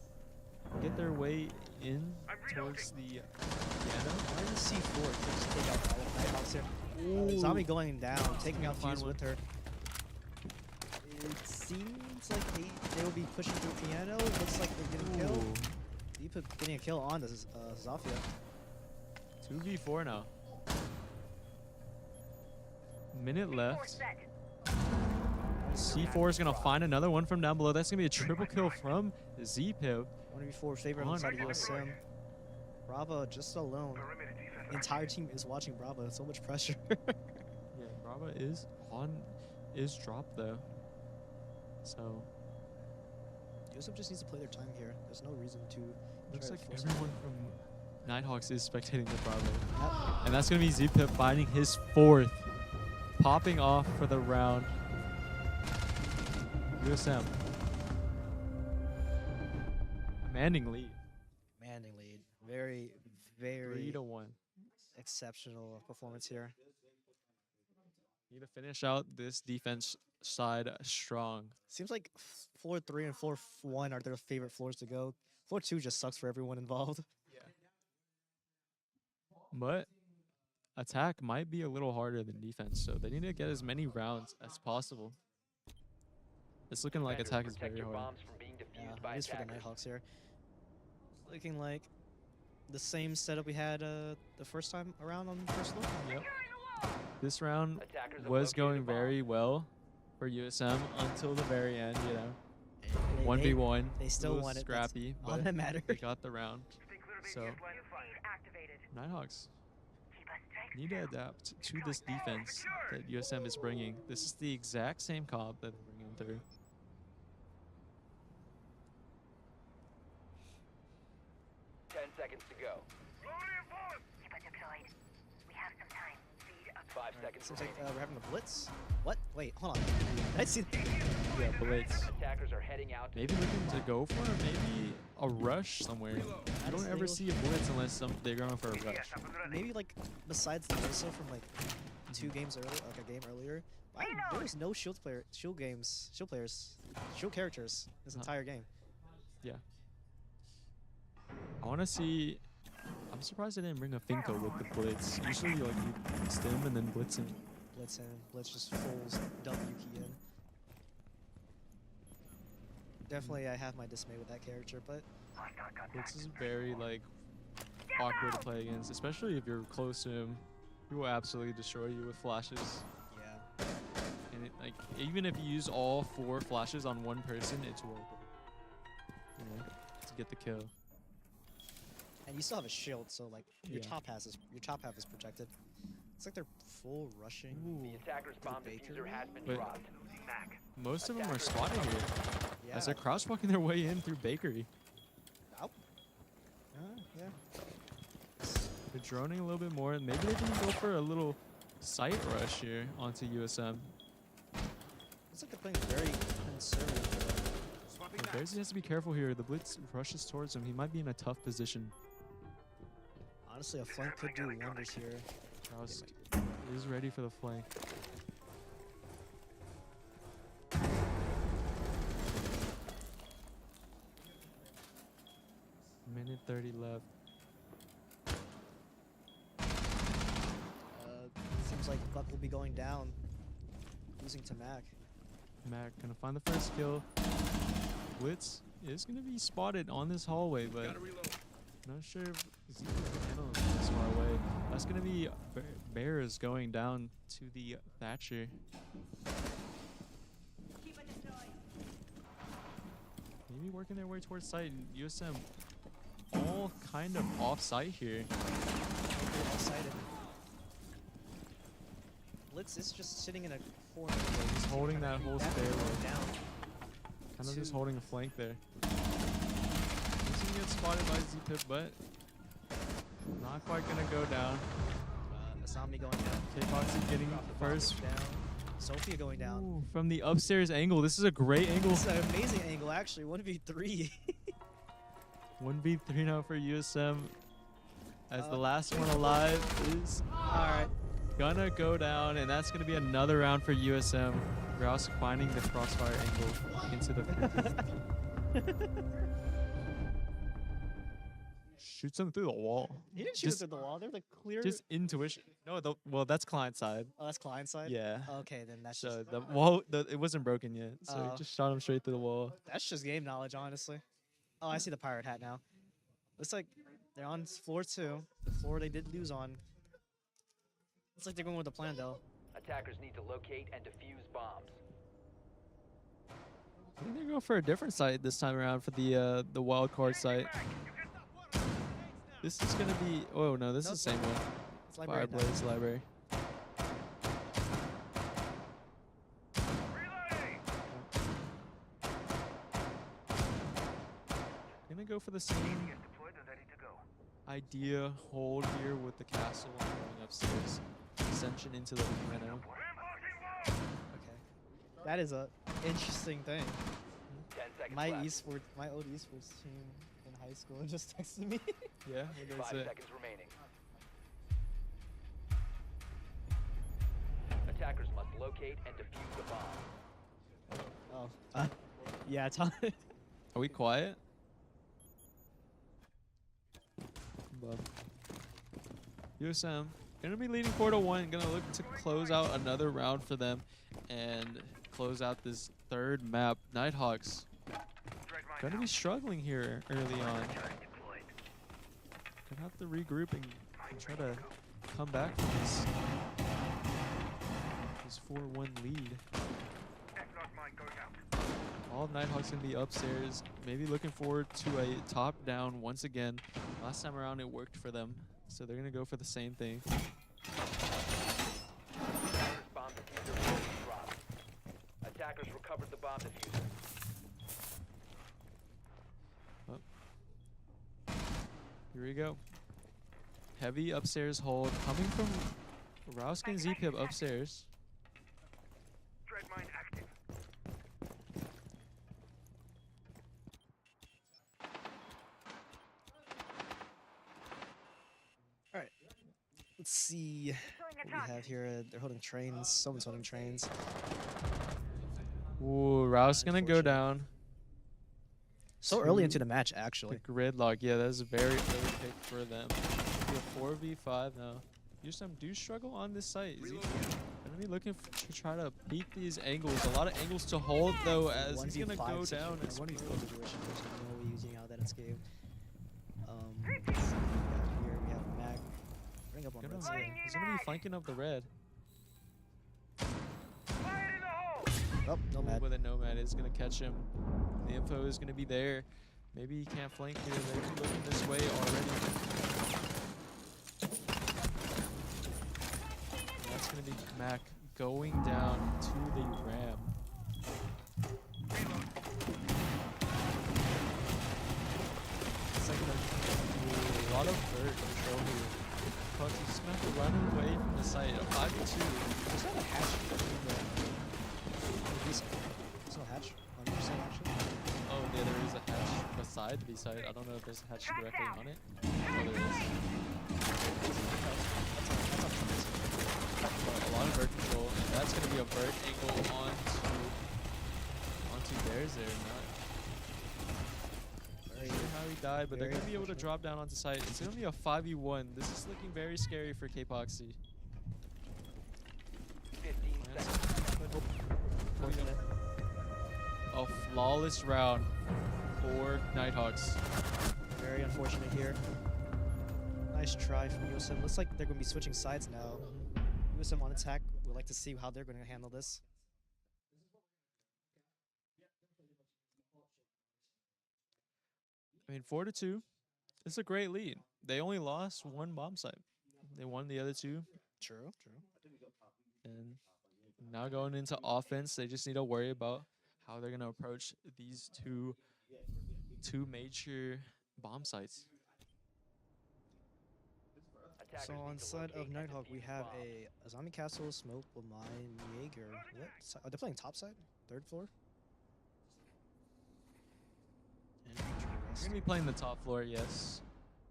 get their way in towards the piano. Why did C4 just take out all of Nighthawks here? Zombie going down, taking out Find Fuse one. with her. It seems like they will be pushing through piano. Looks like they're getting killed. Ooh. Deep getting a kill on this Zofia. 2v4 now. Minute left. C4 is gonna find another one from down below. That's gonna be a triple kill from Z-Pip. 1v4 favor On. on the side of USM. Bravo just alone. Perimeter defense The entire team is watching Bravo. So much pressure. Yeah, Brava is dropped though. So USM just needs to play their time here. There's no reason to. looks try like to force everyone from Nighthawks is spectating the Bravo. Yep. And that's gonna be Z-Pip finding his 4th. Popping off for the round. USM. Commanding lead. Commanding lead. Very, very 3-1. exceptional performance here. Need to finish out this defense side strong. Seems like floor 3 and floor 1 are their favorite floors to go. Floor 2 just sucks for everyone involved. But attack might be a little harder than defense, so they need to get as many rounds as possible. It's looking like Defenders, attack is protect very your hard. bombs from being Yeah, defused by it is for the attackers. Nighthawks here. Looking like the same setup we had the first time around on the first look. Yep. This round Attackers have was located going the bomb. very well for USM until the very end, you know. They- 1v1. they still was won it. That's Scrappy, all but that mattered. they got the round. Stay clear of So- ATS line of fire. Activated. Nighthawks. Keep us strike need to adapt to this defense that USM is bringing. This is the exact same comp that they're bringing through. Seconds to go. Keep it deployed. We have some time. Speed up. 5 seconds Seems like remaining. we're having a blitz. What? Wait, hold on. Did I see that? Yeah, blitz. Attackers are heading out. Maybe looking to go for maybe a rush somewhere. I don't ever see a blitz unless they're going for a rush. Maybe like besides the Ursa from like 2 games earlier, like a game earlier. There was no shield players, shield characters this entire game. Yeah. I want to see. I'm surprised they didn't bring a Finko with the blitz. Usually, like you stim and then blitz him. Blitz in, Blitz just fulls W key in. Definitely, I have my dismay with that character, but Blitz is very like awkward to play against, especially if you're close to him. He will absolutely destroy you with flashes. yeah. And like even if you use all 4 flashes on one person, it's worth it. You know, to get the kill. And you still have a shield, so like your Yeah. top half is protected. It's like they're full rushing. The attacker's bomb Baker. diffuser has been But- dropped. Most of them are spotted here Yeah. as they're crouch walking their way in through Bakery. Yeah. They're droning a little bit more, and maybe they can go for a little sight rush here onto USM. Looks like they're playing very conservative. But Bearsy has to be careful here. The blitz rushes towards him. He might be in a tough position. Honestly, a flank could do wonders here. Kraus is ready for the flank. Minute 30 left. Seems like Buck will be going down, losing to Mac. Mac gonna find the first kill. Blitz is gonna be spotted on this hallway, but not sure if he can handle him this far away. That's gonna be Bears going down to the Thatcher. Maybe working their way towards site. And USM all kind of off site here. Excited. Blitz is just sitting in a corner. He's holding that whole stairway. Down. Kind of just Two. holding a flank there. He's gonna get spotted by Z-Pip, but not quite gonna go down. Asami going down. K-Foxy getting first. Down. Sophia going down. Ooh, from the upstairs angle. This is a great angle. This is an amazing angle, actually. 1v3. 1v3 now for USM. As the last one alive is Alright. gonna go down, and that's gonna be another round for USM. Grouse finding the crossfire angle into the shoots him through the wall. He didn't shoot Just- it through the wall. They're the clear. Just intuition. No, well, that's client side. Oh, that's client side? Yeah. Okay, then that's So just the wall, it wasn't broken yet. So Oh. he just shot him straight through the wall. that's just game knowledge, honestly. Oh, I see the pirate hat now. Looks like they're on floor 2. The floor they did lose on. Looks like they're going with the plan though. Attackers need to locate and defuse bombs. I think they're going for a different site this time around for the wild card site. This is gonna be. Oh no, this Nope. is the same one. It's library attack. Fireblaze library. Gonna go for the same Deployed and ready to go. idea. Hold here with the castle and going upstairs. Ascension into the piano. Okay. That is a interesting thing. 10 seconds My left. my old esports team in high school just texted me. Yeah, 5 it. seconds remaining. Attackers must locate and defuse the bomb. Oh. Yeah, Tom. Are we quiet? Above. USM gonna be leading 4-1. Gonna look to close out another round for them and close out this third map. Nighthawks gonna be struggling here early on. Gonna have to regroup and try to come back from this 4-1 lead. All of Nighthawks gonna be upstairs, maybe looking forward to a top down once again. Last time around it worked for them, so they're gonna go for the same thing. Attackers bomb diffuser will be dropped. Attackers recovered the bomb diffuser. Here we go. Heavy upstairs hold coming from Rousk and ZPip upstairs. Dread mine active. All right. Let's see what we have here. They're holding trains. Someone's holding trains. Ooh, Rousk gonna go Unfortunate. down. So early Two. into the match, The actually. gridlock, yeah, that's a very early pick for them. Be a 4v5 now. USM do struggle on this site. Is he gonna be looking to try to peek these angles? A lot of angles to hold though, as he's gonna 1v5 go situation- down. And 1v4 situation. There's no way using out that escape. Let's see what we have here. We have Mac running up on red side. He's gonna be flanking up the red. Fire in the hole! Oh, no Mad. With a nomad is gonna catch him. The info is gonna be there. Maybe he can't flank here. They're looking this way already. And that's gonna be Mac going down to the ram. It's like a lot of bird control here. But he's just gonna have to run away from the site. A 5v2. There's not a hatch between the B side. There's no hatch on your side, actually. Oh, yeah, there is a hatch beside the B-side. I don't know if there's a hatch directly on it. Oh, there is. But a lot of bird control, and that's going to be a bird angle onto theirs there. Not sure how he died, but they're very going to be able to drop down onto site. It's going to be a 5v1. This is looking very scary for K-Poxy. 15 seconds. A flawless round for Nighthawks. Very unfortunate here. Nice try from USM. Looks like they're going to be switching sides now. USM on attack. We'd like to see how they're going to handle this. I mean, 4-2. It's a great lead. They only lost one bomb site. They won the other two. True. And now going into offense, they just need to worry about how they're going to approach these two major bomb sites. Attackers So need on to side locate of and Nighthawk, we defuse have bombs. a zombie castle, smoke, mine, Jaeger. What? Oh, they're playing top side? Third floor? And They're going to be playing the top floor, yes.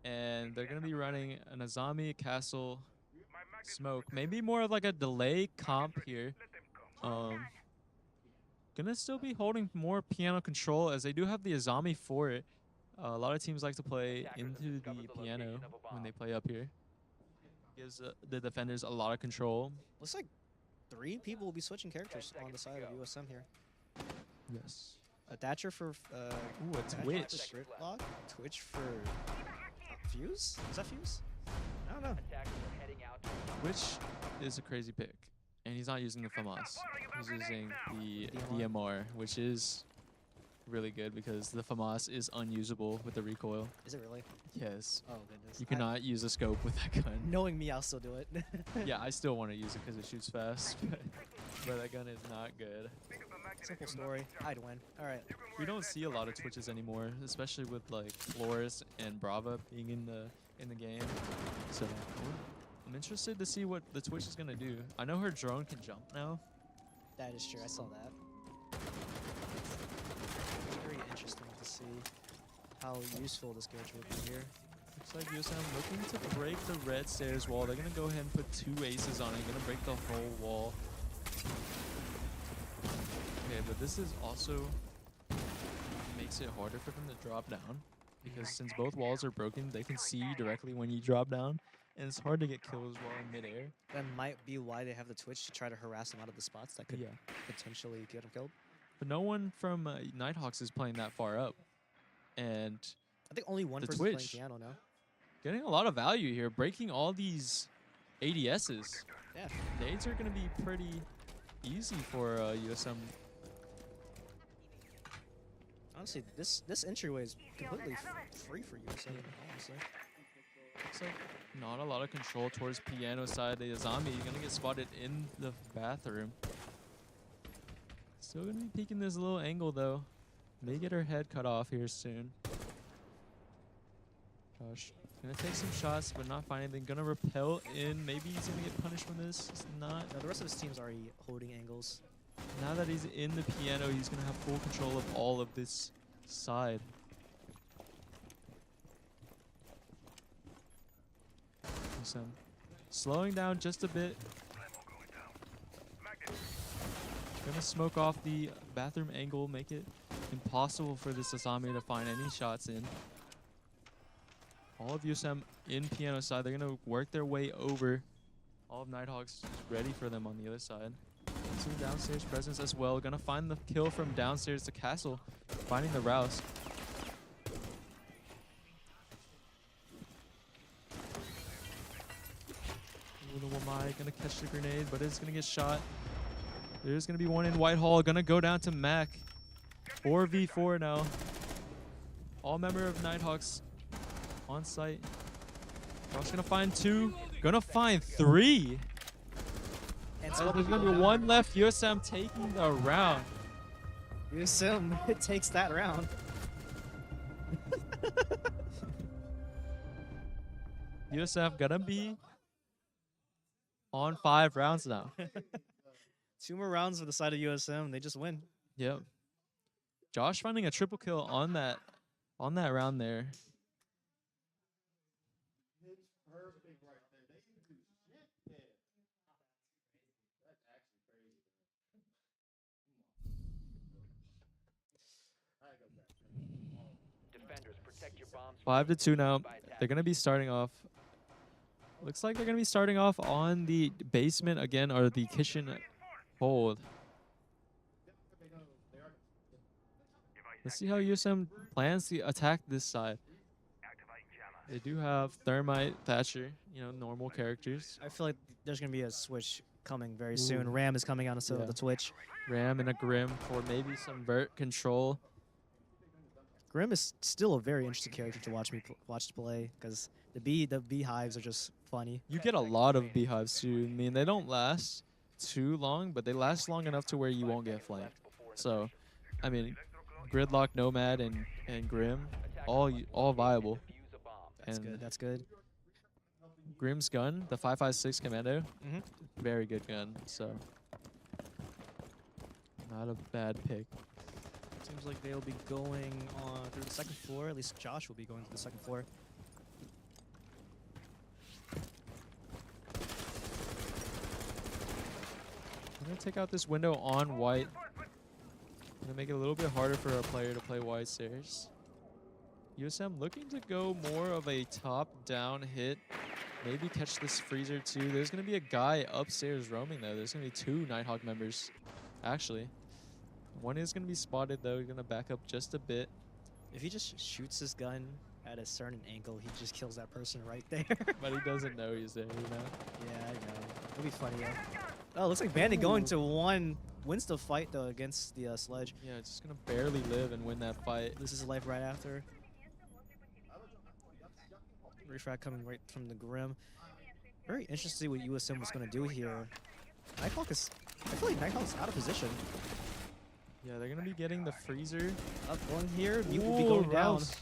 And they're going to be running an Azami castle My mag is smoke. Maybe more of like a delay comp here. let them come. Gonna still be holding more piano control as they do have the Azami for it. A lot of teams like to play Attackers have into discovered the the piano location of a when bomb. they play up here. Gives the defenders a lot of control. Looks like 3 people will be switching characters on the seconds to side of go. USM here. Yes. A Thatcher for Ooh, a Thatcher Twitch. for Gridlock, Twitch for Fuse? Is that Fuse? I don't know. Attackers are heading out to the Twitch is a crazy pick. And he's not using the FAMAS. He's using the DMR. DMR, which is really good because the FAMAS is unusable with the recoil. Is it really? Yes. Oh goodness. You cannot use a scope with that gun. Knowing me, I'll still do it. Yeah, I still want to use it because it shoots fast, but that gun is not good. Simple story. I'd win. All right. We don't see a lot of Twitches anymore, especially with like Flores and Brava being in the game. So I'm interested to see what the Twitch is gonna do. I know her drone can jump now. That is true. I saw that. Very interesting to see how useful this character will be here. Looks like USM looking to break the red stairs wall. They're gonna go ahead and put 2 aces on it. Gonna break the whole wall. Okay, but this is also makes it harder for them to drop down because since both walls are broken, they can see directly when you drop down, and it's hard to get kills while in midair. That might be why they have the Twitch to try to harass them out of the spots that could Yeah, potentially get them killed. but no one from Nighthawks is playing that far up, and I think only one The person's playing Twitch. piano now. getting a lot of value here, breaking all these ADSs. Yeah. Nades are going to be pretty easy for USM. Honestly, this entryway is completely free for USM. Honestly. Looks like not a lot of control towards piano side. The zombie gonna get spotted in the bathroom. Still gonna be peeking this little angle though. May get her head cut off here soon. Josh gonna take some shots, but not find anything. Gonna repel in. Maybe he's gonna get punished from this. It's not. No, the rest of his team's already holding angles. Now that he's in the piano, he's gonna have full control of all of this side. Slowing down just a bit. Gonna smoke off the bathroom angle, make it impossible for this Asami to find any shots in. All of USM in piano side, they're gonna work their way over. All of Nighthawks is ready for them on the other side. Some downstairs presence as well. Gonna find the kill from downstairs to castle, finding the Rouse. Wamai gonna catch the grenade, but it's gonna get shot. There's gonna be one in Whitehall. Gonna go down to Mac. 4v4 now. All member of Nighthawks on site. Rock's gonna find 2. Gonna find 3. And So there's gonna be 1 left. USM taking the round. USM it takes that round. USF gonna be on 5 rounds now. 2 more rounds for the side of USM. They just win. Yep. Josh finding a triple kill on that round there. Defenders, protect your bombs. 5-2 now. They're gonna be starting off. Looks like they're gonna be starting off on the basement again, or the kitchen hold. Let's see how USM plans to attack this side. They do have Thermite, Thatcher, normal characters. I feel like there's gonna be a switch coming very soon. Ram is coming on to Yeah. the Twitch. Ram and a Grim for maybe some vert control. Grim is still a very interesting character to watch play because the beehives are just funny. You get a lot of beehives too. I mean, they don't last too long, but they last long enough to where you won't get flanked. So, I mean, Gridlock, Nomad, and Grim, all viable. That's And good. That's good. Grim's gun, the 5.56 Commando, Mhm. very good gun. So, not a bad pick. Seems like they'll be going on through the second floor. At least Josh will be going to the second floor. I'm gonna take out this window on white. Gonna make it a little bit harder for a player to play wide stairs. USM looking to go more of a top-down hit. Maybe catch this freezer too. There's gonna be a guy upstairs roaming though. There's gonna be 2 Nighthawk members, actually. One is gonna be spotted though. He's gonna back up just a bit. If he just shoots his gun at a certain angle, he just kills that person right there. But he doesn't know he's there, Yeah, I know. It'll be funny, yeah. Oh, looks like Bandit going to wins the fight though against the Sledge. Yeah, it's just gonna barely live and win that fight. This is life right after. Refract coming right from the Grim. Very interesting to see what USM was going to do here. Nighthawk is... I feel like Nighthawk's out of position. Yeah, they're gonna be getting the freezer. Up going here. Mute will be Ooh, going down. Rouse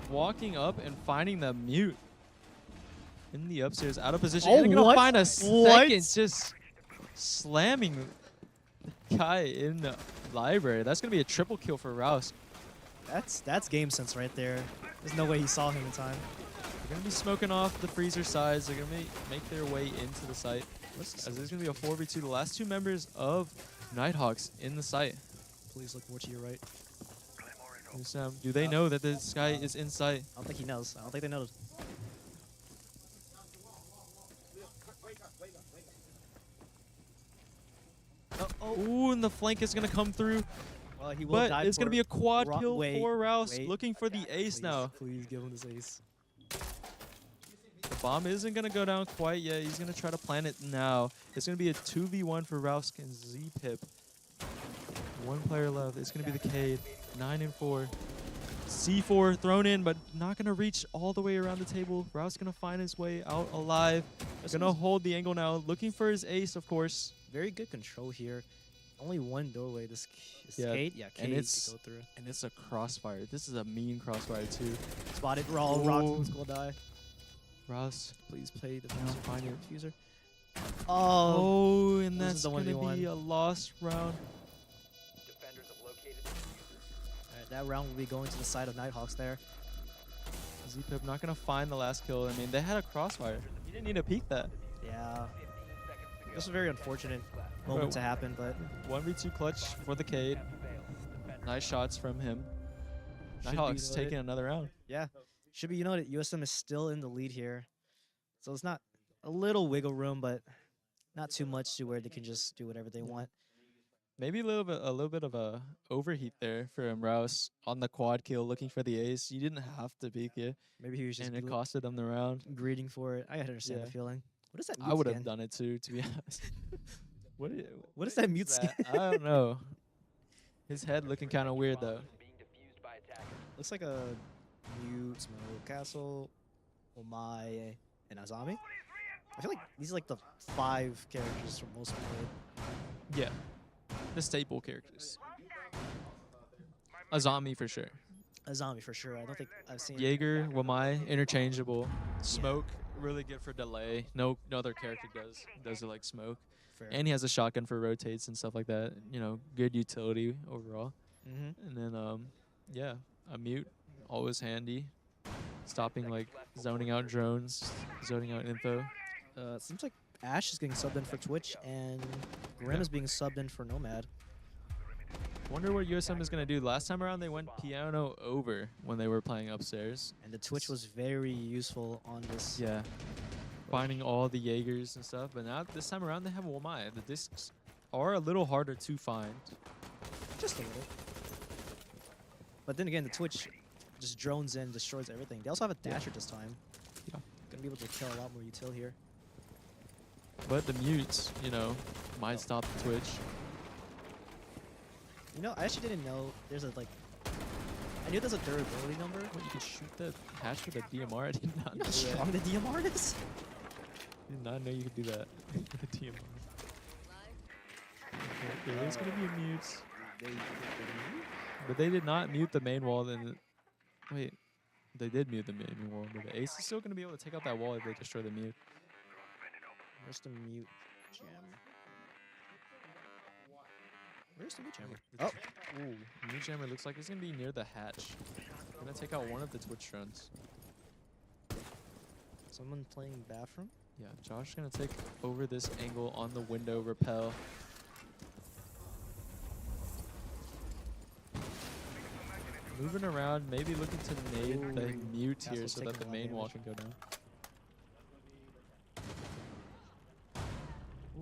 walking up and finding the mute in the upstairs, out of position. Oh, and they're gonna what? find a What? second, just slamming the guy in the library. That's gonna be a triple kill for Rouse. That's game sense right there. There's no way he saw him in time. They're gonna be smoking off the freezer sides. They're gonna make their way into the site. As there's gonna be a 4v2. The last 2 members of Nighthawks in the site. Please look more to your right. Do they know that this guy is in sight? I don't think he knows. I don't think they know. Ooh, and the flank is gonna come through. Well, he will But die it's going to for be a quad Ro- kill wait, for Rouse, wait. looking for the ace Please, now. Please give him this ace. The bomb isn't going to go down quite yet. He's going to try to plant it now. It's going to be a 2v1 for Rouse and Z-Pip. 1 player left. It's going to be the Cade. 9 and 4. C4 thrown in, but not going to reach all the way around the table. Rouse going to find his way out alive. Going to hold the angle now, looking for his ace, of course. Very good control here. Only one doorway. This Yeah, Kate? Yeah, Kate and could it's- go through. And it's a crossfire. This is a mean crossfire, too. Spotted. Raw. Roxanne's will die. Rouse, Please play the No, find find your it. diffuser. Oh, Oh, and loses that's the going to 1v1. be a lost round. Defenders have located the diffuser. alright, that round will be going to the side of Nighthawks there. Z-Pip not going to find the last kill. I mean, they had a crossfire. He didn't need to peek that. Yeah, 15 seconds to go. this was a very unfortunate moment to happen, but 1v2 clutch for the Cade. Nice shots from him. Should be Nighthawks noted. taking another round. yeah, should be that USM is still in the lead here, so it's not a little wiggle room, but not too much to where they can just do whatever they want. Maybe a little bit of a overheat there for Rouse on the quad kill, looking for the ace. You didn't have to peek it, Maybe he was just and it costed them the round. greeting for it. I understand Yeah. the feeling. What is that? I mute would have scan? done it too, to be honest. What is that mute that? scan? I don't know. His head looking kind of weird though. Being diffused by attackers. Looks like a mute, Smoke, Castle, Omai, and Azami. I feel like these are like the 5 characters from most played. Yeah, the staple characters. Azami for sure. Azami for sure. I don't think I've seen. Jaeger, Wamai, interchangeable. Smoke, really good for delay. No other character does it like Smoke. Fair. And he has a shotgun for rotates and stuff like that. You know, good utility overall. Mm-hmm. And then, yeah, a mute, always handy. Stopping like zoning out drones, zoning out info. It seems like Ash is getting subbed in for Twitch, and Grim is being subbed in for Nomad. Wonder what USM is gonna do. Last time around, they went piano over when they were playing upstairs. And the Twitch was very useful on this. Yeah, finding all the Jaegers and stuff. But now this time around, they have Wamai. The discs are a little harder to find. Just a little. But then again, the Twitch just drones in, destroys everything. They also have a dasher this time. Yeah. Gonna be able to kill a lot more util here. But the mutes, you know, might stop the Twitch. You know, I actually didn't know there's a, like... I knew there's a durability number. What, you can shoot the hatch with a DMR? I did not You know know how that. strong the DMR is? Did not know you could do that with a DMR. Okay, there is gonna be a mute. But they did not mute the main wall. Then wait, they did mute the main wall. But the ace is still gonna be able to take out that wall if they destroy the mute. Where's the mute jammer? Where's the mute jammer? The Oh, Ooh, mute jammer looks like it's gonna be near the hatch. Gonna take out one of the Twitch drones. someone playing bathroom? Yeah, Josh gonna take over this angle on the window repel. Moving around, maybe looking to nade the Ooh, mute here Castle's so that taking the a lot of main wall damage. can go down.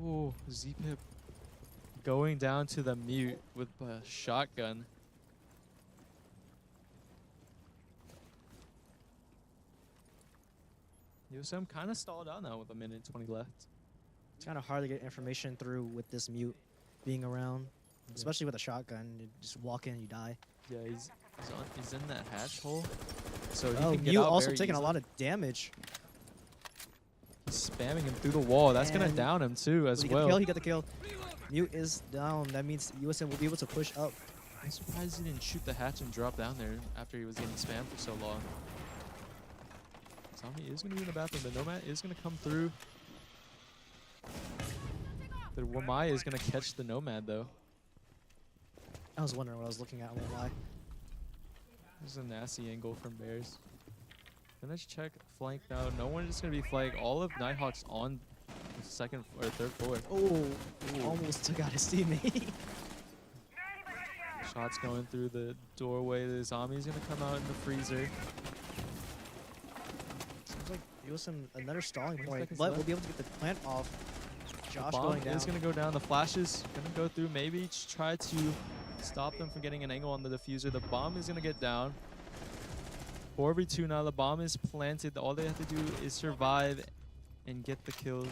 Ooh, Z-Pip going down to the mute with a shotgun. USM kind of stalled out now with 1:20 left. It's kind of hard to get information through with this mute being around, especially with a shotgun. You just walk in, you die. Yeah, he's in that hatch hole, so he Oh, can get mute out also very taking a easily. lot of damage. He's spamming him through the wall. That's gonna And down him too as He got the well. kill, he got the kill. Mute is down. That means USM will be able to push up. I'm surprised he didn't shoot the hatch and drop down there after he was getting spammed for so long. Zombie is gonna be in the bathroom. The Nomad is gonna come through. The Wamai is gonna catch the Nomad though. I was wondering what I was looking at. I won't lie. There's a nasty angle from Bears. Gonna check flank now. No one is gonna be flanked. All of Nighthawks on the second or third floor. Oh, almost took out his teammate. Shots going through the doorway. The zombie's gonna come out in the freezer. Seems like USM another stalling 20 point, seconds but left. we'll be able to get the plant off. Josh Bomb going down. is gonna go down. The flash is gonna go through. Maybe try to stop them from getting an angle on the diffuser. The bomb is gonna get down. 4v2 now. The bomb is planted. All they have to do is survive and get the kills.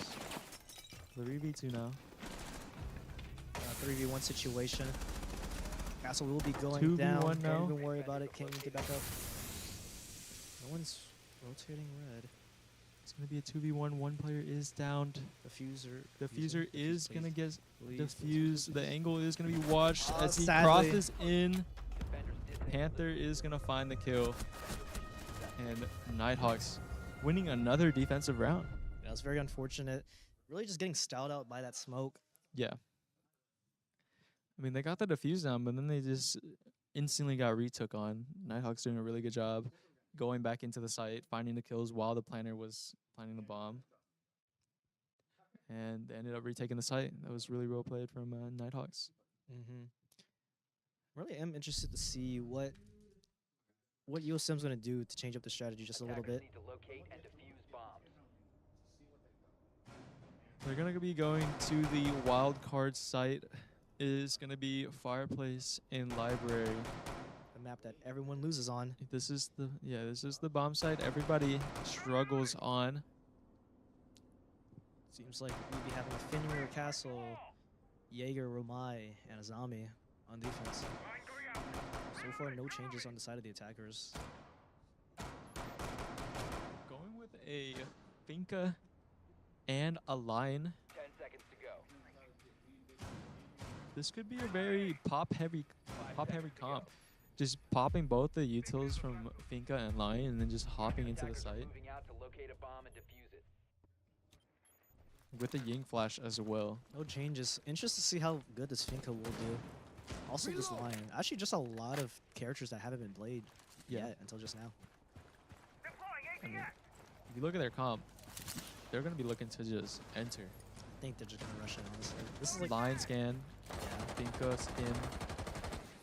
3v2 now. 3v1 situation. Castle will be going 2v1 down. now. Don't even worry about it. Can't even get back up. No one's rotating red. It's gonna be a 2v1. One player is downed. Diffuser is gonna get defused. The angle is gonna be watched as he sadly. crosses in. Defenders disable Panther is gonna find the kill, and Nighthawks winning another defensive round. Yeah, it's very unfortunate. Really just getting styled out by that smoke. Yeah. I mean, they got the defuse down, but then they just instantly got retook on. Nighthawks doing a really good job going back into the site, finding the kills while the planner was planting the bomb. And they ended up retaking the site. That was really well played from Nighthawks. Really am interested to see what USM's going to do to change up the strategy just a little Attackers bit. need to locate and defuse bombs. They're going to be going to the wild card site. Is going to be Fireplace in Library. The map that everyone loses on. This is the bomb site everybody struggles on. Seems like we'd be having a Fenrir Castle, Jaeger, Romai, and Azami on defense. So far, no changes on the side of the attackers. Going with a Finca and a Lion. 10 seconds to go. This could be a very pop heavy comp. Just popping both the utils from Finca and Lion and then just hopping into the Attackers are site moving out to locate a bomb and defuse it. with the Ying Flash as well. No changes. Interested to see how good this Finca will do. Also, this Lion. Actually, just a lot of characters that haven't been played yet until just now. I mean, if you look at their comp, they're going to be looking to just enter. I think they're just gonna rush in. Honestly, this is like Lion scan, yeah. Finca stim,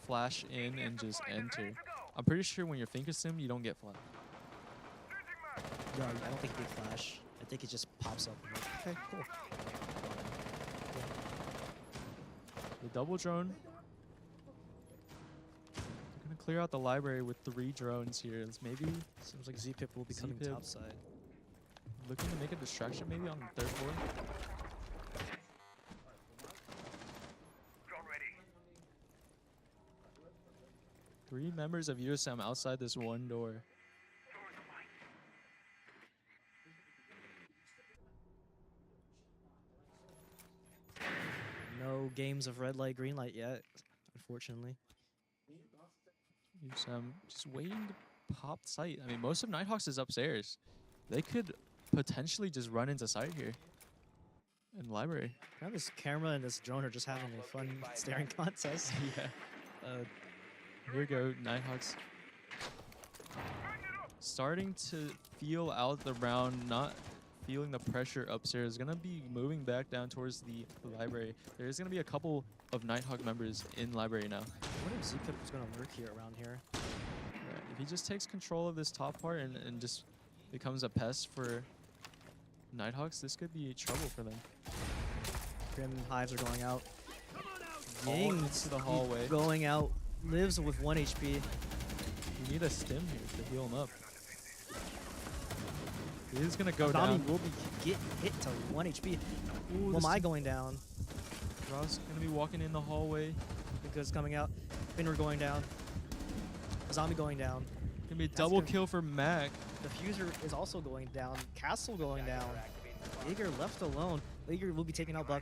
flash in, and just enter. I'm pretty sure when you're Finca stim, you don't get flash. No, I don't think they flash. I think it just pops up. And like, okay, cool. The double drone. They're going to clear out the library with 3 drones here. It's maybe Seems like Z-Pip will be coming Z-Pip. topside. looking to make a distraction maybe on the 3rd floor. Drone ready. 3 members of USM outside this one door. No games of red light, green light yet, unfortunately. USM just waiting to pop site. I mean, most of Nighthawks is upstairs. They could potentially just run into site here in the library. Now this camera and this drone are just having a fun staring contest. Yeah. Here we go, Nighthawks. Starting to feel out the round, not feeling the pressure upstairs. Gonna be moving back down towards the library. There's gonna be a couple of Nighthawk members in library now. I wonder if Z-Pip is gonna lurk here around here. If he just takes control of this top part and just becomes a pest for Nighthawks, this could be trouble for them. Grim Hives are going out. All Ying into the hallway. going out. Lives with 1 HP. You need a stim here to heal him up. He is gonna go Azami down. will be get hit to 1 HP. Ooh, Am I going down? Ross gonna be walking in the hallway. Because coming out. Finner going down. Azami going down. Gonna be a That's double good. kill for Mac. Diffuser is also going down. Castle going down. Attackers are activating the bomb. Jaeger left alone. Jaeger will be taking out Buck.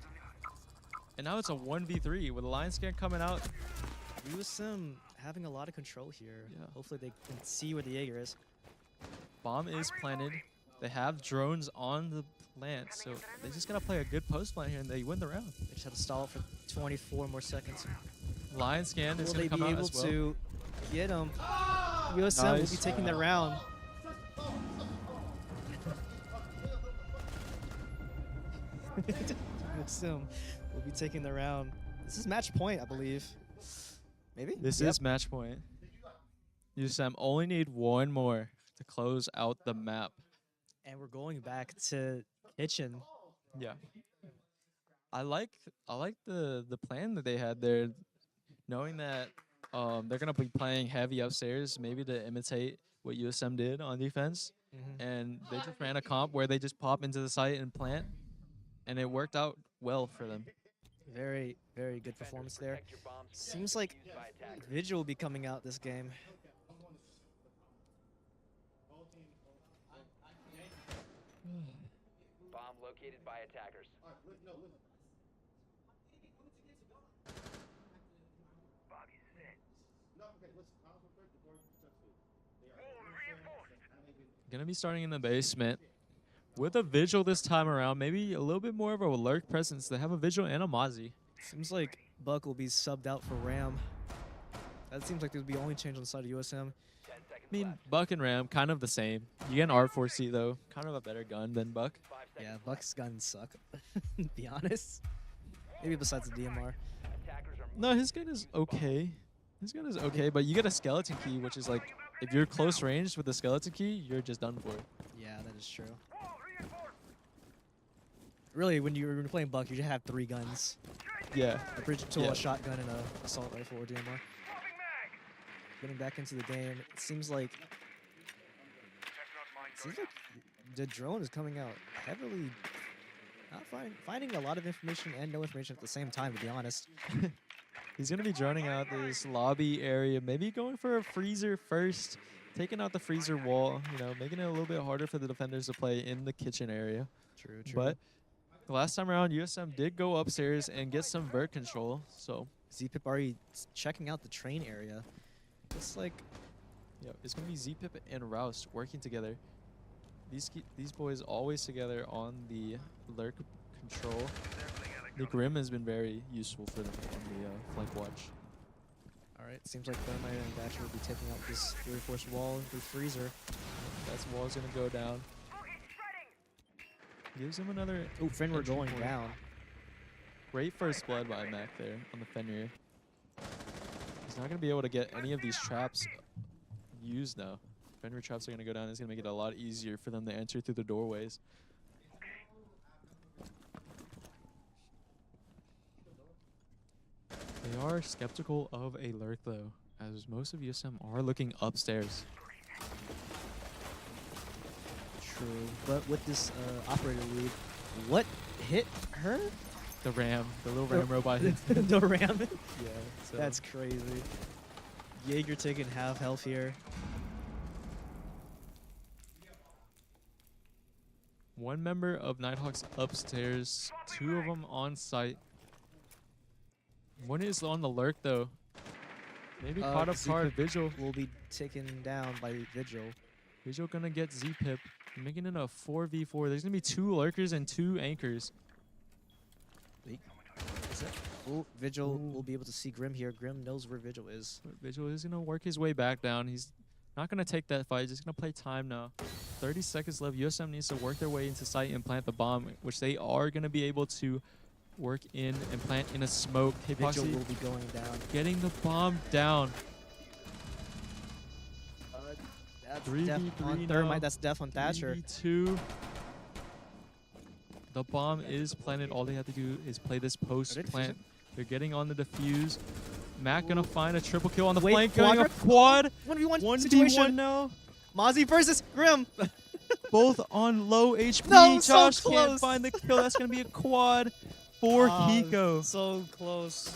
And now it's a 1v3 with a Lion Scan coming out. USM having a lot of control here. Yeah. Hopefully they can see where the Jaeger is. Bomb is planted. They have drones on the plant, so they just gotta play a good post plant here and they win the round. They just have to stall it for 24 more seconds. Lion Scan is Will gonna they come be out able as well. to get him? USM will be Nice. taking the round. USM will be taking the round. This is match point, I believe. Maybe? This Yep. is match point. USM only need 1 more to close out the map. And we're going back to kitchen. Yeah. I like the plan that they had there, knowing that they're gonna be playing heavy upstairs, maybe to imitate what USM did on defense, and they just ran a comp where they just pop into the site and plant, and it worked out well for them. Very, very good Defenders, performance there. protect your bombs from Seems being like defused by attackers. Vigil will be coming out this game. Bomb located by attackers. Gonna be starting in the basement with a Vigil this time around. Maybe a little bit more of a lurk presence. They have a Vigil and a Mozzie. Seems like Buck will be subbed out for Ram. That seems like there'll be only change on the side of USM. 10 seconds I mean, left. Buck and Ram, kind of the same. You get an R4C though, kind of a better gun than Buck. 5 Yeah, seconds Buck's guns suck. To be honest. Maybe besides the DMR. left. Attackers are No, his gun is okay. His gun is okay, but you get a skeleton key, which is like, if you're close range with the skeleton key, you're just done for. Yeah, that is true. Really, when you're playing Buck, you just have 3 guns. Yeah. A bridge tool, Yeah. a shotgun, and a assault rifle or DMR. Getting back into the game, it seems like the drone is coming out heavily. Not finding a lot of information and no information at the same time, to be honest. He's gonna be droning out this lobby area, maybe going for a freezer first, taking out the freezer wall, you know, making it a little bit harder for the defenders to play in the kitchen area. True. But the last time around, USM did go upstairs and get some vert control, so ZPip already checking out the train area. It's like yeah, it's gonna be ZPip and Roust working together. These boys always together on the lurk control. The Grim has been very useful for them on the flank watch. Alright, seems like Thermite and Thatcher will be taking out this reinforced wall through freezer. That wall's gonna go down. Gives him another. Oh, Fenrir entry going point. down. Great first blood by Mac there on the Fenrir. He's not gonna be able to get any of these traps used now. Fenrir traps are gonna go down. It's gonna make it a lot easier for them to enter through the doorways. They are skeptical of a lurk though, as most of USM are looking upstairs. True. But with this operator lead, what hit her? The Ram, the little The- Ram robot. hit- the ram. yeah, so That's crazy. Jaeger taking half health here. one member of Nighthawks upstairs, 2 of them on site. One is on the lurk though. Maybe caught up hard. ZPip Vigil. will be taken down by Vigil. Vigil gonna get ZPip, making it a 4v4. There's gonna be 2 lurkers and 2 anchors. Oh, Vigil Ooh. will be able to see Grim here. Grim knows where Vigil is. But Vigil is gonna work his way back down. He's not gonna take that fight. He's just gonna play time now. 30 seconds left. USM needs to work their way into site and plant the bomb, which they are gonna be able to work in and plant in a smoke. Vigil Hypoxy will be going down. getting the bomb down. That's 3v3 death on now. Thermite. That's death on Thatcher. 3v2. The bomb is planted. All they have to do is play this post Are they plant. defusing? They're getting on the defuse. Mac gonna find a triple kill on the Wait, flank. Going a quadra? quad. 1v1 1v1 situation. now. Mozzie versus Grim. Both on low HP. No, so Josh close. can't find the kill. That's gonna be a quad for Ah, Kiko. So close.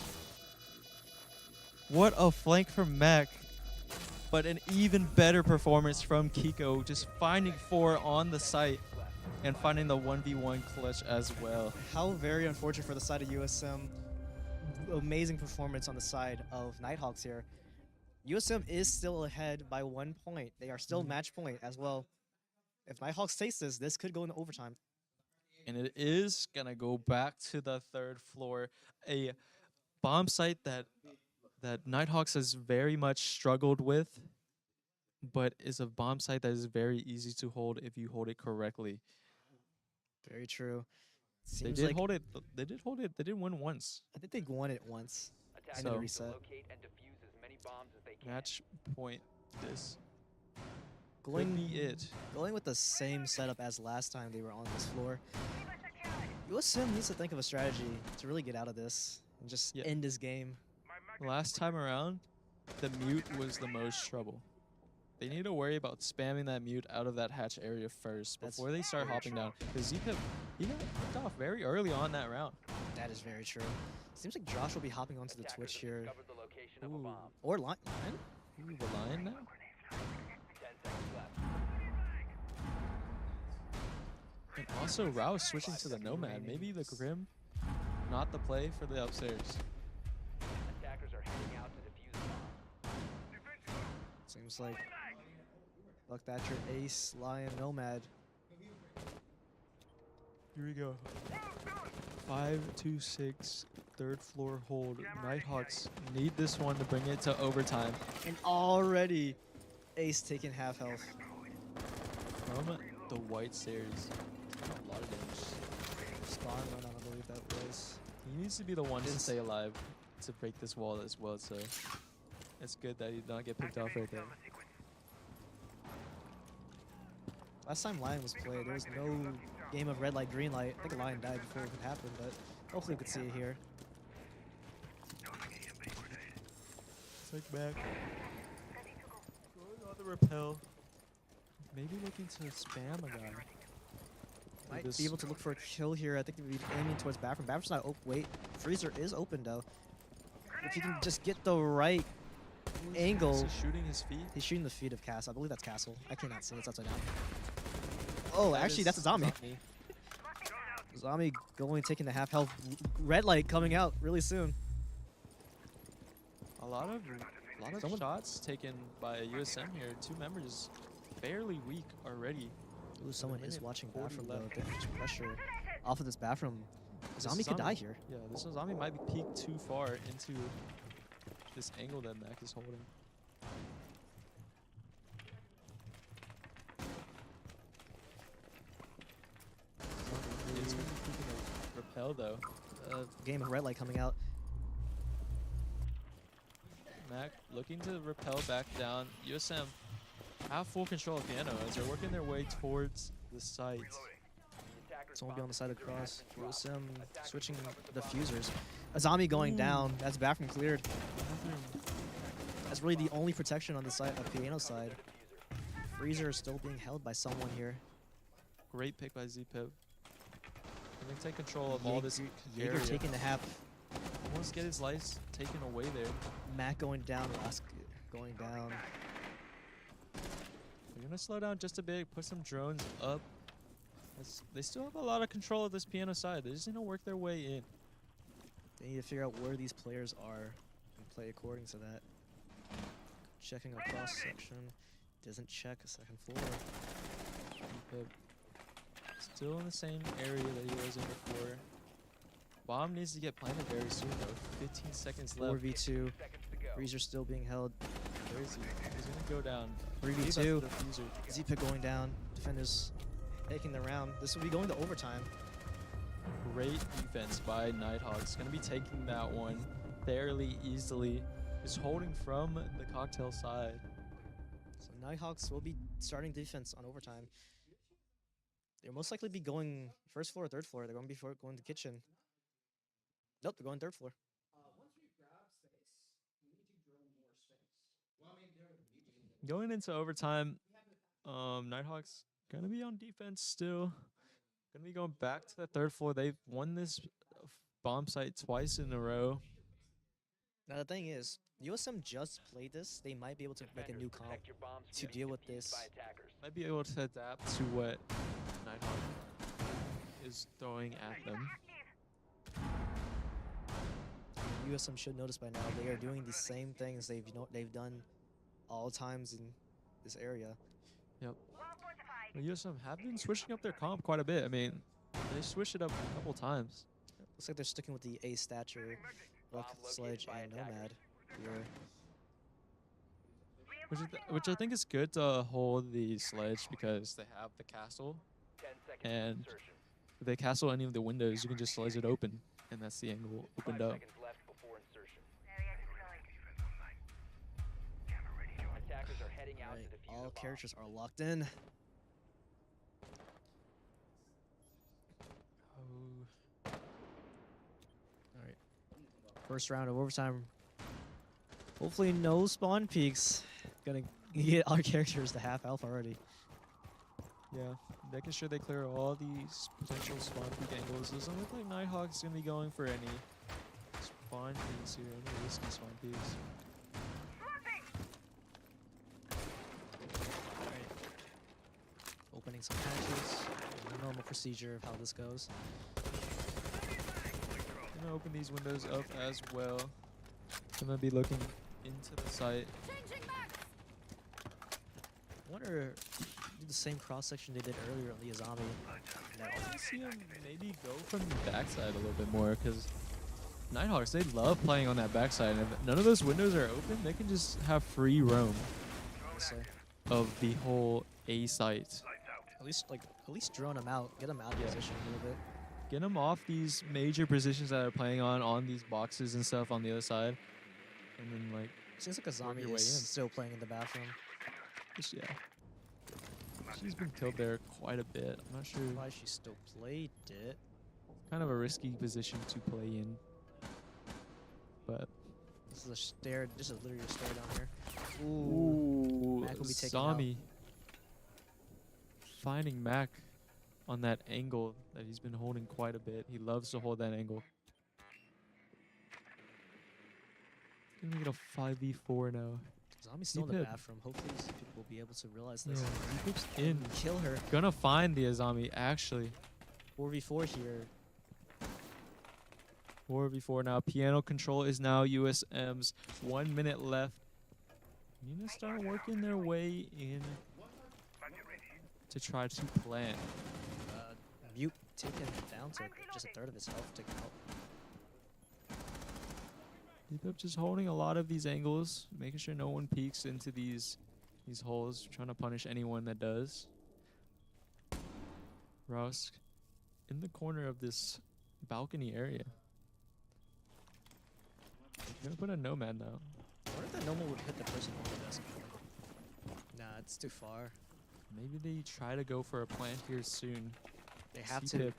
What a flank from Mac. But an even better performance from Kiko. Just finding 4 on the site and finding the 1v1 clutch as well. How very unfortunate for the side of USM. Amazing performance on the side of Nighthawks here. USM is still ahead by 1 point. They are still match point as well. If Nighthawks takes this, this could go into overtime. And it is gonna go back to the 3rd floor. A bomb site that Nighthawks has very much struggled with, but is a bomb site that is very easy to hold if you hold it correctly. Very true. They Seems did like hold it. They did hold it. They did win once. I think they won it once. Attackers So- need to reset. locate and defuse as many bombs as they can. Match point. This could Going be it. Going with the same setup as last time they were on this floor. USM needs to think of a strategy to really get out of this and just Yeah. end this game. Last time around, the mute was the most trouble. They need to worry about spamming that mute out of that hatch area first That's before they start very hopping true. down. Because ZPip, he got picked off very early on that round. That is very true. Seems like Josh will be hopping onto the Attackers Twitch have here. discovered the location of a Ooh. bomb. Or Lion. Ooh, the lion now? 10 seconds left. And also, Rouse switching to the Nomad. Maybe the Grim, not the play for the upstairs. Attackers are heading out to defuse the bomb. Seems like Buck Thatcher, Ace, Lion, Nomad. Here we go. 5-2-6, third floor hold. Nighthawks need this one to bring it to overtime. And already Ace taking half health. From the white stairs. A lot of damage. Spawn run, I believe that was. He needs to be the one to Is- stay alive to break this wall as well, so it's good that he did not get picked off right there. Last time Lion was played, there was no game of red light, green light. I think Lion died before it could happen, but hopefully we could see it here. Take back. Going on the repel. Maybe looking to spam a guy. Might this- be able to look for a kill here. I think they'd be aiming towards Bathroom. Bathroom's not open. Wait, Freezer is open though. If you can just get the right angle. Is he shooting his feet? He's shooting the feet of Castle. I believe that's Castle. I cannot see. It's upside down. Oh, That actually, is that's a zombie. Zombie going, taking the half health. Red light coming out really soon. A lot of Someone- shots taken by USM here. Two members fairly weak already. Ooh, someone is minute watching 40 Bathroom though. left. Damage pressure off of this Bathroom. This Zombie could die here. Yeah, this zombie might be peeked too far into this angle that Mac is holding. It's gonna be peeking a repel though. Game of red light coming out. Mac looking to repel back down. USM have full control of Piano as they're working their way towards the site. The attackers Someone be on the side of the bomb cross. diffuser has been USM dropped. Attackers switching recovered the bomb. fusers. A zombie going Ooh. down. That's Bathroom cleared. Bathroom. That's really the only protection on the side of Piano side. Diffuser. Freezer is still being held by someone here. Great pick by Z-Pip. Can they take control of all this Jaeger area? taking the half. Almost get his life taken away there. Matt going down. Rask going down. They're gonna slow down just a bit, put some drones up. They still have a lot of control of this Piano side. They're just gonna work their way in. They need to figure out where these players are and play according to that. Checking a cross section. Doesn't check a second floor. But still in the same area that he was in before. Bomb needs to get planted very soon though. 15 seconds left. 4v2. Seconds to go. Freezer still being held. Where is he? He's gonna go down. 3v2. The diffuser. Z-Pick going down. Defenders taking the round. This will be going to overtime. Great defense by Nighthawks. Gonna be taking that one fairly easily. Just holding from the cocktail side. So Nighthawks will be starting defense on overtime. They'll most likely be going first floor or third floor. They're going to be going to kitchen. Nope, they're going third floor. Going into overtime, Nighthawks gonna be on defense still. Gonna be going back to the third floor. They've won this bomb site twice in a row. Now the thing is, USM just played this. They might be able to make a new Defenders, comp protect your bombs to from deal getting with defused this. by attackers. Might be able to adapt to what Nighthawk is throwing at them. USM should notice by now they are doing the same things they've done all times in this area. Yep. Well, USM have been switching up their comp quite a bit. I mean, they switched it up a couple times. Looks like they're sticking with the A stature, Buck, Bomb located Sledge, by and attackers. Nomad here. Which I think is good to hold the sledge because they have the castle. 10 seconds And to insertion. If they castle any of the windows, you can just sledge it open, and that's the angle 5 opened up. seconds left before insertion. Area deployed. Attackers are heading out Alright, to defuse all the bomb. characters are locked in. Oh, Alright. First round of overtime. Hopefully no spawn peaks. Gonna get our characters to half health already. Yeah, making sure they clear all these potential spawn peek angles. It doesn't look like Nighthawks is going to be going for any spawn peeks here, any risky spawn peeks. Alright. Opening some hatches. Normal procedure of how this goes. Gonna open these windows up as well. Gonna be looking into the site. I wonder do the same cross section they did earlier on the Azami. I see him maybe go from the backside a little bit more because Nighthawks, they love playing on that backside, and if none of those windows are open, they can just have free roam Honestly. of the whole A site. At least drone them out, get them out of Yeah. position a little bit. Get them off these major positions that are playing on these boxes and stuff on the other side, and then like, Seems like Work Azami your way is in. still playing in the bathroom. just, yeah. She's been killed there quite a bit. I'm not sure. Why she still played it? Kind of a risky position to play in, but This is a stair. This is literally a stair down here. ooh, Mac will be taken out. Zami finding Mac on that angle that he's been holding quite a bit. He loves to hold that angle. Gonna make it a 5v4 now. Zami's still in the D-Pip. bathroom. Hopefully, these people will be able to realize Yeah, this. D-Pip's in. Kill her. Gonna find the Azami actually. 4v4 here. 4v4 now. Piano control is now USM's. 1 minute left. Need to start working their way in to try to plant. Mute taken down to just a third of his health taken out. Deep just holding a lot of these angles, making sure no one peeks into these holes, trying to punish anyone that does. Rouse in the corner of this balcony area. Gonna put a nomad now. I wonder if that normal would hit the person on the desk. Nah, it's too far. Maybe they try to go for a plant here soon. They have to C-Pip.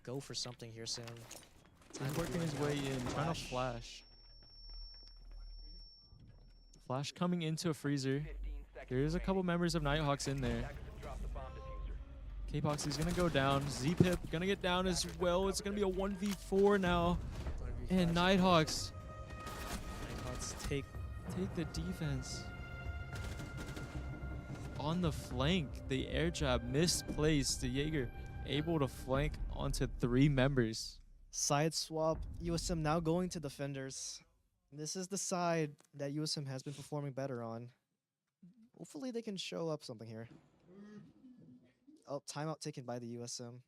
go for something here soon. He's working his way in, trying to flash. Flash coming into a freezer. 15 seconds There is a couple members of Nighthawks in there. Attackers have dropped the bomb diffuser. K-Pox is gonna go down. Z-Pip gonna get down as well. It's gonna be a 1v4 now. And Nighthawks Nighthawks take take the defense. On the flank, the air jab misplaced. The Jaeger able to flank onto 3 members. side swap. USM now going to defenders. This is the side that USM has been performing better on. Hopefully they can show up something here. Oh, timeout taken by the USM.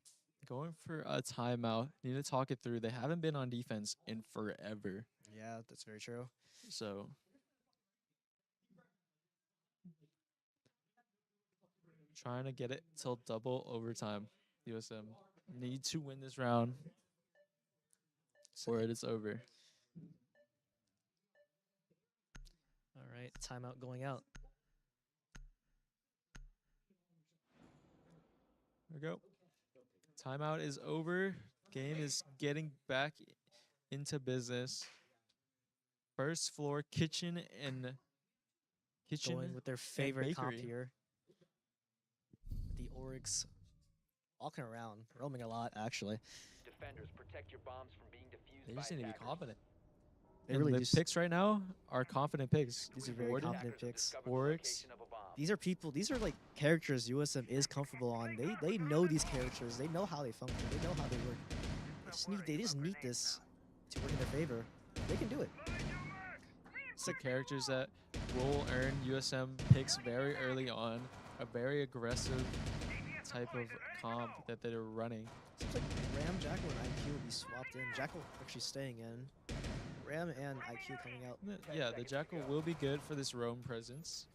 Going for a timeout. Need to talk it through. They haven't been on defense in forever. Yeah, that's very true. So trying to get it till double overtime. USM need to win this round or it is over. All right, timeout going out. There we go. Timeout is over. Game is getting back into business. First floor kitchen Going with their favorite comp bakery. here. The Oryx walking around, roaming a lot actually. Defenders, protect your bombs from being defused They by just need to be attackers. confident. They And really the just picks right now are confident picks. These are very Warden, confident Attackers have picks. discovered the Oryx. location of a bomb. These are people, these are like characters USM is comfortable on. They know these characters. They know how they function. They know how they work. They just need this to work in their favor. They can do it. Some characters that will earn USM picks very early on. A very aggressive type of comp that they're running. Seems like Ram, Jackal, and IQ will be swapped in. Jackal actually staying in. Ram and IQ coming out. Yeah, the Jackal will be good for this roam presence.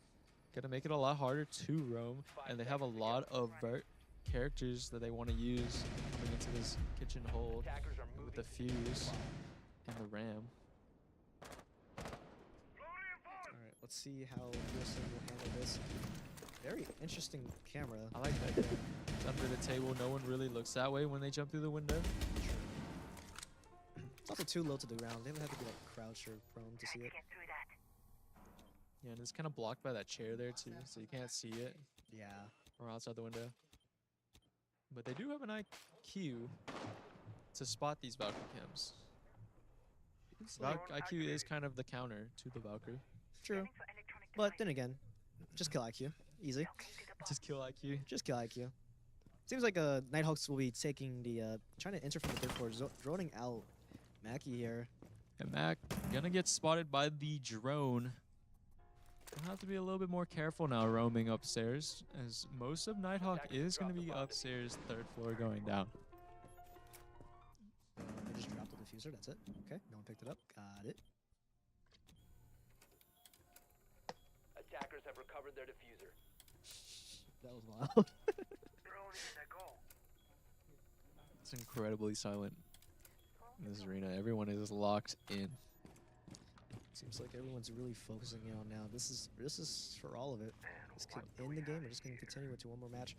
Gonna make it a lot harder to roam, and they have a lot of characters that they want to use coming into this kitchen hole Attackers are with moving the to secure the fuse bomb. and the ram. All right, let's see how USM will handle this. Very interesting camera. I like that. Game. It's under the table. No one really looks that way when they jump through the window. It's also too low to the ground. They would have to be like crouch or prone to see it. Get through that. Yeah, and it's kind of blocked by that chair there too, so you can't see it Yeah. or outside the window. But they do have an IQ to spot these Valkyrie cams. IQ is kind of the counter to the Valkyrie. True. But then again, just kill IQ. Easy. Just kill IQ. Just kill IQ. Seems like Nighthawks will be taking the trying to enter from the third floor, droning out Mackie here. And Mac gonna get spotted by the drone. Gonna have to be a little bit more careful now roaming upstairs, as most of Nighthawk is gonna be upstairs, third floor going down. They just dropped the diffuser. That's it. Okay, no one picked it up. Got it. Attackers have recovered their diffuser. That was wild. It's incredibly silent in this arena. Everyone is locked in. Seems like everyone's really focusing in on now. This is for all of it. This could end the game. We're just gonna continue into one more match.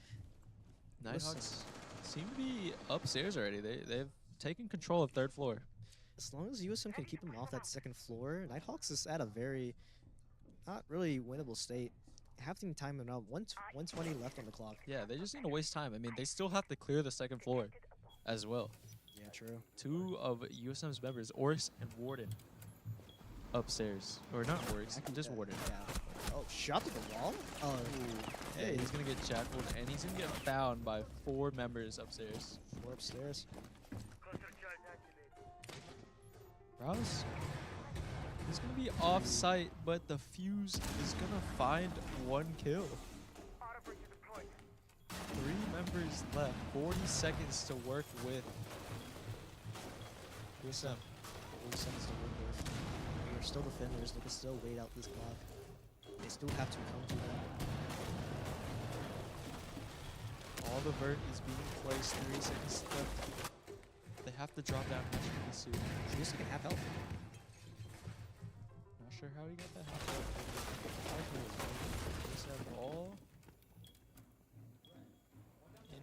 Nighthawks seem to be upstairs already. They've taken control of third floor. As long as USM can keep them off that second floor, Nighthawks is at a very not really winnable state. Half-team time and now 120 left on the clock. Yeah, they just need to waste time. I mean, they still have to clear the second floor as well. Yeah, true. Two of USM's members, Oryx and Warden, upstairs. Or not Oryx, just Warden. Yeah. Oh, shot to the wall? Oh, Yeah, he's going to get shackled, and he's going to get found by 4 members upstairs. 4 upstairs. Rouse, he's going to be off-site, but the Fuse is going to find 1 kill. 3 members left, 40 seconds to work with. USM. 40 seconds to work with. They are still defenders. They can still wait out this clock. They still have to come to that. All the vert is being placed, 3 seconds left. They have to drop down pretty soon. So USM can have health. Not sure how he got that half health. USM all in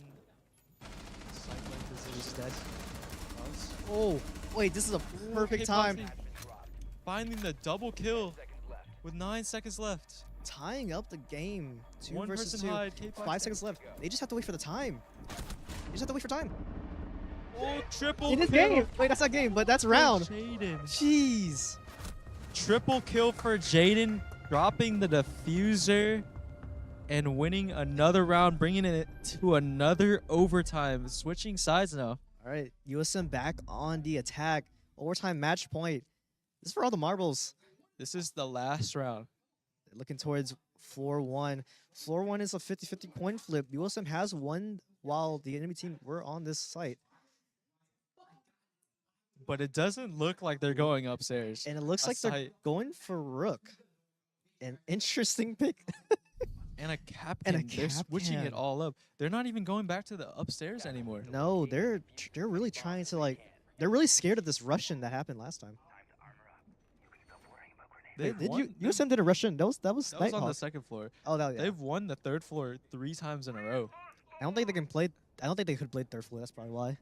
cycling position. He's dead. Rouse Oh, wait, this is a perfect time. finding the double kill Seconds left. with 9 seconds left. Tying up the game. 2 One versus person 2. hide, 5 seconds left. They just have to wait for the time. They just have to wait for time. Oh, triple It is kill. game. Wait, that's not game, but that's for round. Jaden. Jeez. Triple kill for Jaden, dropping the diffuser and winning another round, bringing it to another overtime. Switching sides now. All right, USM back on the attack. Overtime match point. This is for all the marbles. This is the last round. They're looking towards floor 1. Floor 1 is a 50-50 coin flip. USM has won while the enemy team were on this site. But it doesn't look like they're going upstairs. And it looks A like they're site. going for Rook. An interesting pick. And a capcan. And a They're switching it capcan. all up. They're not even going back to the upstairs anymore. No, they're really trying to they're really scared of this Russian that happened last time. They've Did won- USM did a Russian? That was That was on the Nighthawk. second floor. Oh, that, yeah. They've won the third floor 3 times in a row. I don't think they can play. I don't think they could play third floor. That's probably why.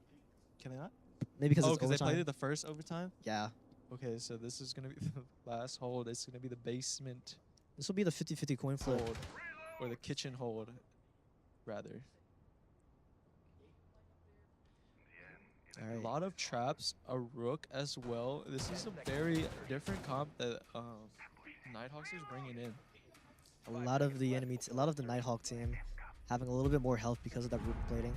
Can they not? Maybe because Oh, it's because they overtime. played it the first overtime? Yeah, Okay, so this is going to be the last hold. It's going to be the basement this will be the 50-50 coin flip. hold. Or the kitchen hold, rather. All A right. lot of traps, a rook as well. This is a very different comp that Nighthawks is bringing in. A lot of the a lot of the Nighthawk team having a little bit more health because of that rook plating.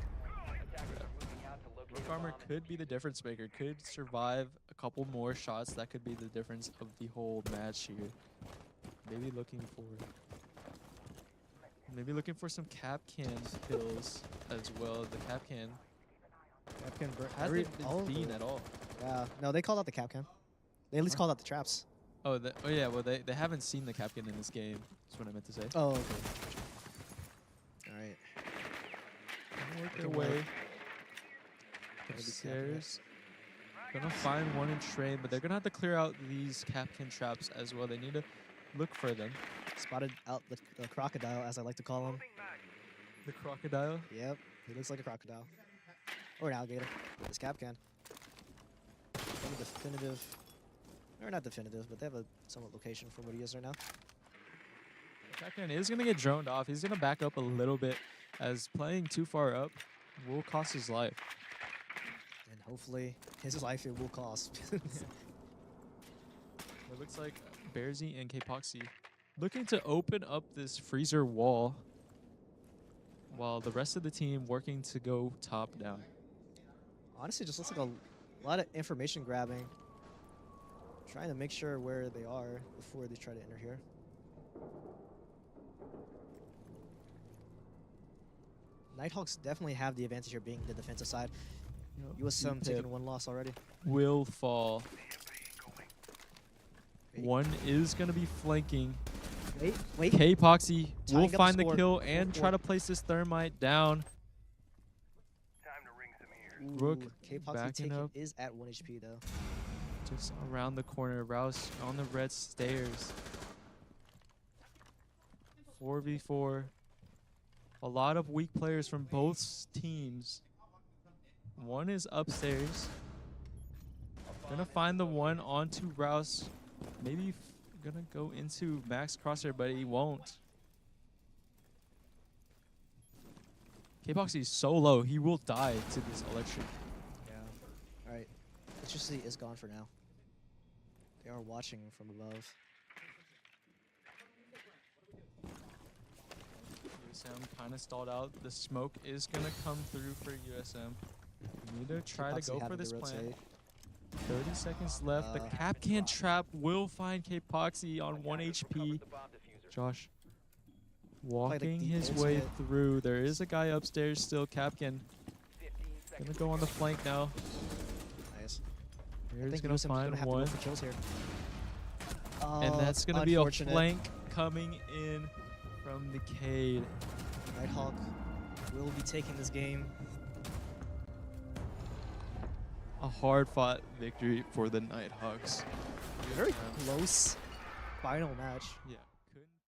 Attackers are moving out to locate Rook a armor bomb. could be the difference maker, could survive a couple more shots. That could be the difference of the whole match here. Maybe looking for some cap can kills as well. The cap can hasn't been seen at all. Yeah, no, they called out the Capcan. They at least called out the traps. Oh, yeah. Well, they haven't seen the Capcan in this game. That's what I meant to say. Oh, okay. All right. Work their Okay, way Gotta be careful. upstairs. Gonna find one in train, but they're gonna have to clear out these Capcan traps as well. They need to look for them. Spotted out the crocodile, as I like to call him. The crocodile. Yep, he looks like a crocodile. Or an alligator. With his Capcan. Any definitive. Or not definitive, but they have a somewhat location from what he is right now. Capcan is gonna get droned off. He's gonna back up a little bit as playing too far up Will cost his life. And hopefully his life it will cost. It looks like Bearsy and K-Poxy looking to open up this freezer wall while the rest of the team working to go top down. Honestly, just looks like a lot of information grabbing. Trying to make sure where they are before they try to enter here. Nighthawks definitely have the advantage here being the defensive side. USM Tip taking one loss already. will fall. One is going to be flanking. Wait. K-Poxy Tying will up the find the score. kill and 4-4. try to place this thermite down. Time to ring some ears. Rook K-Poxy backing taking up. is at 1 HP though. Just around the corner. Rouse on the red stairs. 4v4. A lot of weak players from both teams. One is upstairs. Gonna find the one onto Rouse. Maybe gonna go into Max Crosshair, but he won't. K-Poxy is so low, he will die to this electric. Yeah. All right. Electricity is gone for now. They are watching from above. USM kind of stalled out. The smoke is gonna come through for USM. We need to try to K-Poxy go for having to this plan. rotate. 30 seconds left. The Capcan trap will find K-Poxy on 1 Attackers HP. recovered the bomb diffuser. Josh like, walking the his way ultimate. through. There is a guy upstairs still. Capcan 15 gonna seconds go on the to go. flank now. Nice. I Here's think gonna USM's find gonna have to one. go for kills here. And Oh, that's gonna be a unfortunate. flank coming in from the Cade. Nighthawk will be taking this game. A hard-fought victory for the Nighthawks. Very close final match. Yeah.